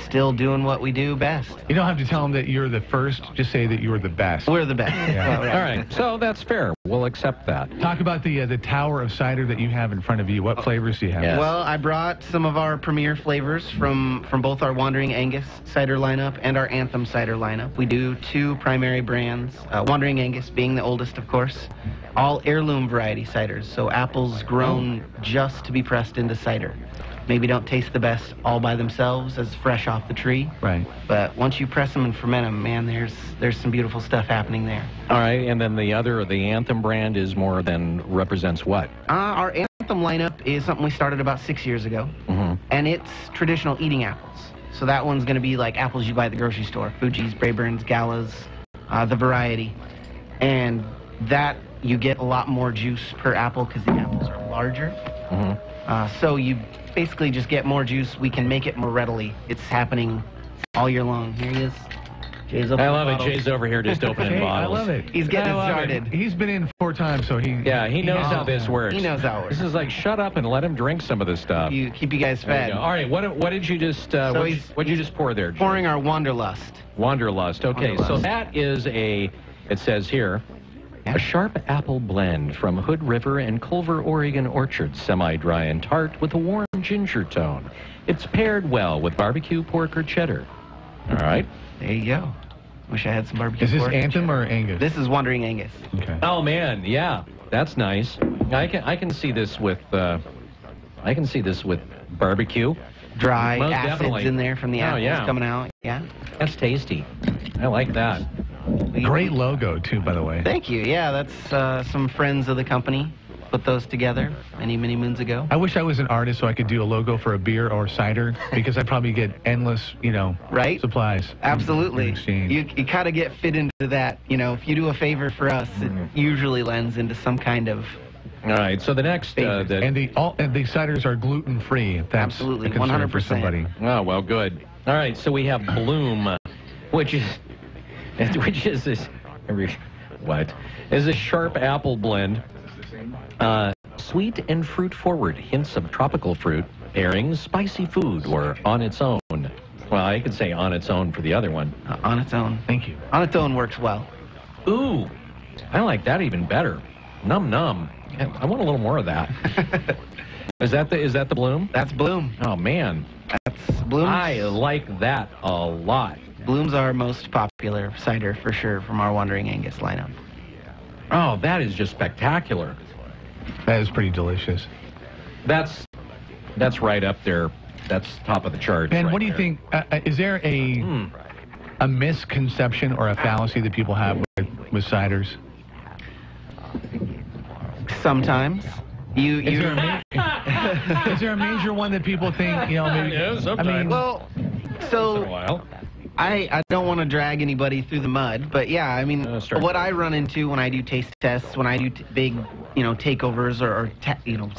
still doing what we do best. You don't have to tell them that you're the first. Just say that you're the best. We're the best. Yeah. All right. So that's fair. We'll accept that. Talk about the tower of cider that you have in front of you. What flavors do you have? Yes. Well, I brought some of our premier flavors from both our Wandering Angus cider lineup and our Anthem cider lineup. We do 2 primary brands, Wandering Angus being the oldest, of course. All heirloom variety ciders, so apples grown just to be pressed into cider. Maybe don't taste the best all by themselves as fresh off the tree. Right. But once you press them and ferment them, man, there's some beautiful stuff happening there. All right, and then the Anthem brand is more than represents what? Our Anthem lineup is something we started about 6 years ago, and it's traditional eating apples. So that one's going to be like apples you buy at the grocery store, Fuji's, Braeburn's, Galas, the variety. And that you get a lot more juice per apple because the apples are larger. So you basically just get more juice. We can make it more readily. It's happening all year long. Here he is. Jay's I love it. Jay's over here just opening bottles. I love it. He's getting started. He's been in 4 times, so he knows how this works. He knows how it works. This is like, shut up and let him drink some of this stuff. You keep you guys fed. All right, what did you just what did you just pour there, Jay? Pouring our Wanderlust. Wanderlust. Okay, so that is it says here, a sharp apple blend from Hood River and Culver, Oregon orchards, semi-dry and tart with a warm ginger tone. It's paired well with barbecue, pork, or cheddar. All right. There you go. Wish I had some barbecue. Is this pork Anthem or Angus? This is Wandering Angus. Okay. Oh man, yeah, that's nice. I can see this with barbecue. Dry Most acids definitely. in there from the apples coming out. Yeah. That's tasty. I like that. Great logo, too, by the way. Thank you. Yeah, that's some friends of the company put those together many moons ago. I wish I was an artist so I could do a logo for a beer or cider, because I'd probably get endless, right? supplies. Absolutely. You kind of get fit into that. If you do a favor for us, it usually lends into some kind of All right, so the next... and the ciders are gluten-free, if that's absolutely, a concern 100%. for somebody. Oh, well, good. All right, so we have Bloom, which is this... What? Is a sharp apple blend. Sweet and fruit-forward, hints of tropical fruit, pairings, spicy food, or on its own. Well, I could say on its own for the other one. On its own. Thank you. On its own works well. Ooh, I like that even better. Num num. I want a little more of that. Is that the Bloom? That's Bloom. Oh man, that's Bloom. I like that a lot. Bloom's our most popular cider for sure from our Wandering Angus lineup. Oh, that is just spectacular. That is pretty delicious. That's right up there. That's top of the chart. And right what do you there. think? Is there a misconception or a fallacy that people have with ciders? Sometimes. Is there a major one that people think, maybe? Yeah, sometimes. I mean, well, so I don't want to drag anybody through the mud, but yeah, I mean, what I run into when I do taste tests, when I do big, takeovers or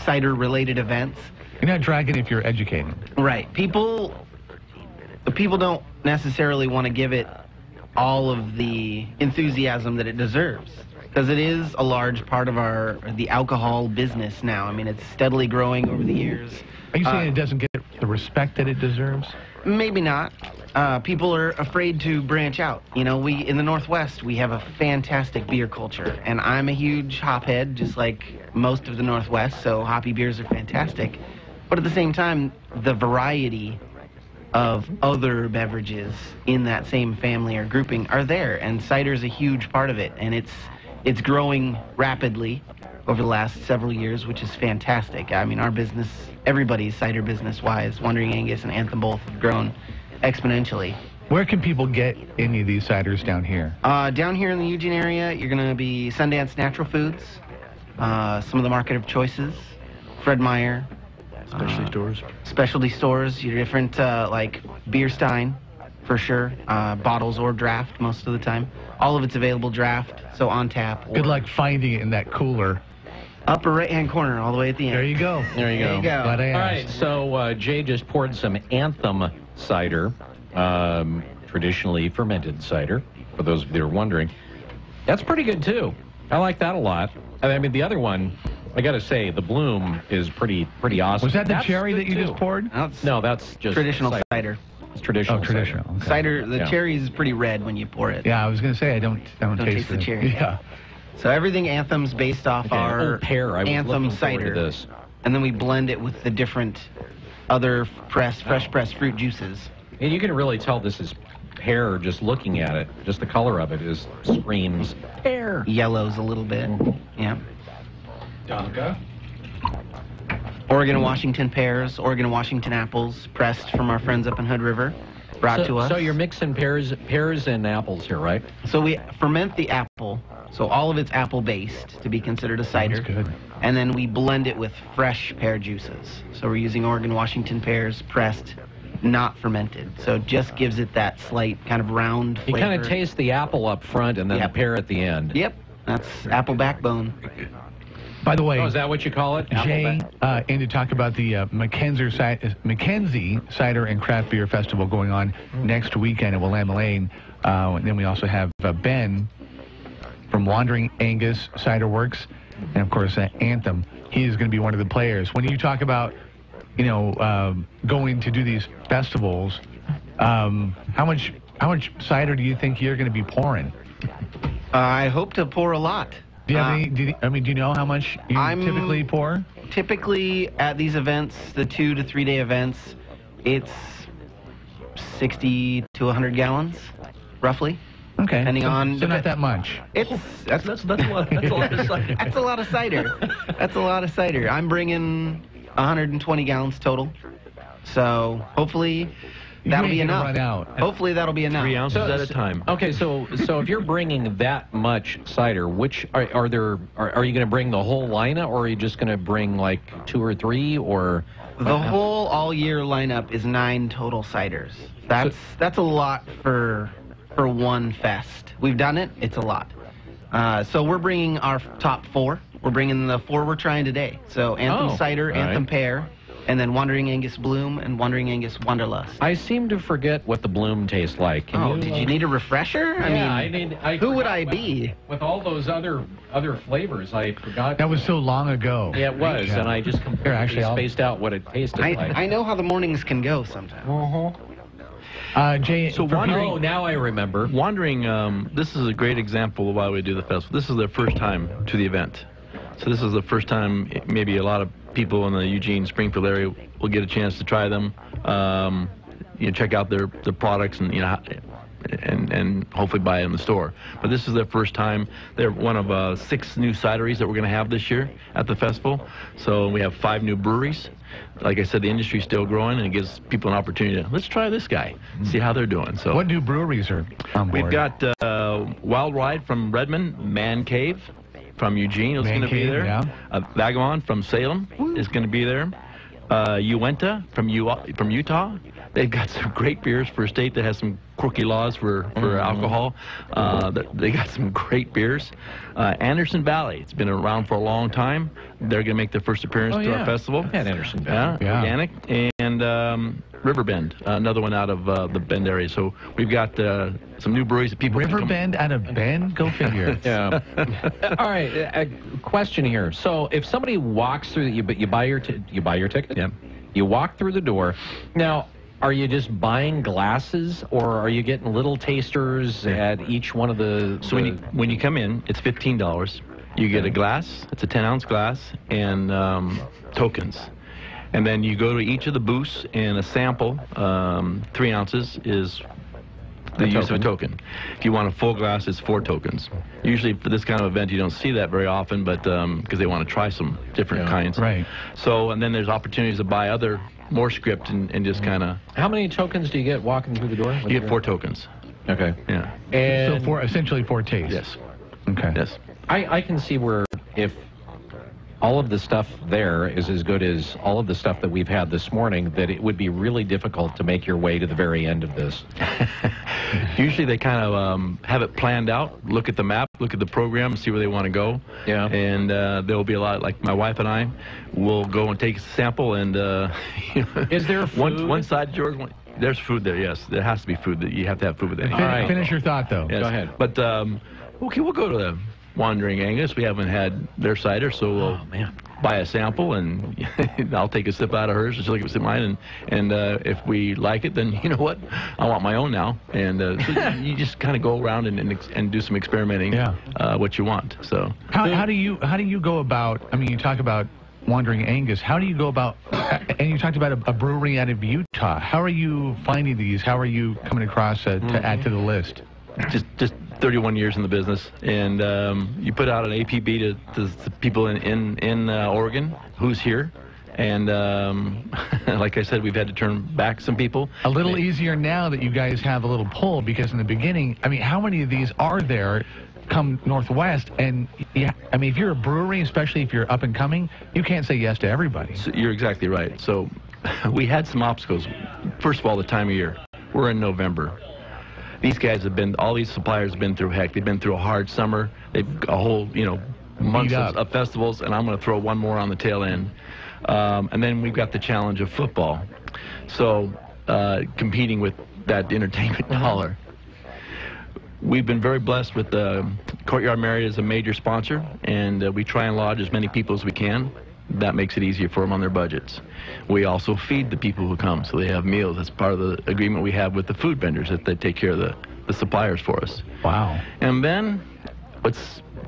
cider-related events. You're not dragging if you're educating. Right. People don't necessarily want to give it all of the enthusiasm that it deserves, because it is a large part of the alcohol business now. I mean, it's steadily growing over the years. Are you saying it doesn't get the respect that it deserves? Maybe not. People are afraid to branch out. In the Northwest, we have a fantastic beer culture, and I'm a huge hophead, just like most of the Northwest, so hoppy beers are fantastic. But at the same time, the variety of other beverages in that same family or grouping are there, and cider is a huge part of it, and it's growing rapidly over the last several years, which is fantastic. I mean, our business, everybody's cider business-wise, Wandering Angus and Anthem both have grown exponentially. Where can people get any of these ciders down here? Down here in the Eugene area, you're going to be Sundance Natural Foods, some of the Market of Choices, Fred Meyer. Specialty stores, your different, like Beer Stein, for sure. Bottles or draft most of the time. All of it's available draft, so on tap. Good luck finding it in that cooler. Upper right-hand corner, all the way at the end. There you go. There you go. Glad I asked. All right, so Jay just poured some Anthem cider, traditionally fermented cider, for those of you that are wondering. That's pretty good, too. I like that a lot. I mean, the other one, I got to say, the Bloom is pretty awesome. Was that the That's cherry good, that you too. just poured? No, that's just traditional cider. It's traditional. Oh, traditional. cider. Okay. Cider, the Yeah. cherry is pretty red when you pour it. Yeah, I was going to say I don't taste the it. cherry. Yeah. So everything Anthem's based off our pear. I was Anthem looking forward cider, to this. and then we blend it with the different other fresh pressed fruit juices. And you can really tell this is pear just looking at it. Just the color of it screams pear. Yellows a little bit. Yeah. Donka. Oregon and Washington pears, Oregon and Washington apples, pressed from our friends up in Hood River, brought to us. So you're mixing pears and apples here, right? So we ferment the apple, so all of it's apple-based to be considered a cider. That's good. And then we blend it with fresh pear juices. So we're using Oregon Washington pears, pressed, not fermented. So it just gives it that slight kind of round You flavor. kind of taste the apple up front and then the pear at the end. Yep, that's apple backbone. By the way, Oh, is that what you call it? Jay, and to talk about the Mackenzie Cider and Craft Beer Festival going on next weekend at Willamette Lane. And then we also have Ben from Wandering Angus Cider Works, and of course Anthem. He is going to be one of the players. When you talk about, going to do these festivals, how much cider do you think you're going to be pouring? I hope to pour a lot. Do you have any? Do you know how much you typically pour? Typically at these events, the 2 to 3 day events, it's 60 to 100 gallons, roughly. Okay. Depending on. So not that much. That's a lot. That's a lot of cider. That's a lot of cider. That's a lot of cider. I'm bringing 120 gallons total. So hopefully that'll be enough. Run out. Hopefully that'll be enough. 3 ounces at a time. Okay, so if you're bringing that much cider, which are you going to bring the whole lineup, or are you just going to bring like 2 or 3, or the whole all year lineup is 9 total ciders. That's a lot for one fest. We've done it. It's a lot. So we're bringing our top 4 we're bringing the 4 we're trying today. So Anthem Cider, Anthem Pear, and then Wandering Angus Bloom and Wandering Angus Wanderlust. I seem to forget what the Bloom tastes like. Did you need a refresher? Who would I be? With all those other flavors, I forgot. That was so long ago. Yeah, it was, and I just completely spaced out what it tasted like. I know how the mornings can go sometimes. Jay, so Wandering, now I remember. Wandering, this is a great example of why we do the festival. This is their first time to the event. So this is the first time maybe a lot of people in the Eugene, Springfield area will get a chance to try them. Check out their products and and hopefully buy it in the store. But this is their first time. They're one of 6 new cideries that we're going to have this year at the festival. So we have 5 new breweries. Like I said, the industry's still growing, and it gives people an opportunity to, let's try this guy, see how they're doing. So what new breweries are on board? We've got Wild Ride from Redmond, Man Cave from Eugene is going to be there. Yeah. Vagabond from Salem is going to be there. Uinta from Utah. They've got some great beers for a state that has some quirky laws for alcohol. They got some great beers. Anderson Valley, it's been around for a long time. They're going to make their first appearance to our festival. I've had Anderson Valley. Organic. And Riverbend, another one out of the Bend area. So we've got some new breweries that people Riverbend out of Bend? Go figure. Yeah. All right, a question here. So if somebody walks through, you buy your ticket? Yeah. You walk through the door. Now, are you just buying glasses, or are you getting little tasters at each one of the... So when you come in, it's $15. You get a glass, it's a 10-ounce glass, and tokens. And then you go to each of the booths, and a sample, 3 ounces, is the use of a token. If you want a full glass, it's 4 tokens. Usually for this kind of event, you don't see that very often, but because they want to try some different kinds. Right. So, and then there's opportunities to buy more script and just kind of... How many tokens do you get walking through the door? You get 4 tokens. Okay. Yeah. And so essentially 4 tastes. Yes. Okay. Yes. I can see where if all of the stuff there is as good as all of the stuff that we've had this morning, that it would be really difficult to make your way to the very end of this. Usually they kind of have it planned out, look at the map, look at the program, see where they want to go. Yeah. And there will be a lot, like my wife and I will go and take a sample and... Is there food? One side, George, there's food there, yes. There has to be food. You have to have food with it. Finish your thought, though. Yes. Go ahead. But, okay, we'll go to the Wandering Angus. We haven't had their cider, so we'll buy a sample, and I'll take a sip out of hers, and she'll take a sip of mine, and if we like it, then you know what? I want my own now. And so you just kind of go around and do some experimenting, what you want. So how do you go about? I mean, you talk about Wandering Angus. How do you go about? And you talked about a brewery out of Utah. How are you finding these? How are you coming across to add to the list? Just 31 years in the business, and you put out an APB to people in Oregon who's here, and like I said, we've had to turn back some people. A little easier now that you guys have a little pull, because in the beginning, I mean, how many of these are there come Northwest? And yeah, I mean, if you're a brewery, especially if you're up and coming, you can't say yes to everybody. So you're exactly right. So we had some obstacles. First of all, the time of year. We're in November. These guys all these suppliers have been through heck. They've been through a hard summer. They've a whole, months of festivals, and I'm going to throw one more on the tail end. And then we've got the challenge of football. So competing with that entertainment dollar. We've been very blessed with Courtyard Marriott as a major sponsor, and we try and lodge as many people as we can. That makes it easier for them on their budgets. We also feed the people who come, so they have meals. That's part of the agreement we have with the food vendors, that they take care of the suppliers for us. Wow. And then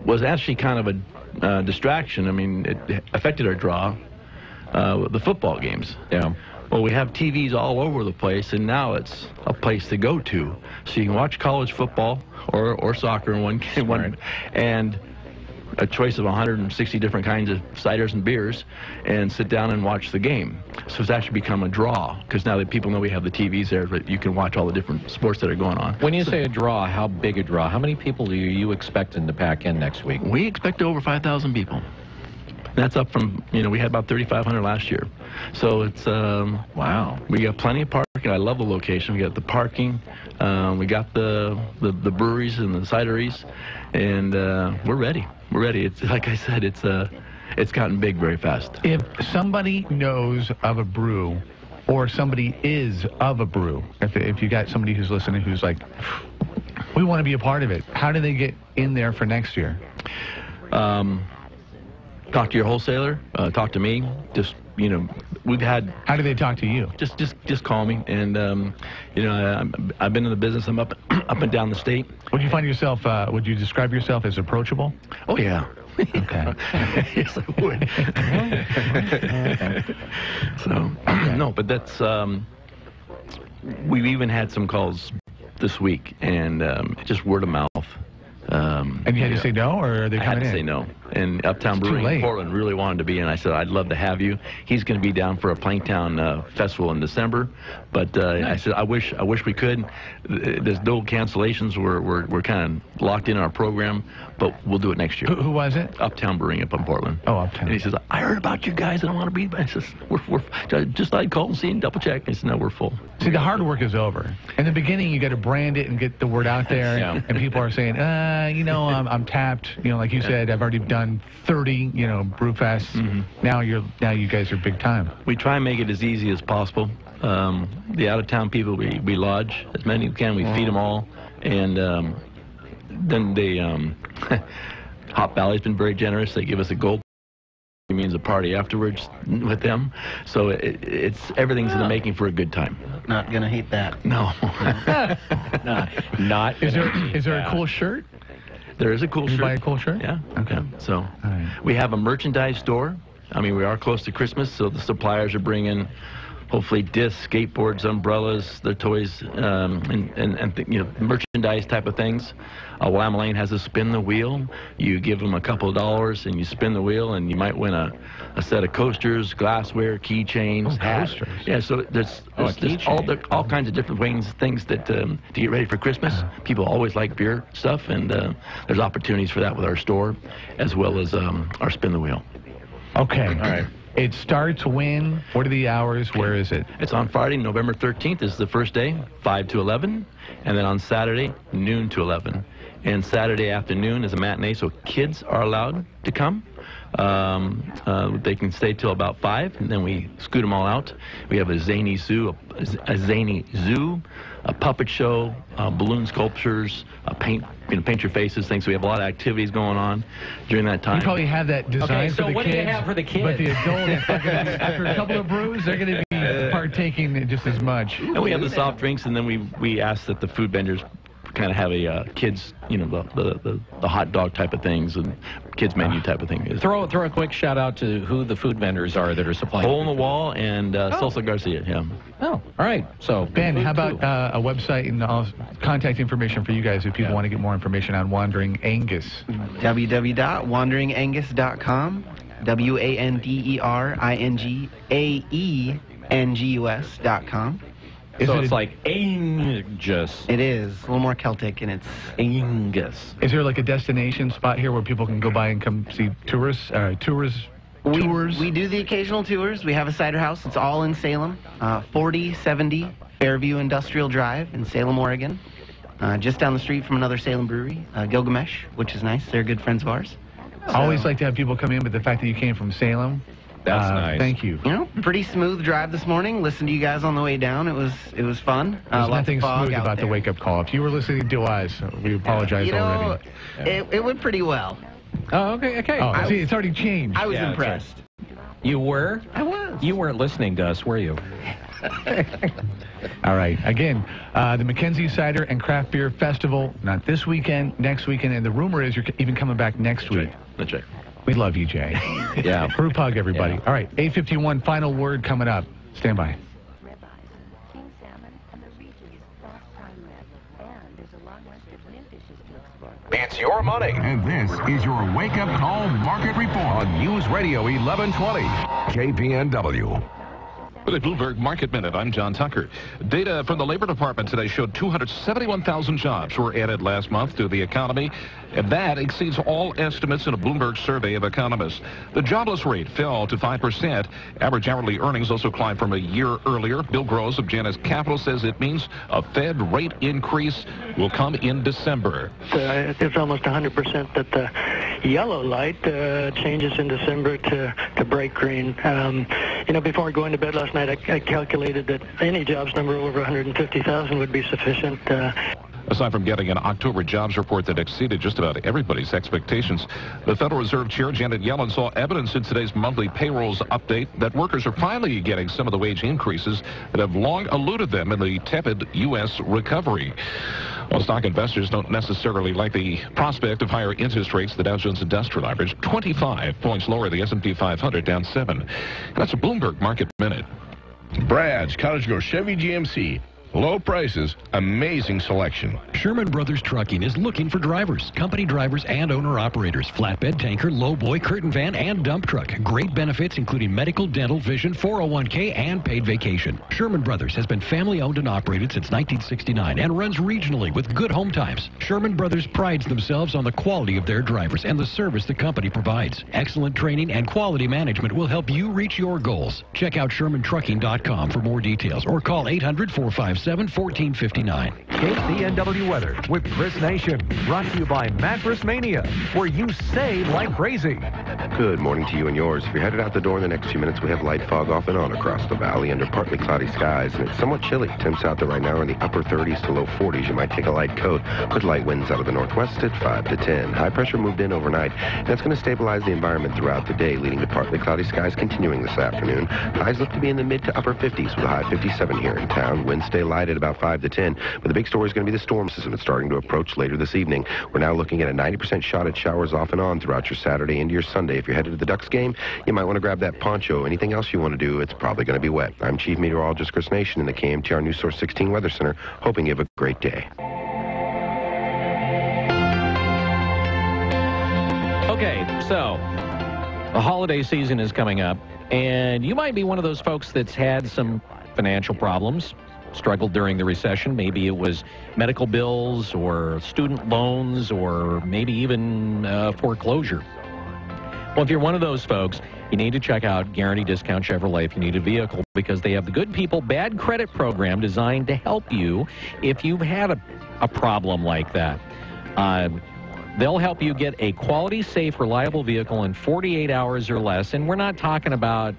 was actually kind of a distraction. I mean, it affected our draw, the football games. Yeah. Well, we have TVs all over the place, and now it's a place to go to. So you can watch college football or soccer in one and a choice of 160 different kinds of ciders and beers, and sit down and watch the game. So it's actually become a draw, because now that people know we have the TVs there, but you can watch all the different sports that are going on. When you say a draw, how big a draw? How many people are you expecting to pack in next week? We expect over 5,000 people. That's up from, we had about 3,500 last year. So it's, wow. We got plenty of parking. I love the location. We got the parking. We got the breweries and the cideries, and we're ready. We're ready. It's like I said, it's gotten big very fast. If somebody knows of a brew, or somebody is of a brew, if you got somebody who's listening who's like, we want to be a part of it, how do they get in there for next year? Talk to your wholesaler. Talk to me. Just, we've had... How do they talk to you? Just call me. And, I've been in the business. I'm up and down the state. Would you find yourself, would you describe yourself as approachable? Oh, yeah. Okay. Yes, I would. So, no, but that's... we've even had some calls this week, and just word of mouth. And you had to say no, or are they coming in? I had to say no. And Uptown Brewing in Portland really wanted to be in. I said, I'd love to have you. He's going to be down for a Planktown festival in December. But I said, I wish we could. There's no cancellations. We're kind of locked in our program, but we'll do it next year. Who was it? Uptown Brewing up in Portland. Oh, Uptown. And he says, I heard about you guys. I don't want to be. I says, we're just I'd call and see and double check. I said, no, we're full. See, the hard work is over. In the beginning, you got to brand it and get the word out there. Yeah. And people are saying, I'm tapped. Like you said, I've already done 30, Brewfests. Mm-hmm. Now you guys are big time. We try and make it as easy as possible. The out-of-town people, we lodge as many as we can. We feed them all. And then they, Hop Valley's been very generous. They give us a gold. It means a party afterwards with them. So everything's in the making for a good time. Not going to hate that. No. Not. Is there a cool shirt? There is a cool shirt. You buy a cool shirt? Yeah. Okay. Yeah. So we have a merchandise store. I mean, we are close to Christmas, so the suppliers are bringing hopefully discs, skateboards, umbrellas, their toys, and merchandise type of things. Willamette Lane has a spin the wheel. You give them a couple of dollars and you spin the wheel, and you might win a set of coasters, glassware, keychains, hats. Coasters. Yeah, so there's all kinds of different things that to get ready for Christmas. People always like beer stuff, and there's opportunities for that with our store, as well as our spin the wheel. Okay. All right. It starts when? What are the hours? Where is it? It's on Friday, November 13th is the first day, 5 to 11. And then on Saturday, noon to 11. And Saturday afternoon is a matinee, so kids are allowed to come. They can stay till about 5, and then we scoot them all out. We have a zany zoo, a puppet show, balloon sculptures, paint your faces things. So we have a lot of activities going on during that time. You probably have that designed for the kids. So what do you have for the kids? But the adults, after a couple of brews, they're going to be partaking just as much. And we have the soft drinks, and then we ask that the food vendors kind of have a kids, the hot dog type of things and kids menu type of thing. Throw a quick shout out to who the food vendors are that are supplying. Hole in the Wall and Salsa Garcia. Yeah. Oh, all right. So Ben, how about a website and contact information for you guys if people want to get more information on Wandering Angus? www.wanderingAngus.com. WANDERINGAENGUS.com. So it's like Angus. It is. A little more Celtic, and it's Angus. Is there like a destination spot here where people can go by and come see tours? We do the occasional tours. We have a cider house. It's all in Salem. 4070 Fairview Industrial Drive in Salem, Oregon. Just down the street from another Salem brewery, Gilgamesh, which is nice. They're good friends of ours. I always like to have people come in, but the fact that you came from Salem, that's nice. Thank you. Pretty smooth drive this morning. Listened to you guys on the way down. It was fun. There's nothing smooth about the wake-up call. If you were listening to us, we apologize already. It went pretty well. Oh, okay. Oh, see, it's already changed. I was impressed. You were? I was. You weren't listening to us, were you? All right. Again, the Mackenzie Cider and Craft Beer Festival, not this weekend, next weekend, and the rumor is you're even coming back next week. That's right. We love you, Jay. Yeah. Group hug, everybody. Yeah. All right, 8:51, final word coming up. Stand by. It's your money. And this is your wake-up call market report on News Radio 1120, KPNW. For the Bloomberg Market Minute, I'm John Tucker. Data from the Labor Department today showed 271,000 jobs were added last month to the economy, and that exceeds all estimates in a Bloomberg survey of economists. The jobless rate fell to 5%. Average hourly earnings also climbed from a year earlier. Bill Gross of Janus Capital says it means a Fed rate increase will come in December. It's almost 100% that the yellow light changes in December to bright green. Before going to bed last night, I calculated that any jobs number over 150,000 would be sufficient. Aside from getting an October jobs report that exceeded just about everybody's expectations, the Federal Reserve Chair Janet Yellen saw evidence in today's monthly payrolls update that workers are finally getting some of the wage increases that have long eluded them in the tepid U.S. recovery. Well, stock investors don't necessarily like the prospect of higher interest rates. The Dow Jones Industrial Average 25 points lower, the S&P 500 down 7. And that's a Bloomberg Market Minute. Brad's Cottage Grove Chevy GMC. Low prices, amazing selection. Sherman Brothers Trucking is looking for drivers, company drivers and owner-operators, flatbed, tanker, lowboy, curtain van, and dump truck. Great benefits including medical, dental, vision, 401k, and paid vacation. Sherman Brothers has been family-owned and operated since 1969 and runs regionally with good home times. Sherman Brothers prides themselves on the quality of their drivers and the service the company provides. Excellent training and quality management will help you reach your goals. Check out ShermanTrucking.com for more details or call 800-457-1459. KPNW weather with Chris Nation. Brought to you by Mattress Mania, where you save like crazy. Good morning to you and yours. If you're headed out the door in the next few minutes, we have light fog off and on across the valley under partly cloudy skies, and it's somewhat chilly. Temps out there right now are in the upper 30s to low 40s. You might take a light coat with light winds out of the northwest at 5 to 10. High pressure moved in overnight, and it's going to stabilize the environment throughout the day, leading to partly cloudy skies continuing this afternoon. Highs look to be in the mid to upper 50s with a high 57 here in town. Winds stay light at about 5 to 10, but the big story is going to be the storm system that's starting to approach later this evening. We're now looking at a 90% shot at showers off and on throughout your Saturday into your Sunday. If you're headed to the Ducks game, you might want to grab that poncho. Anything else you want to do, it's probably going to be wet. I'm Chief Meteorologist Chris Nation in the KMTR News Source 16 Weather Center, hoping you have a great day. Okay, so the holiday season is coming up, and you might be one of those folks that's had some financial problems, struggled during the recession. Maybe it was medical bills or student loans or maybe even foreclosure. Well, if you're one of those folks, you need to check out Guarantee Discount Chevrolet if you need a vehicle, because they have the Good People Bad Credit program designed to help you if you've had a problem like that. They'll help you get a quality, safe, reliable vehicle in 48 hours or less. And we're not talking about,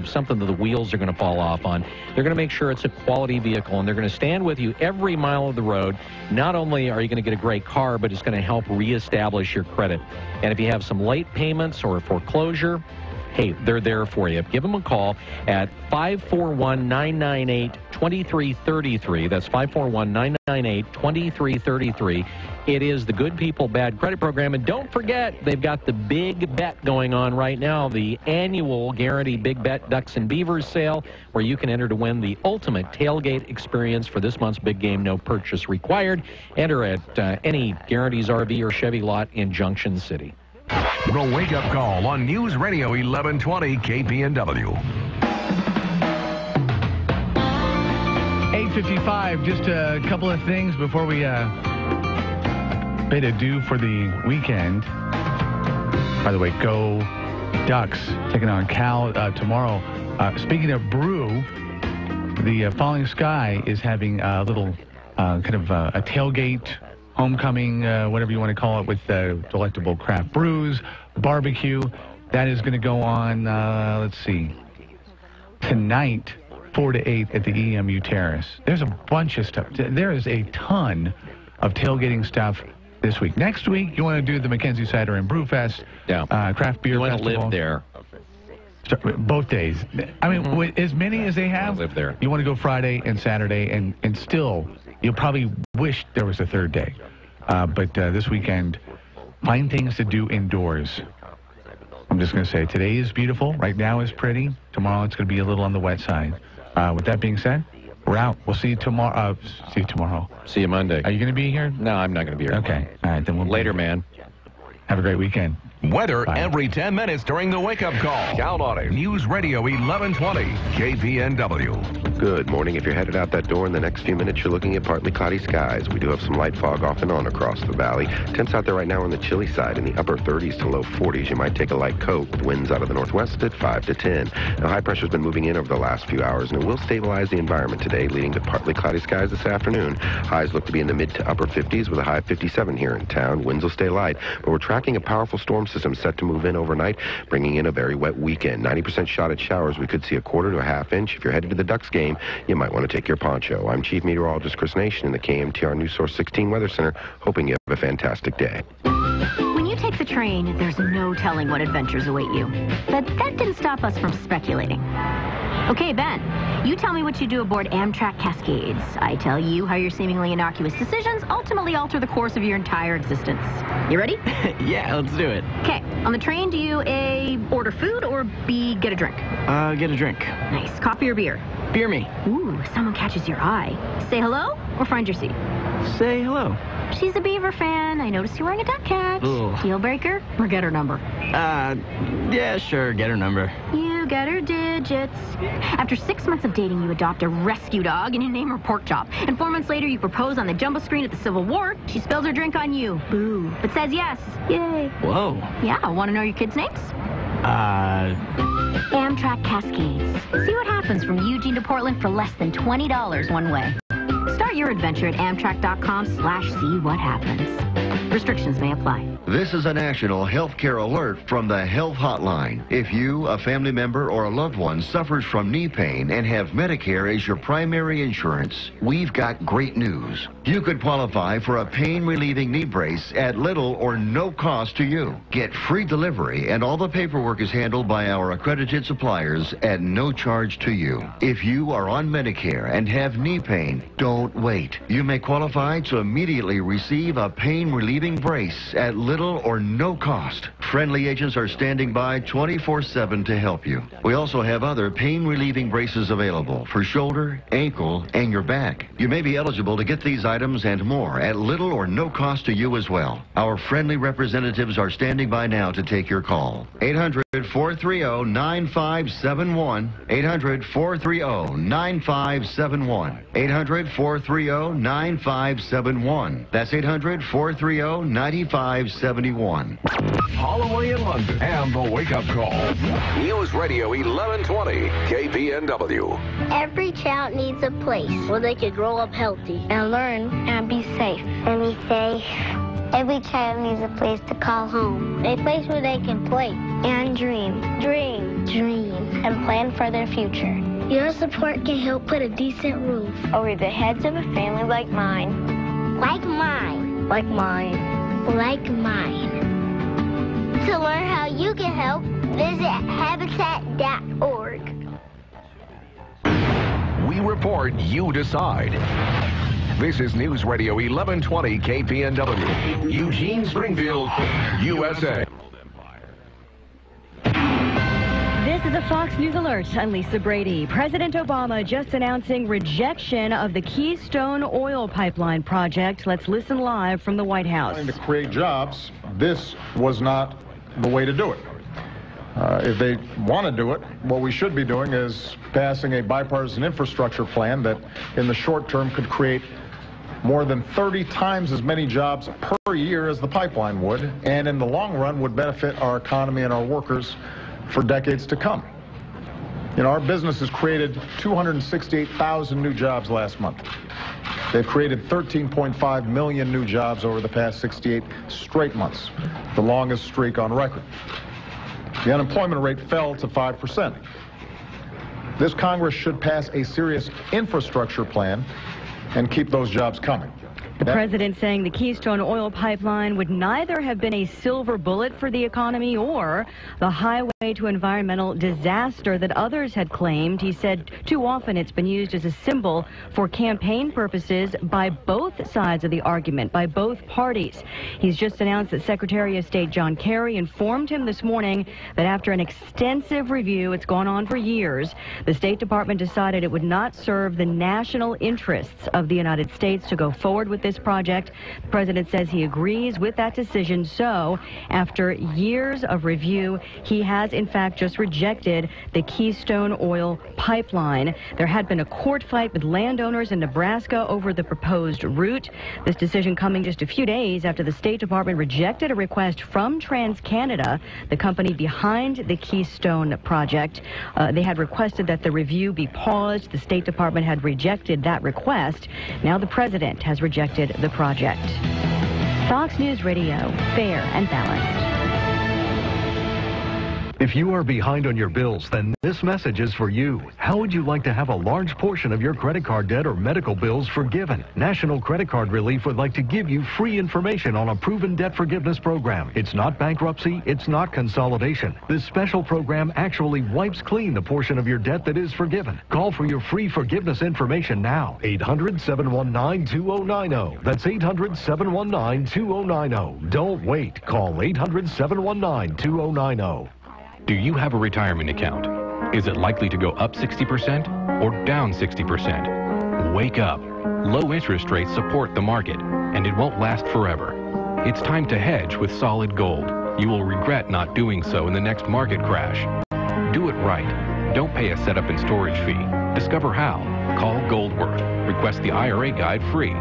something that the wheels are going to fall off on. They're going to make sure it's a quality vehicle, and they're going to stand with you every mile of the road. Not only are you going to get a great car, but it's going to help reestablish your credit. And if you have some late payments or foreclosure, hey, they're there for you. Give them a call at 541-998-2333. That's 541-998-2333. It is the Good People Bad Credit Program. And don't forget, they've got the big bet going on right now, the annual Guarantee Big Bet Ducks and Beavers sale, where you can enter to win the ultimate tailgate experience for this month's big game, no purchase required. Enter at any Guarantees RV or Chevy lot in Junction City. The Wake Up Call on News Radio 1120 KPNW. 8:55, just a couple of things before we bid adieu for the weekend. By the way, go Ducks taking on Cal tomorrow. Speaking of Brew, the Falling Sky is having a little kind of a tailgate, homecoming, whatever you want to call it, with delectable craft brews, barbecue. That is going to go on, let's see, tonight, 4 to 8 at the EMU Terrace. There's a bunch of stuff. There is a ton of tailgating stuff this week. Next week, you want to do the Mackenzie Cider and Brew Fest, craft beer festival. You want festival. to live there. Both days. I mean, with as many as they have, live there. You want to go Friday and Saturday, and still, you'll probably wish there was a third day. But this weekend, find things to do indoors. I'm just going to say, today is beautiful. Right now is pretty. Tomorrow it's going to be a little on the wet side. With that being said, we're out. We'll see you tomorrow. See you tomorrow. See you Monday. Are you going to be here? No, I'm not going to be here. Okay. All right. Then we'll later, man. Have a great weekend. Weather every 10 minutes during the wake-up call. Count on it. News Radio 1120, KPNW. Good morning. If you're headed out that door in the next few minutes, you're looking at partly cloudy skies. We do have some light fog off and on across the valley. Temps out there right now on the chilly side in the upper 30s to low 40s. You might take a light coat with winds out of the northwest at 5 to 10. Now, high pressure's been moving in over the last few hours, and it will stabilize the environment today, leading to partly cloudy skies this afternoon. Highs look to be in the mid to upper 50s with a high of 57 here in town. Winds will stay light, but we're tracking a powerful storm system set to move in overnight, bringing in a very wet weekend. 90% shot at showers. We could see a quarter to a half inch. If you're headed to the Ducks game, you might want to take your poncho. I'm Chief Meteorologist Chris Nation in the KMTR News Source 16 Weather Center, hoping you have a fantastic day. When you take the train, there's no telling what adventures await you. But that didn't stop us from speculating. Okay, Ben, you tell me what you do aboard Amtrak Cascades. I tell you how your seemingly innocuous decisions ultimately alter the course of your entire existence. You ready? Yeah, let's do it. Okay, on the train, do you A, order food, or B, get a drink? Get a drink. Nice. Coffee or beer? Beer me. Ooh, someone catches your eye. Say hello or find your seat? Say hello. She's a Beaver fan. I noticed you're wearing a duck hat. Ooh. Deal breaker or get her number? Yeah, sure, get her number. You get her digits. After 6 months of dating, you adopt a rescue dog and you name her Pork Chop. And 4 months later, you propose on the jumbo screen at the Civil War. She spills her drink on you. Boo. But says yes. Yay. Whoa. Yeah, want to know your kids' names? Amtrak Cascades. See what happens from Eugene to Portland for less than $20 one way. Start your adventure at Amtrak.com/see what happens. Restrictions may apply. This is a national healthcare alert from the Health Hotline. If you, a family member, or a loved one suffers from knee pain and have Medicare as your primary insurance, we've got great news. You could qualify for a pain-relieving knee brace at little or no cost to you. Get free delivery, and all the paperwork is handled by our accredited suppliers at no charge to you. If you are on Medicare and have knee pain, don't wait. You may qualify to immediately receive a pain-relieving brace at little or no cost. Friendly agents are standing by 24/7 to help you. We also have other pain-relieving braces available for shoulder, ankle, and your back. You may be eligible to get these items and more at little or no cost to you as well. Our friendly representatives are standing by now to take your call. 800-430-9571. 800-430-9571. 800-430-9571. That's 800-430-9571. Holloway in London and the wake-up call. News Radio 1120, KPNW. Every child needs a place where they can grow up healthy and learn and be safe. And be safe. Every child needs a place to call home. A place where they can play and dream. Dream. And plan for their future. Your support can help put a decent roof over the heads of a family like mine. Like mine. Like mine. Like mine. To learn how you can help, visit habitat.org. We report, you decide. This is News Radio 1120 KPNW, Eugene, Springfield, USA. This is a Fox News Alert. I'm Lisa Brady. President Obama just announcing rejection of the Keystone Oil Pipeline project. Let's listen live from the White House. To create jobs, this was not the way to do it. If they want to do it, what we should be doing is passing a bipartisan infrastructure plan that in the short term could create more than 30 times as many jobs per year as the pipeline would, and in the long run would benefit our economy and our workers for decades to come. You know, our business has created 268,000 new jobs last month. They've created 13.5 million new jobs over the past 68 straight months, the longest streak on record. The unemployment rate fell to 5%. This Congress should pass a serious infrastructure plan and keep those jobs coming. The president saying the Keystone Oil Pipeline would neither have been a silver bullet for the economy or the highway to environmental disaster that others had claimed. He said too often it's been used as a symbol for campaign purposes by both sides of the argument, by both parties. He's just announced that Secretary of State John Kerry informed him this morning that after an extensive review, it's gone on for years, the State Department decided it would not serve the national interests of the United States to go forward with this this project. The president says he agrees with that decision. So, after years of review, he has, in fact, just rejected the Keystone Oil Pipeline. There had been a court fight with landowners in Nebraska over the proposed route. This decision coming just a few days after the State Department rejected a request from TransCanada, the company behind the Keystone project. They had requested that the review be paused. The State Department had rejected that request. Now the president has rejected the project. Fox News Radio, fair and balanced. If you are behind on your bills, then this message is for you. How would you like to have a large portion of your credit card debt or medical bills forgiven? National Credit Card Relief would like to give you free information on a proven debt forgiveness program. It's not bankruptcy. It's not consolidation. This special program actually wipes clean the portion of your debt that is forgiven. Call for your free forgiveness information now. 800-719-2090. That's 800-719-2090. Don't wait. Call 800-719-2090. Do you have a retirement account? Is it likely to go up 60% or down 60%? Wake up. Low interest rates support the market, and it won't last forever. It's time to hedge with solid gold. You will regret not doing so in the next market crash. Do it right. Don't pay a setup and storage fee. Discover how. Call Goldworth. Request the IRA guide free.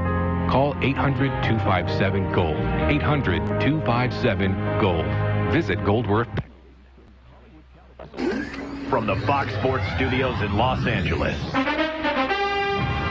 Call 800-257-GOLD. 800-257-GOLD. Visit Goldworth. From the Fox Sports Studios in Los Angeles,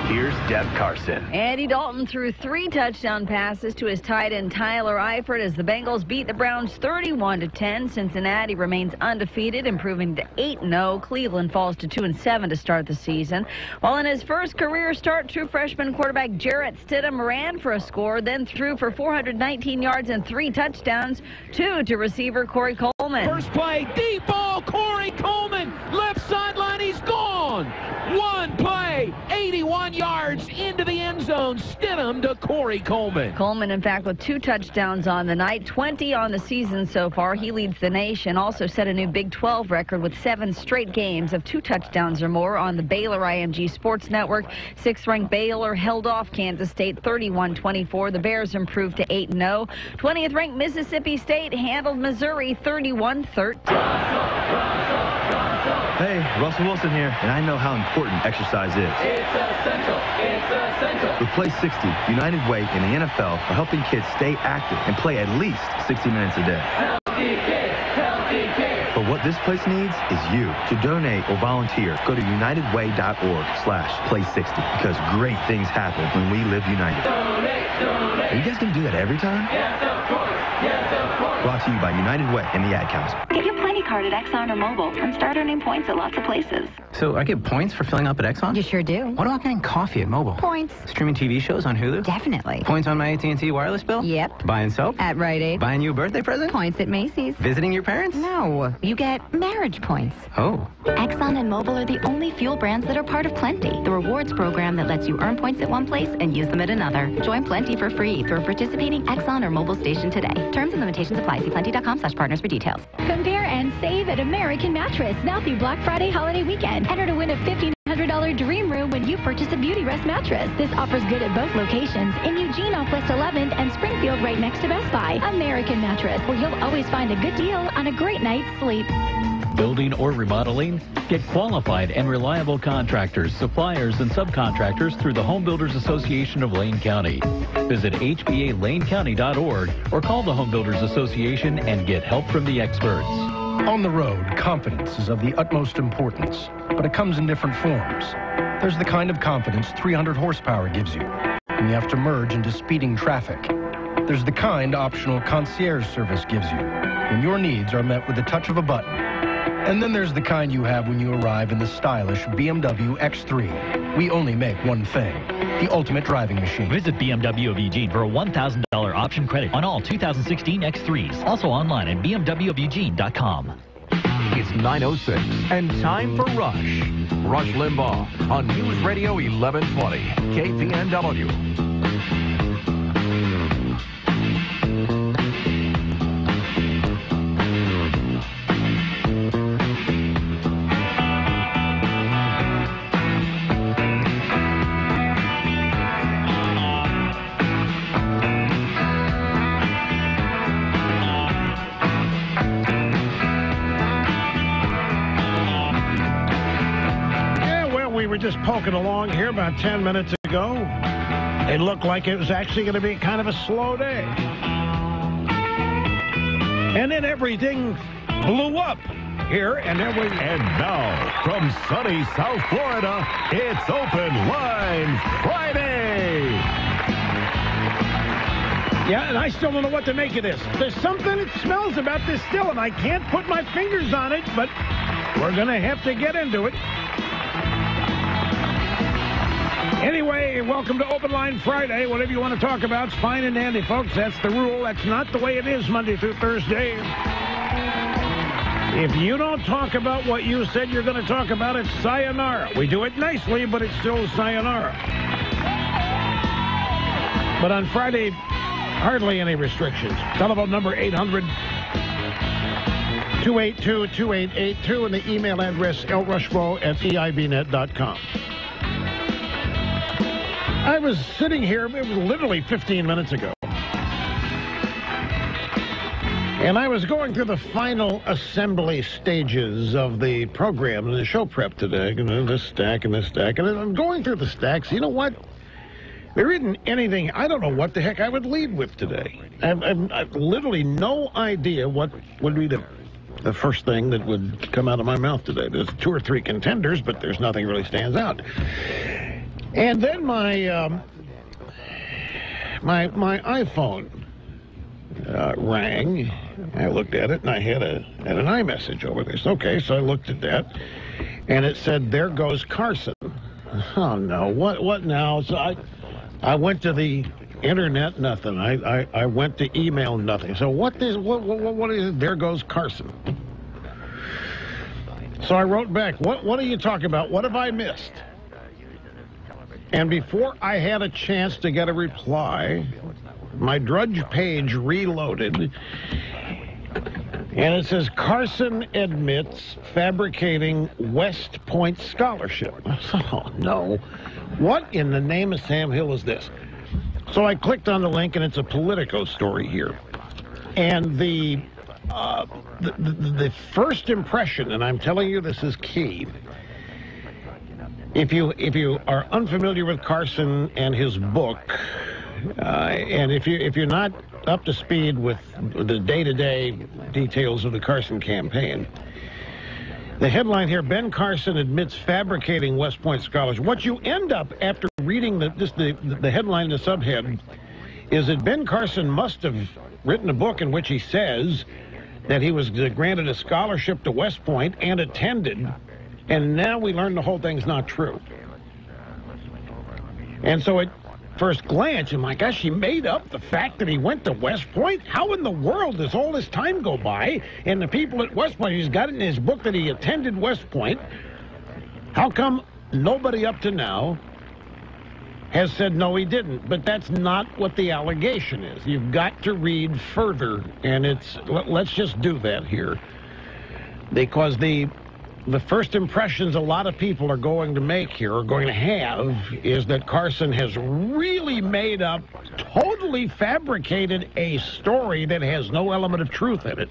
here's Deb Carson. Andy Dalton threw 3 touchdown passes to his tight end Tyler Eifert as the Bengals beat the Browns 31-10. Cincinnati remains undefeated, improving to 8-0. Cleveland falls to 2-7 to start the season. While in his first career start, true freshman quarterback Jarrett Stidham ran for a score, then threw for 419 yards and 3 touchdowns, 2 to receiver Corey Coleman. First play, deep ball, Corey Coleman, left sideline, he's gone. One play, 81 yards into the end zone. Stidham to Corey Coleman. Coleman, in fact, with 2 touchdowns on the night, 20 on the season so far. He leads the nation. Also set a new Big 12 record with 7 straight games of 2 touchdowns or more on the Baylor IMG Sports Network. 6th-ranked Baylor held off Kansas State 31-24. The Bears improved to 8-0. 20th-ranked Mississippi State handled Missouri 31-13. Hey, Russell Wilson here, and I know how important exercise is. It's essential. It's essential. With Play 60, United Way and the NFL are helping kids stay active and play at least 60 minutes a day. Healthy kids, healthy kids. But what this place needs is you. To donate or volunteer, go to unitedway.org/play60 because great things happen when we live united. Donate. Are you guys going to do that every time? Yes, of course. Yes, of course. Brought to you by United Way and the Ad Council. Get your Plenty card at Exxon or Mobil and start earning points at lots of places. So I get points for filling up at Exxon? You sure do. What about getting coffee at Mobil? Points. Streaming TV shows on Hulu? Definitely. Points on my AT&T wireless bill? Yep. Buying soap? At Rite Aid. Buying you a birthday present? Points at Macy's. Visiting your parents? No. You get marriage points. Oh. Exxon and Mobil are the only fuel brands that are part of Plenty, the rewards program that lets you earn points at one place and use them at another. Join Plenty for free through a participating Exxon or Mobil station today. Terms and limitations apply. See plenty.com/partners for details. Compare and save at American Mattress now through Black Friday holiday weekend. Enter to win a $1,500 dream room when you purchase a Beauty Rest mattress. This offer's good at both locations, in Eugene off West 11th and Springfield right next to Best Buy. American Mattress, where you'll always find a good deal on a great night's sleep. Building or remodeling? Get qualified and reliable contractors, suppliers, and subcontractors through the Home Builders Association of Lane County. Visit hbalanecounty.org or call the Home Builders Association and get help from the experts. On the road, confidence is of the utmost importance, but it comes in different forms. There's the kind of confidence 300 horsepower gives you when you have to merge into speeding traffic. There's the kind optional concierge service gives you when your needs are met with the touch of a button. And then there's the kind you have when you arrive in the stylish BMW X3. We only make one thing, the ultimate driving machine. Visit BMW of Eugene for a $1,000 option credit on all 2016 X3s. Also online at bmwofeugene.com. It's 9:06 and time for Rush. Rush Limbaugh on News Radio 1120 KPNW. were just poking along here about 10 minutes ago. It looked like it was actually going to be kind of a slow day. And then everything blew up here, and there was... And now, from sunny South Florida, it's Open Line Friday. Yeah, and I still don't know what to make of this. There's something that smells about this still, and I can't put my fingers on it, but we're going to have to get into it. Anyway, welcome to Open Line Friday. Whatever you want to talk about, it's fine and dandy, folks. That's the rule. That's not the way it is Monday through Thursday. If you don't talk about what you said you're going to talk about, it's sayonara. We do it nicely, but it's still sayonara. But on Friday, hardly any restrictions. Telephone number 800-282-2882, and the email address lrushmo@eibnet.com. I was sitting here, it was literally 15 minutes ago, and I was going through the final assembly stages of the program, the show prep today, this stack and this stack, and I'm going through the stacks. You know what? There isn't anything, I don't know what the heck I would lead with today. I've literally no idea what would be the first thing that would come out of my mouth today. There's 2 or 3 contenders, but there's nothing really stands out. And then my iPhone rang. I looked at it, and I had an iMessage over this. Okay, so I looked at that, and it said, "There goes Carson." Oh no! What now? So I went to the internet, nothing. I went to email, nothing. So what is it? There goes Carson. So I wrote back. What are you talking about? What have I missed? And before I had a chance to get a reply, my Drudge page reloaded, and it says, "Carson admits fabricating West Point scholarship." Oh, no. What in the name of Sam Hill is this? So I clicked on the link, and it's a Politico story here. And the first impression, and I'm telling you this is key, If you are unfamiliar with Carson and his book, and if you're not up to speed with the day-to-day details of the Carson campaign, the headline here: Ben Carson admits fabricating West Point scholars. What you end up after reading the headline, the subhead, is that Ben Carson must have written a book in which he says that he was granted a scholarship to West Point and attended. And now we learn the whole thing's not true. And so at first glance, I'm like, gosh, he made up the fact that he went to West Point? How in the world does all this time go by? And the people at West Point, he's got it in his book that he attended West Point. How come nobody up to now has said, no, he didn't? But that's not what the allegation is. You've got to read further, and let's just do that here. Because the first impressions a lot of people are going to make here, are going to have, is that Carson has really made up, totally fabricated a story that has no element of truth in it.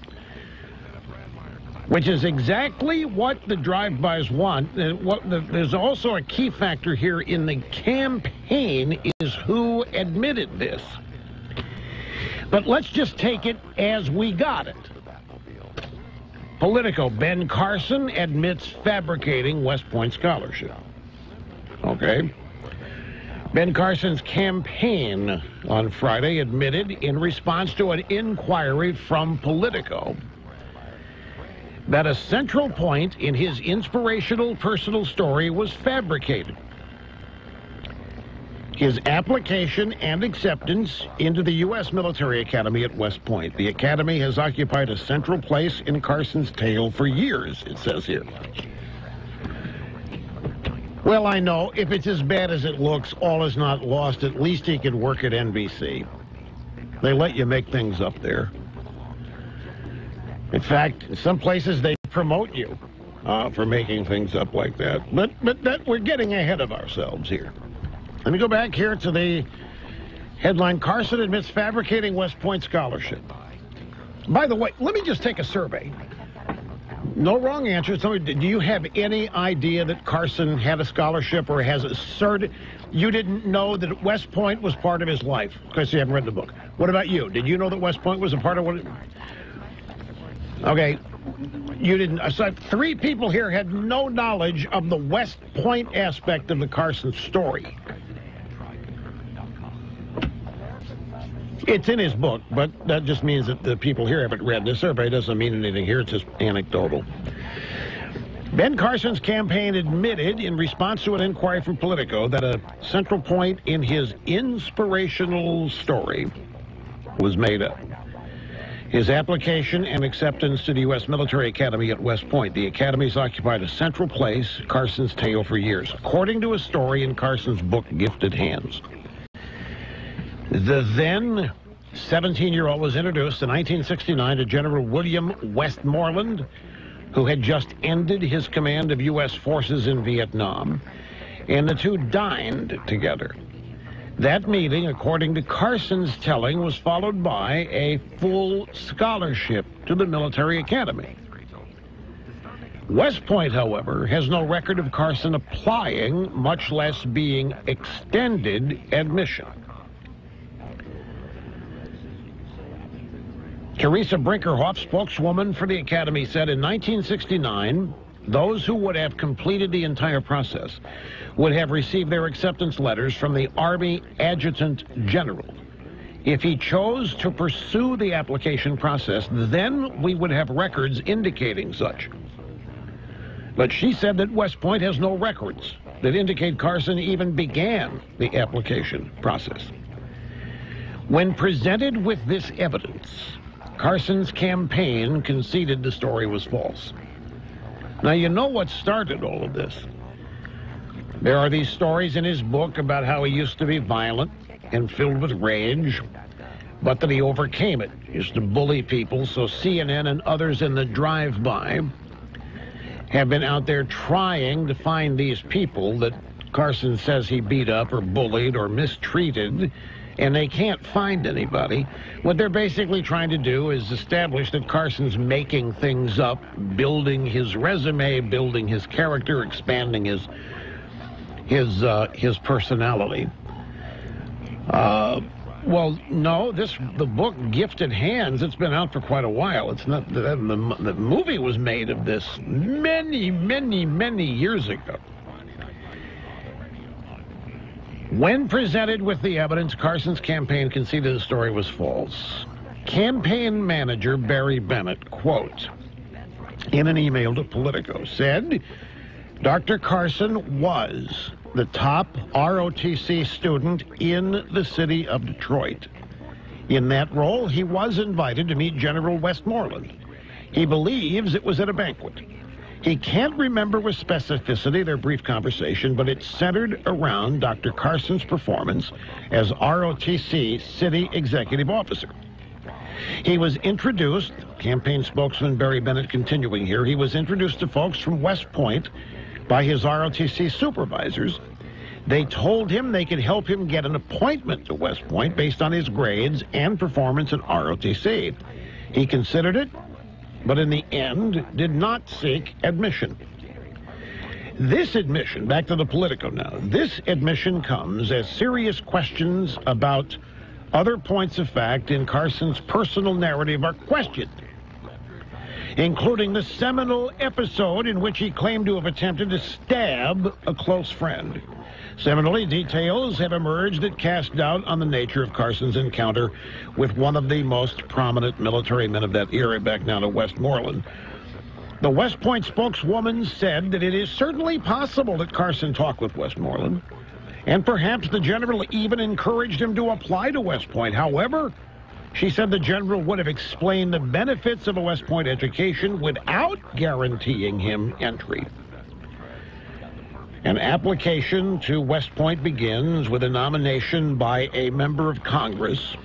Which is exactly what the drive-bys want. There's also a key factor here in the campaign is who admitted this. But let's just take it as we got it. Politico: Ben Carson admits fabricating West Point scholarship. Okay. Ben Carson's campaign on Friday admitted, in response to an inquiry from Politico, that a central point in his inspirational personal story was fabricated. His application and acceptance into the U.S. Military Academy at West Point. The academy has occupied a central place in Carson's tale for years, it says here. Well, I know, if it's as bad as it looks, all is not lost. At least he could work at NBC. They let you make things up there. In fact, in some places they promote you for making things up like that. But we're getting ahead of ourselves here. Let me go back here to the headline: Carson admits fabricating West Point scholarship. By the way, let me just take a survey. No wrong answer. Do you have any idea that Carson had a scholarship or has asserted? You didn't know that West Point was part of his life because you haven't read the book. What about you? Did you know that West Point was a part of what? Okay, you didn't. So 3 people here had no knowledge of the West Point aspect of the Carson story. It's in his book, but that just means that the people here haven't read this. Survey doesn't mean anything here. It's just anecdotal. Ben Carson's campaign admitted in response to an inquiry from Politico that a central point in his inspirational story was made up. His application and acceptance to the U.S. Military Academy at West Point. The Academy's occupied a central place in Carson's tale for years, according to a story in Carson's book, Gifted Hands. The then 17-year-old was introduced in 1969 to General William Westmoreland, who had just ended his command of U.S. forces in Vietnam, and the two dined together. That meeting, according to Carson's telling, was followed by a full scholarship to the military academy. West Point, however, has no record of Carson applying, much less being extended admission. Teresa Brinkerhoff, spokeswoman for the Academy, said in 1969, those who would have completed the entire process would have received their acceptance letters from the Army Adjutant General. If he chose to pursue the application process, then we would have records indicating such. But she said that West Point has no records that indicate Carson even began the application process. When presented with this evidence, Carson's campaign conceded the story was false. Now, you know what started all of this. There are these stories in his book about how he used to be violent and filled with rage, but that he overcame it. He used to bully people, so CNN and others in the drive-by have been out there trying to find these people that Carson says he beat up or bullied or mistreated, and they can't find anybody. What they're basically trying to do is establish that Carson's making things up, building his resume, building his character, expanding his personality. Well, no, the book Gifted Hands, it's been out for quite a while. It's not the movie was made of this many, many, many years ago. When presented with the evidence, Carson's campaign conceded the story was false. Campaign manager Barry Bennett, quote, in an email to Politico, said, Dr. Carson was the top ROTC student in the city of Detroit. In that role, he was invited to meet General Westmoreland. He believes it was at a banquet. He can't remember with specificity their brief conversation, but it centered around Dr. Carson's performance as ROTC City Executive Officer. He was introduced, campaign spokesman Barry Bennett continuing here, he was introduced to folks from West Point by his ROTC supervisors. They told him they could help him get an appointment to West Point based on his grades and performance in ROTC. He considered it, but in the end did not seek admission. This admission, back to the Politico now, this admission comes as serious questions about other points of fact in Carson's personal narrative are questioned, including the seminal episode in which he claimed to have attempted to stab a close friend. Similarly, details have emerged that cast doubt on the nature of Carson's encounter with one of the most prominent military men of that era, back now to Westmoreland. The West Point spokeswoman said that it is certainly possible that Carson talked with Westmoreland, and perhaps the general even encouraged him to apply to West Point. However, she said the general would have explained the benefits of a West Point education without guaranteeing him entry. An application to West Point begins with a nomination by a member of Congress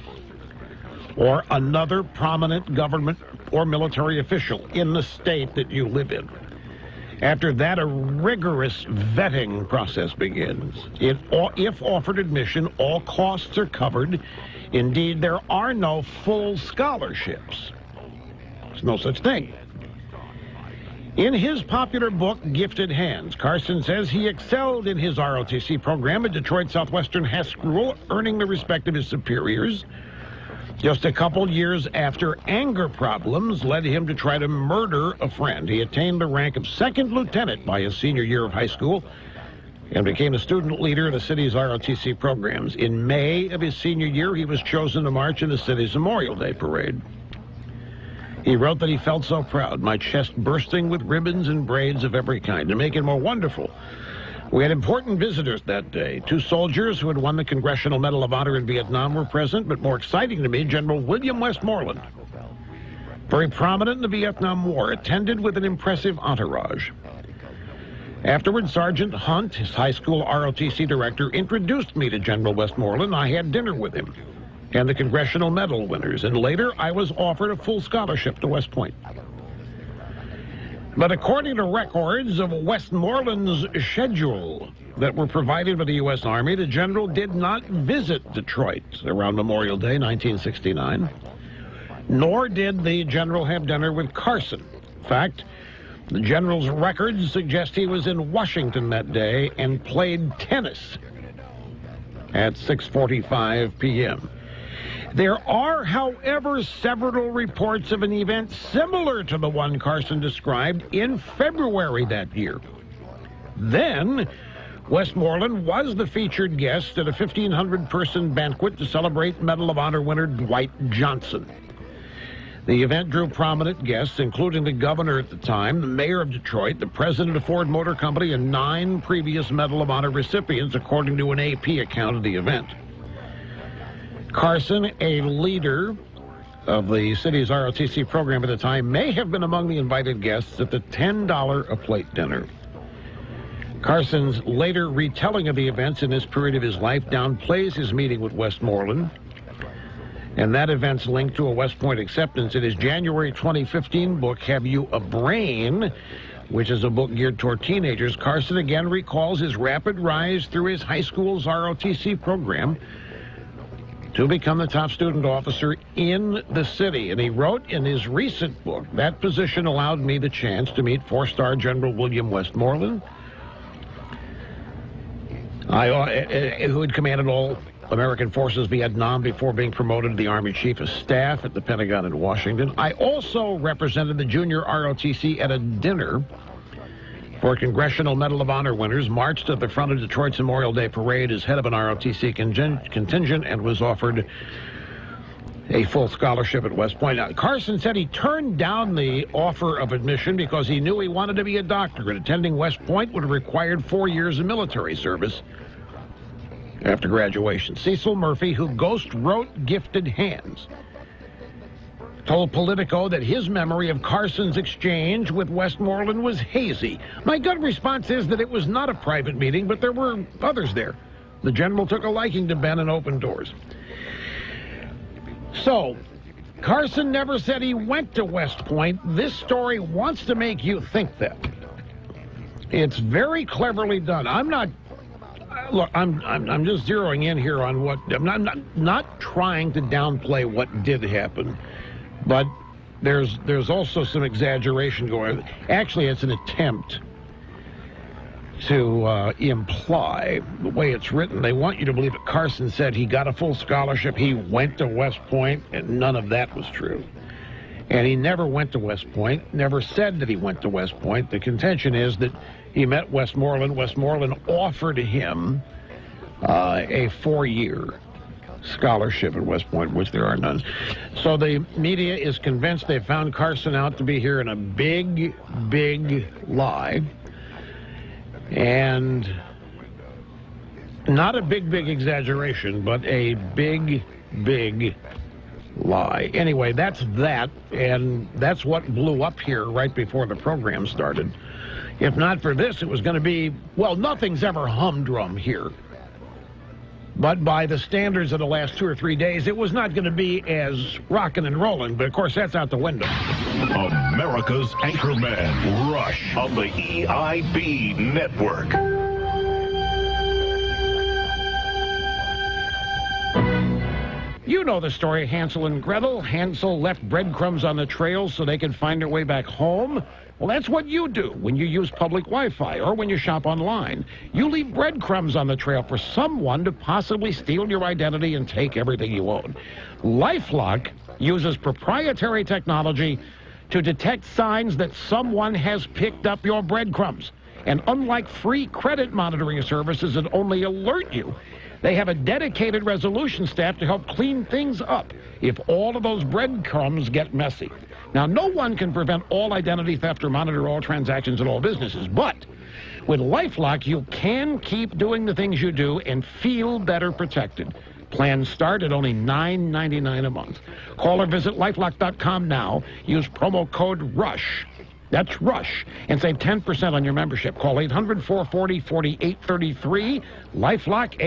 or another prominent government or military official in the state that you live in. After that, a rigorous vetting process begins. If offered admission, all costs are covered. Indeed, there are no full scholarships. There's no such thing. In his popular book, Gifted Hands, Carson says he excelled in his ROTC program at Detroit Southwestern High School, earning the respect of his superiors. Just a couple years after anger problems led him to try to murder a friend. He attained the rank of second lieutenant by his senior year of high school and became a student leader in the city's ROTC programs. In May of his senior year, he was chosen to march in the city's Memorial Day parade. He wrote that he felt so proud, my chest bursting with ribbons and braids of every kind. To make it more wonderful, we had important visitors that day. 2 soldiers who had won the Congressional Medal of Honor in Vietnam were present, but more exciting to me, General William Westmoreland, very prominent in the Vietnam War, attended with an impressive entourage. Afterward, Sergeant Hunt, his high school ROTC director, introduced me to General Westmoreland. I had dinner with him and the Congressional Medal winners, and later I was offered a full scholarship to West Point. But according to records of Westmoreland's schedule that were provided by the U.S. Army, the general did not visit Detroit around Memorial Day, 1969, nor did the general have dinner with Carson. In fact, the general's records suggest he was in Washington that day and played tennis at 6:45 p.m. There are, however, several reports of an event similar to the one Carson described in February that year. Then, Westmoreland was the featured guest at a 1,500-person banquet to celebrate Medal of Honor winner Dwight Johnson. The event drew prominent guests, including the governor at the time, the mayor of Detroit, the president of Ford Motor Company, and 9 previous Medal of Honor recipients, according to an AP account of the event. Carson, a leader of the city's ROTC program at the time, may have been among the invited guests at the $10 a plate dinner. Carson's later retelling of the events in this period of his life downplays his meeting with Westmoreland, and that event's linked to a West Point acceptance. In his January 2015 book, Have You a Brain?, which is a book geared toward teenagers, Carson again recalls his rapid rise through his high school's ROTC program to become the top student officer in the city. And he wrote in his recent book, that position allowed me the chance to meet 4-star General William Westmoreland, who had commanded all American forces Vietnam before being promoted to the Army Chief of Staff at the Pentagon in Washington. I also represented the junior ROTC at a dinner for Congressional Medal of Honor winners, marched at the front of Detroit's Memorial Day Parade as head of an ROTC contingent, and was offered a full scholarship at West Point. Now, Carson said he turned down the offer of admission because he knew he wanted to be a doctor, and attending West Point would have required 4 years of military service after graduation. Cecil Murphy, who ghost wrote Gifted Hands, told Politico that his memory of Carson's exchange with Westmoreland was hazy. My gut response is that it was not a private meeting, but there were others there. The general took a liking to Ben and opened doors. So, Carson never said he went to West Point. This story wants to make you think that. It's very cleverly done. I'm not... Look, I'm just zeroing in here on what... I'm not trying to downplay what did happen. But there's also some exaggeration going on. Actually, it's an attempt to imply, the way it's written, they want you to believe that Carson said he got a full scholarship, he went to West Point, and none of that was true. And he never went to West Point, never said that he went to West Point. The contention is that he met Westmoreland. Westmoreland offered him a 4-year scholarship at West Point, which there are none. So the media is convinced they found Carson out to be here in a big, big lie. And not a big, big exaggeration, but a big, big lie. Anyway, that's that, and that's what blew up here right before the program started. If not for this, it was going to be, well, nothing's ever humdrum here. But by the standards of the last 2 or 3 days, it was not going to be as rocking and rolling. But, of course, that's out the window. America's Anchorman, Rush, on the EIB Network. You know the story, Hansel and Gretel. Hansel left breadcrumbs on the trail so they could find their way back home. Well, that's what you do when you use public Wi-Fi or when you shop online. You leave breadcrumbs on the trail for someone to possibly steal your identity and take everything you own. LifeLock uses proprietary technology to detect signs that someone has picked up your breadcrumbs. And unlike free credit monitoring services that only alert you, they have a dedicated resolution staff to help clean things up if all of those breadcrumbs get messy. Now, no one can prevent all identity theft or monitor all transactions at all businesses, but with LifeLock, you can keep doing the things you do and feel better protected. Plans start at only $9.99 a month. Call or visit LifeLock.com now. Use promo code RUSH. That's RUSH. And save 10% on your membership. Call 800-440-4833. LifeLock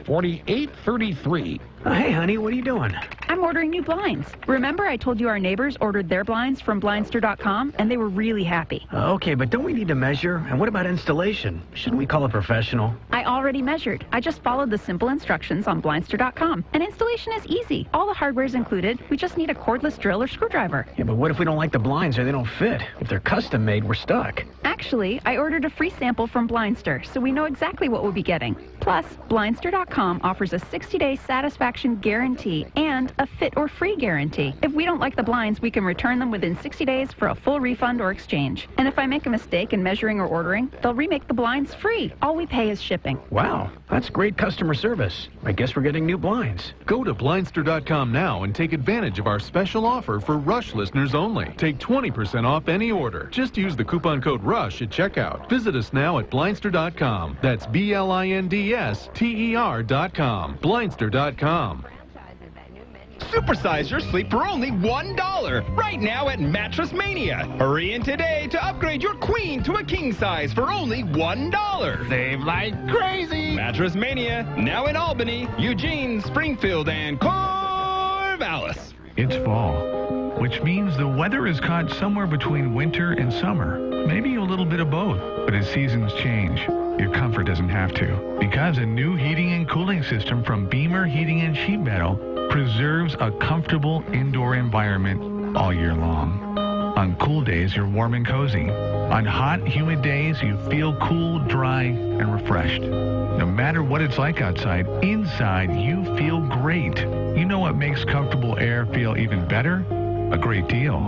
800-440-4833. Hey, honey, what are you doing? I'm ordering new blinds. Remember I told you our neighbors ordered their blinds from Blindster.com, and they were really happy. Okay, but don't we need to measure? And what about installation? Shouldn't we call a professional? I already measured. I just followed the simple instructions on Blindster.com. And installation is easy. All the hardware is included. We just need a cordless drill or screwdriver. Yeah, but what if we don't like the blinds or they don't fit? If they're custom made, we're stuck. Actually, I ordered a free sample from Blindster, so we know exactly what we'll be getting. Plus, Blindster.com offers a 60-day satisfaction guarantee and a fit or free guarantee. If we don't like the blinds, we can return them within 60 days for a full refund or exchange. And if I make a mistake in measuring or ordering, they'll remake the blinds free. All we pay is shipping. Wow, that's great customer service. I guess we're getting new blinds. Go to Blindster.com now and take advantage of our special offer for Rush listeners only. Take 20% off any order. Just use the coupon code RUSH at checkout. Visit us now at Blindster.com. That's BLINDSTER.com. Blindster.com. Supersize your sleep for only $1 right now at Mattress Mania. Hurry in today to upgrade your queen to a king size for only $1. Save like crazy. Mattress Mania, now in Albany, Eugene, Springfield, and Corvallis. It's fall, which means the weather is caught somewhere between winter and summer. Maybe a little bit of both. But as seasons change, your comfort doesn't have to. Because a new heating and cooling system from Beamer Heating and Sheet Metal preserves a comfortable indoor environment all year long. On cool days, you're warm and cozy. On hot, humid days, you feel cool, dry, and refreshed. No matter what it's like outside, inside, you feel great. You know what makes comfortable air feel even better? A great deal.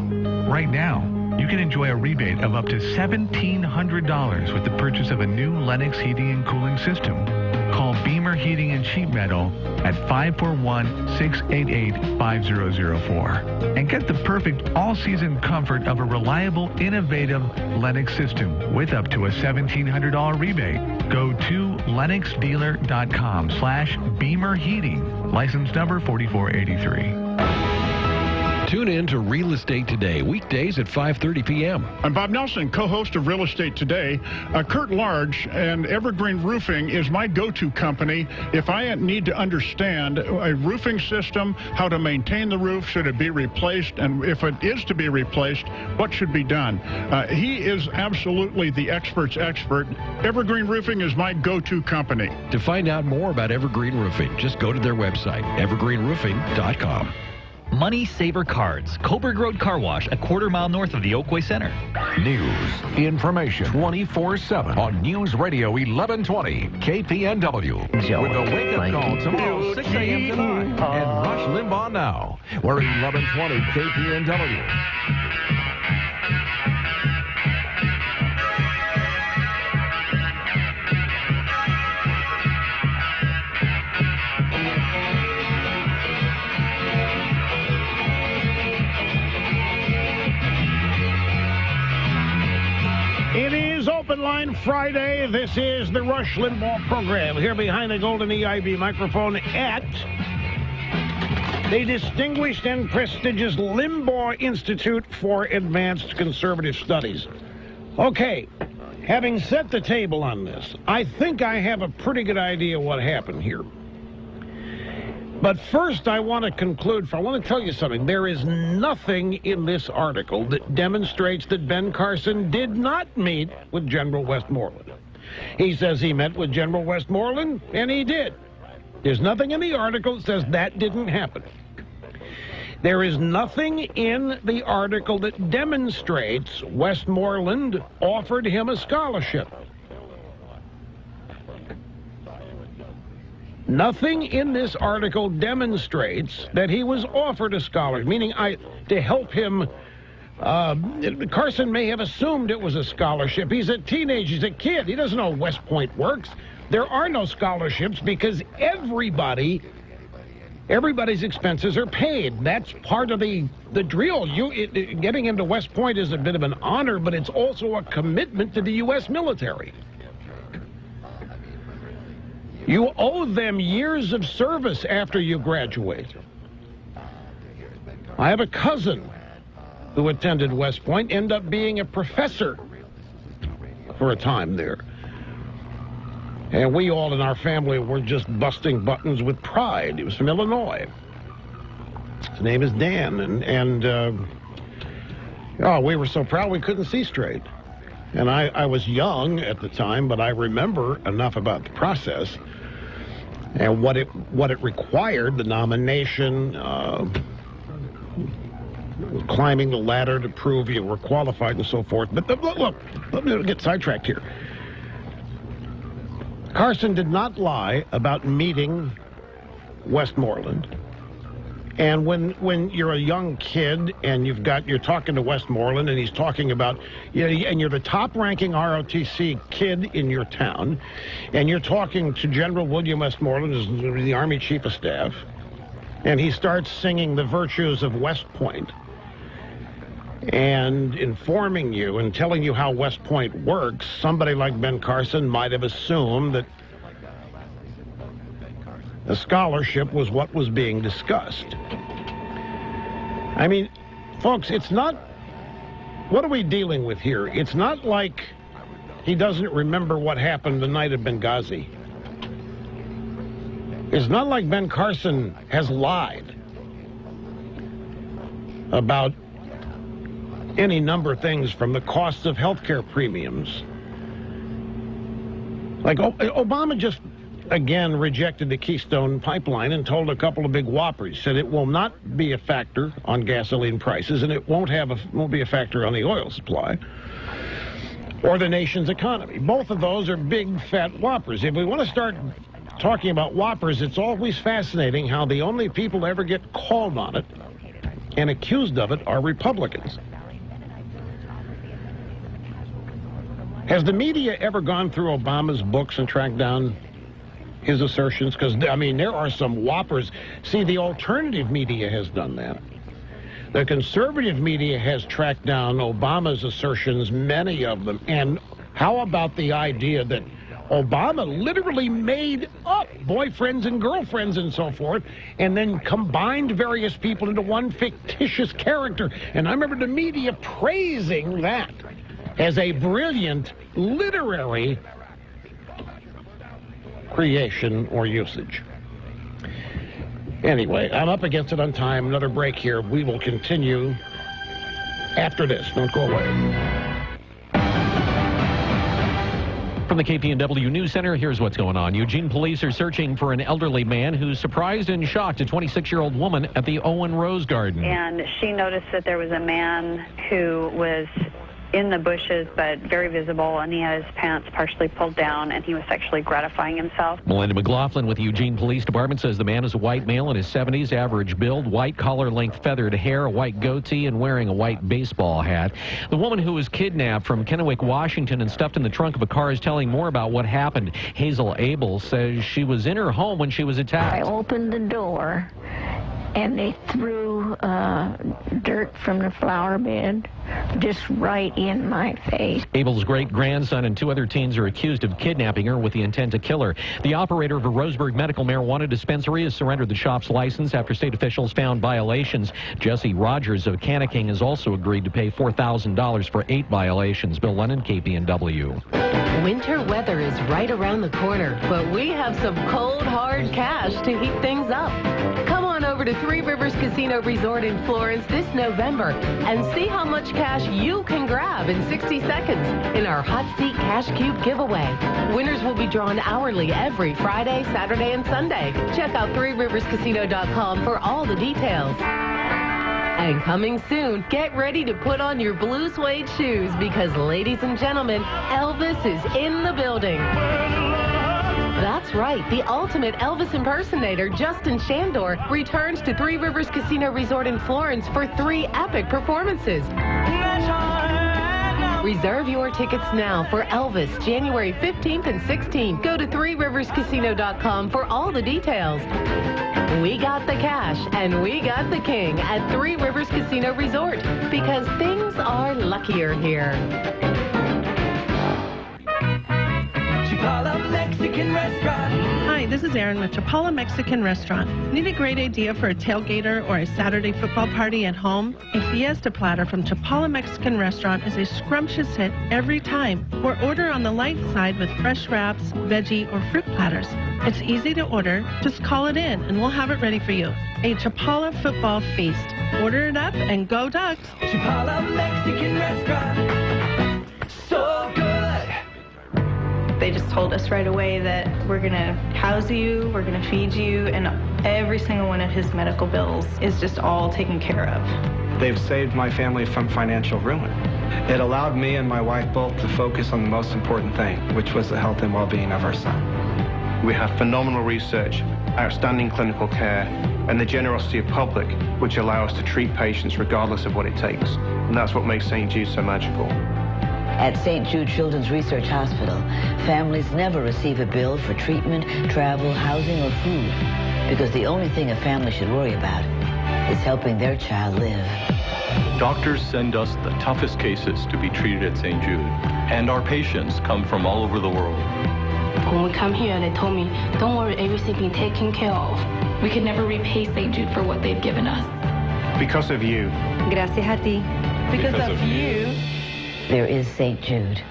Right now, you can enjoy a rebate of up to $1,700 with the purchase of a new Lennox heating and cooling system. Call Beamer Heating and Sheet Metal at 541-688-5004 and get the perfect all-season comfort of a reliable, innovative Lennox system with up to a $1,700 rebate. Go to LennoxDealer.com/Beamer Heating. License number 4483. Tune in to Real Estate Today, weekdays at 5:30 p.m. I'm Bob Nelson, co-host of Real Estate Today. Kurt Large and Evergreen Roofing is my go-to company if I need to understand a roofing system, how to maintain the roof, should it be replaced, and if it is to be replaced, what should be done. He is absolutely the expert's expert. Evergreen Roofing is my go-to company. To find out more about Evergreen Roofing, just go to their website, evergreenroofing.com. Money Saver Cards, Coburg Road Car Wash, a quarter-mile north of the Oakway Center. News, information, 24/7 on News Radio 1120 KPNW. With the wake-up call tomorrow, 6 a.m. tonight. And Rush Limbaugh now. We're 1120 KPNW. It is Open Line Friday. This is the Rush Limbaugh program. Here behind the golden EIB microphone at the distinguished and prestigious Limbaugh Institute for Advanced Conservative Studies. Okay, having set the table on this, I think I have a pretty good idea what happened here. But first, I want to tell you something. There is nothing in this article that demonstrates that Ben Carson did not meet with General Westmoreland. He says he met with General Westmoreland, and he did. There's nothing in the article that says that didn't happen. There is nothing in the article that demonstrates Westmoreland offered him a scholarship. Nothing in this article demonstrates that he was offered a scholarship, meaning to help him. Carson may have assumed it was a scholarship. He's a teenager. He's a kid. He doesn't know how West Point works. There are no scholarships because everybody's expenses are paid. That's part of the drill. Getting into West Point is a bit of an honor, but it's also a commitment to the U.S. military. You owe them years of service after you graduate. I have a cousin who attended West Point, ended up being a professor for a time there. And we all in our family were just busting buttons with pride. He was from Illinois. His name is Dan, and we were so proud we couldn't see straight. And I was young at the time, but I remember enough about the process and what it required, the nomination, climbing the ladder to prove you were qualified and so forth. But look, let me get sidetracked here. Carson did not lie about meeting Westmoreland. And when you're a young kid and you're talking to Westmoreland and he's talking about, and you're the top-ranking ROTC kid in your town, and you're talking to General William Westmoreland, who's the Army Chief of Staff, and he starts singing the virtues of West Point and informing you and telling you how West Point works, somebody like Ben Carson might have assumed that a scholarship was what was being discussed. I mean, folks, it's not... What are we dealing with here? It's not like he doesn't remember what happened the night of Benghazi. It's not like Ben Carson has lied about any number of things, from the cost of health care premiums. Like Obama just, again, rejected the Keystone Pipeline and told a couple of big whoppers, said it will not be a factor on gasoline prices and it won't be a factor on the oil supply or the nation's economy. Both of those are big, fat whoppers. If we want to start talking about whoppers, it's always fascinating how the only people that ever get called on it and accused of it are Republicans. Has the media ever gone through Obama's books and tracked down his assertions? Because, I mean, there are some whoppers. See, the alternative media has done that. The conservative media has tracked down Obama's assertions, many of them. And how about the idea that Obama literally made up boyfriends and girlfriends and so forth, and then combined various people into one fictitious character? And I remember the media praising that as a brilliant literary creation or usage. Anyway, I'm up against it on time. Another break here. We will continue after this. Don't go away. From the KPNW News Center, here's what's going on. Eugene police are searching for an elderly man who surprised and shocked a 26-year-old woman at the Owen Rose Garden. And she noticed that there was a man who was in the bushes, but very visible, and he had his pants partially pulled down, and he was sexually gratifying himself. Melinda McLaughlin with the Eugene Police Department says the man is a white male in his 70s, average build, white collar-length feathered hair, a white goatee, and wearing a white baseball hat. The woman who was kidnapped from Kennewick, Washington, and stuffed in the trunk of a car is telling more about what happened. Hazel Abel says she was in her home when she was attacked. I opened the door, and they threw dirt from the flower bed just right in my face. Abel's great-grandson and 2 other teens are accused of kidnapping her with the intent to kill her. The operator of a Roseburg medical marijuana dispensary has surrendered the shop's license after state officials found violations. Jesse Rogers of Cannaking has also agreed to pay $4,000 for 8 violations. Bill Lennon, KPNW. Winter weather is right around the corner, but we have some cold, hard cash to heat things up. Come on over to Three Rivers Casino Resort in Florence this November and see how much cash you can grab in 60 seconds in our Hot Seat Cash Cube giveaway. Winners will be drawn hourly every Friday, Saturday, and Sunday. Check out threeriverscasino.com for all the details. And coming soon, get ready to put on your blue suede shoes because, ladies and gentlemen, Elvis is in the building. That's right. The ultimate Elvis impersonator, Justin Shandor, returns to Three Rivers Casino Resort in Florence for 3 epic performances. Reserve your tickets now for Elvis, January 15th and 16th. Go to threeriverscasino.com for all the details. We got the cash and we got the king at Three Rivers Casino Resort because things are luckier here. Chapala Mexican Restaurant. Hi, this is Erin with Chapala Mexican Restaurant. Need a great idea for a tailgater or a Saturday football party at home? A fiesta platter from Chapala Mexican Restaurant is a scrumptious hit every time. Or order on the light side with fresh wraps, veggie, or fruit platters. It's easy to order. Just call it in and we'll have it ready for you. A Chapala football feast. Order it up and go Ducks. Chapala Mexican Restaurant. So good. They just told us right away that we're going to house you, we're going to feed you, and every single one of his medical bills is just all taken care of. They've saved my family from financial ruin. It allowed me and my wife both to focus on the most important thing, which was the health and well-being of our son. We have phenomenal research, outstanding clinical care, and the generosity of public, which allow us to treat patients regardless of what it takes. And that's what makes St. Jude so magical. At St. Jude Children's Research Hospital, families never receive a bill for treatment, travel, housing, or food, because the only thing a family should worry about is helping their child live. Doctors send us the toughest cases to be treated at St. Jude, and our patients come from all over the world. When we come here, they told me, don't worry, everything's being taken care of. We could never repay St. Jude for what they've given us. Because of you. Gracias a ti. Because of you. There is St. Jude.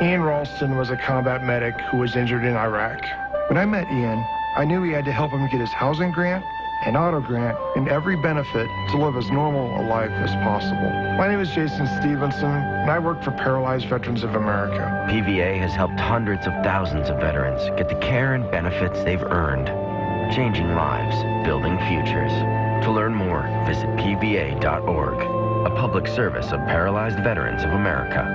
Ian Ralston was a combat medic who was injured in Iraq. When I met Ian, I knew he had to help him get his housing grant, an auto grant, and every benefit to live as normal a life as possible. My name is Jason Stevenson, and I work for Paralyzed Veterans of America. PVA has helped hundreds of thousands of veterans get the care and benefits they've earned, changing lives, building futures. To learn more, visit pva.org. A public service of Paralyzed Veterans of America.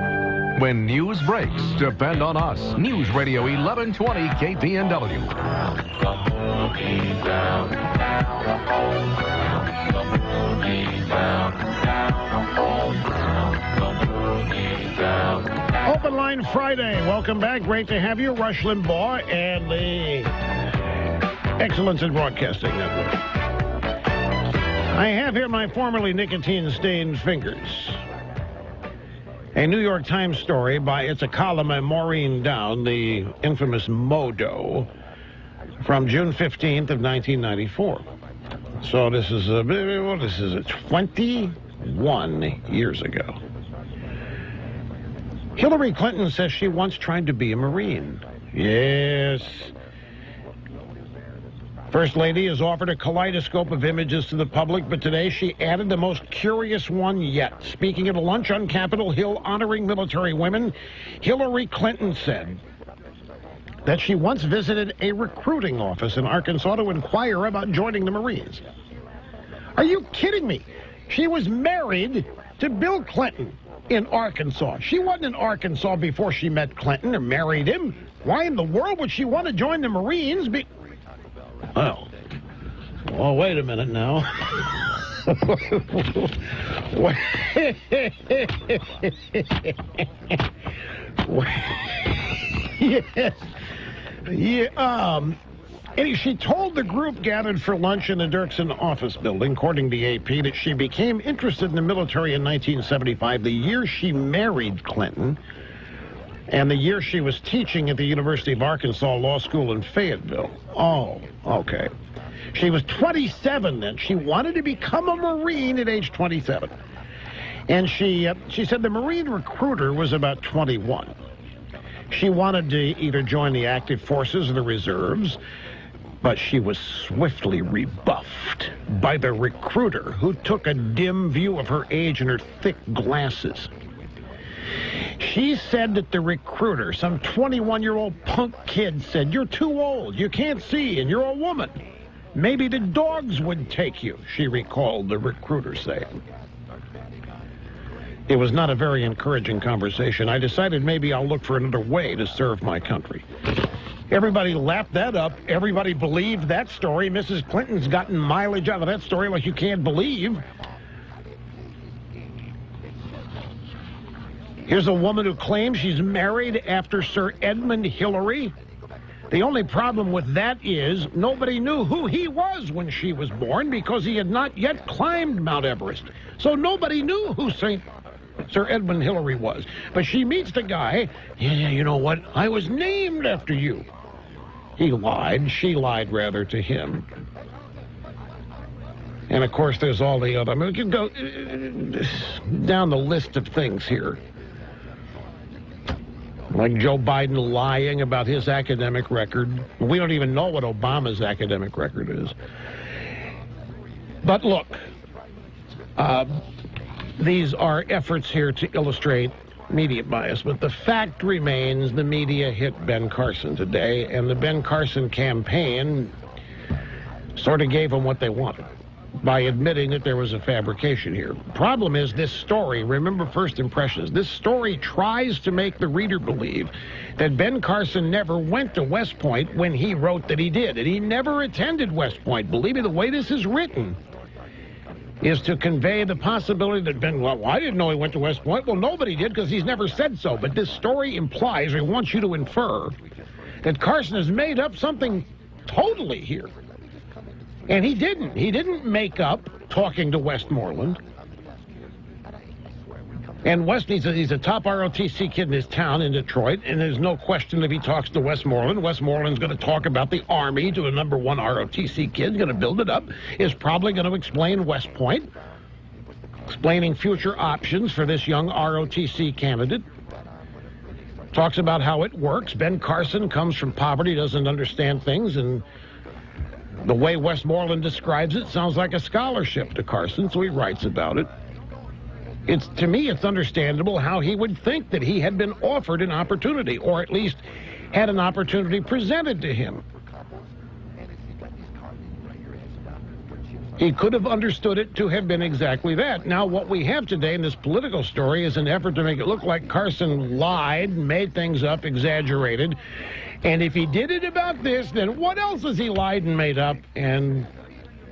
When news breaks, depend on us. News Radio 1120 KPNW. Open Line Friday. Welcome back. Great to have you. Rush Limbaugh and the Excellence in Broadcasting Network. I have here my formerly nicotine-stained fingers. A New York Times story it's a column by Maureen Dowd, the infamous Modo, from June 15th of 1994. So this is 21 years ago. Hillary Clinton says she once tried to be a Marine. Yes. First Lady has offered a kaleidoscope of images to the public, but today she added the most curious one yet. Speaking at a lunch on Capitol Hill honoring military women, Hillary Clinton said that she once visited a recruiting office in Arkansas to inquire about joining the Marines. Are you kidding me? She was married to Bill Clinton in Arkansas. She wasn't in Arkansas before she met Clinton or married him. Why in the world would she want to join the Marines? Well, wait a minute now. Yes. Yeah, and she told the group gathered for lunch in the Dirksen office building, according to AP, that she became interested in the military in 1975, the year she married Clinton, and the year she was teaching at the University of Arkansas Law School in Fayetteville. Oh, okay. She was 27 then. She wanted to become a Marine at age 27. And she said the Marine recruiter was about 21. She wanted to either join the active forces or the reserves. But she was swiftly rebuffed by the recruiter, who took a dim view of her age and her thick glasses. She said that the recruiter, some 21-year-old punk kid, said, "You're too old, you can't see, and you're a woman. Maybe the dogs would take you," she recalled the recruiter saying. It was not a very encouraging conversation. I decided maybe I'll look for another way to serve my country. Everybody lapped that up. Everybody believed that story. Mrs. Clinton's gotten mileage out of that story like you can't believe. Here's a woman who claims she's married after Sir Edmund Hillary. The only problem with that is nobody knew who he was when she was born because he had not yet climbed Mount Everest. So nobody knew who Sir Edmund Hillary was. But she meets the guy. "Yeah, you know what? I was named after you." He lied. She lied, rather, to him. And, of course, there's all the other... I mean, we can go down the list of things here. Like Joe Biden lying about his academic record. We don't even know what Obama's academic record is. But look, these are efforts here to illustrate media bias, but the fact remains the media hit Ben Carson today, and the Ben Carson campaign sort of gave them what they wanted by admitting that there was a fabrication here. Problem is, this story, remember first impressions, this story tries to make the reader believe that Ben Carson never went to West Point when he wrote that he did, and he never attended West Point. Believe me, the way this is written is to convey the possibility that Ben, well, I didn't know he went to West Point. Well, nobody did because he's never said so. But this story implies, or wants you to infer, that Carson has made up something totally here. And he didn't. He didn't make up talking to Westmoreland. And he's a top ROTC kid in his town in Detroit, and there's no question if he talks to Westmoreland, Westmoreland's going to talk about the Army to a number one ROTC kid, going to build it up, is probably going to explain West Point, explaining future options for this young ROTC candidate. Talks about how it works. Ben Carson comes from poverty, doesn't understand things, and the way Westmoreland describes it sounds like a scholarship to Carson, so he writes about it. To me, it's understandable how he would think that he had been offered an opportunity, or at least had an opportunity presented to him. He could have understood it to have been exactly that. Now, what we have today in this political story is an effort to make it look like Carson lied, made things up, exaggerated. And if he did it about this, then what else has he lied and made up? And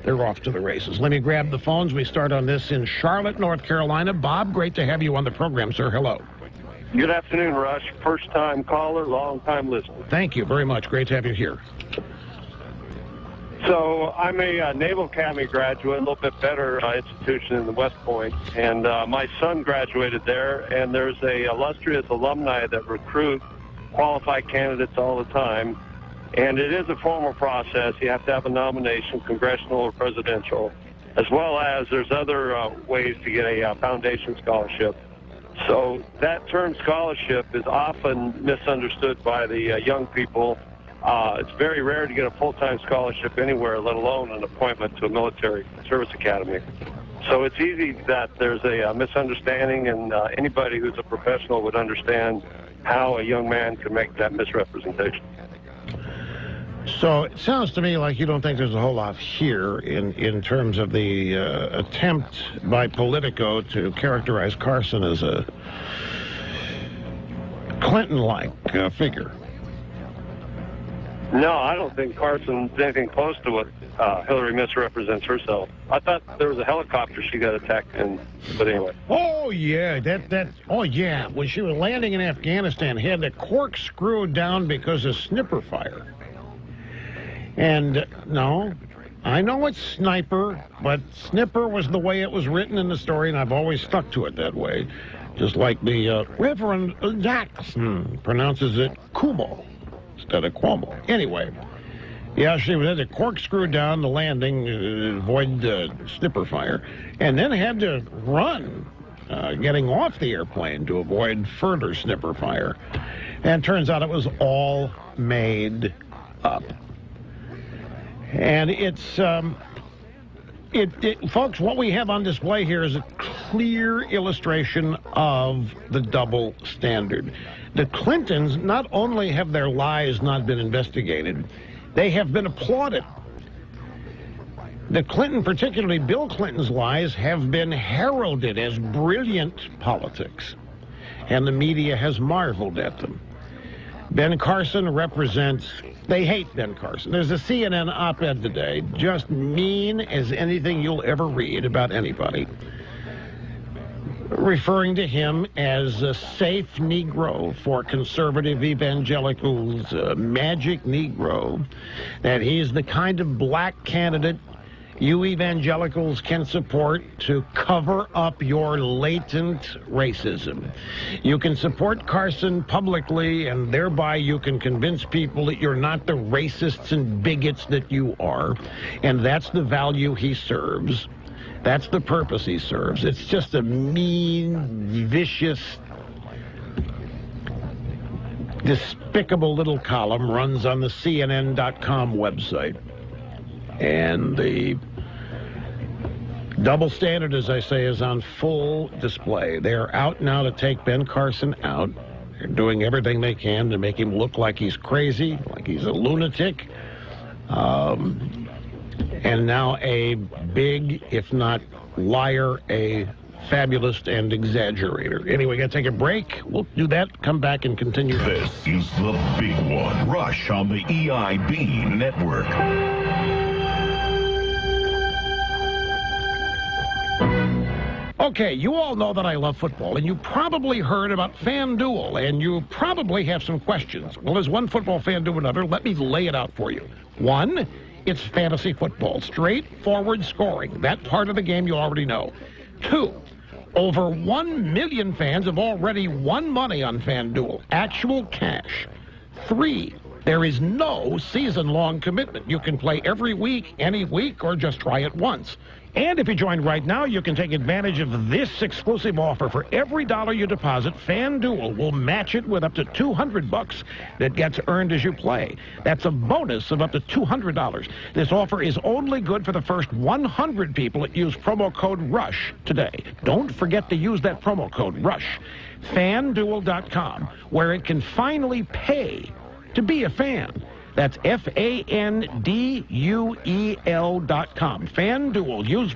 they're off to the races. Let me grab the phones. We start on this in Charlotte, North Carolina. Bob, great to have you on the program, sir. Hello. Good afternoon, Rush. First-time caller, long-time listener. Thank you very much. Great to have you here. So I'm a Naval Academy graduate, a little bit better institution than West Point, and my son graduated there, and there's a illustrious alumni that recruit qualified candidates all the time. And it is a formal process. You have to have a nomination, congressional or presidential, as well as there's other ways to get a foundation scholarship. So that term scholarship is often misunderstood by the young people. It's very rare to get a full-time scholarship anywhere, let alone an appointment to a military service academy. So it's easy that there's a misunderstanding, and anybody who's a professional would understand how a young man can make that misrepresentation. So it sounds to me like you don't think there's a whole lot here in terms of the attempt by Politico to characterize Carson as a Clinton-like figure. No, I don't think Carson's anything close to what Hillary misrepresents herself. I thought there was a helicopter she got attacked in, but anyway. Oh, yeah, oh, yeah. When she was landing in Afghanistan, had the cork screwed down because of snipper fire. And, no, I know it's sniper, but snipper was the way it was written in the story, and I've always stuck to it that way. Just like the Reverend Jackson pronounces it Kumo instead of Cuomo. Anyway, yeah, she had the cork screwed down the landing, avoid snipper fire, and then had to run getting off the airplane to avoid further snipper fire. And it turns out it was all made up. And it's, folks, what we have on display here is a clear illustration of the double standard. The Clintons, not only have their lies not been investigated, they have been applauded. The Clinton, particularly Bill Clinton's lies, have been heralded as brilliant politics, and the media has marveled at them. Ben Carson represents, they hate Ben Carson. There's a CNN op-ed today, just mean as anything you'll ever read about anybody, referring to him as a safe Negro for conservative evangelicals, a magic Negro, that he's the kind of black candidate you evangelicals can support to cover up your latent racism. You can support Carson publicly, and thereby you can convince people that you're not the racists and bigots that you are, and that's the value he serves. That's the purpose he serves. It's just a mean, vicious, despicable little column runs on the CNN.com website. And the double standard, as I say, is on full display. They are out now to take Ben Carson out. They're doing everything they can to make him look like he's crazy, like he's a lunatic. And now a big, if not liar, a fabulist and exaggerator. Anyway, got to take a break. We'll do that, come back and continue. This is the big one. Rush on the EIB network. Okay, you all know that I love football, and you probably heard about FanDuel, and you probably have some questions. Well, as one football fan to another, let me lay it out for you. One, it's fantasy football, straightforward scoring. That part of the game you already know. Two, over 1 million fans have already won money on FanDuel, actual cash. Three, there is no season-long commitment. You can play every week, any week, or just try it once. And if you join right now, you can take advantage of this exclusive offer. For every dollar you deposit, FanDuel will match it with up to $200 that gets earned as you play. That's a bonus of up to $200. This offer is only good for the first 100 people that use promo code RUSH today. Don't forget to use that promo code RUSH. FanDuel.com, where it can finally pay to be a fan. That's FANDUEL.com. FanDuel. Use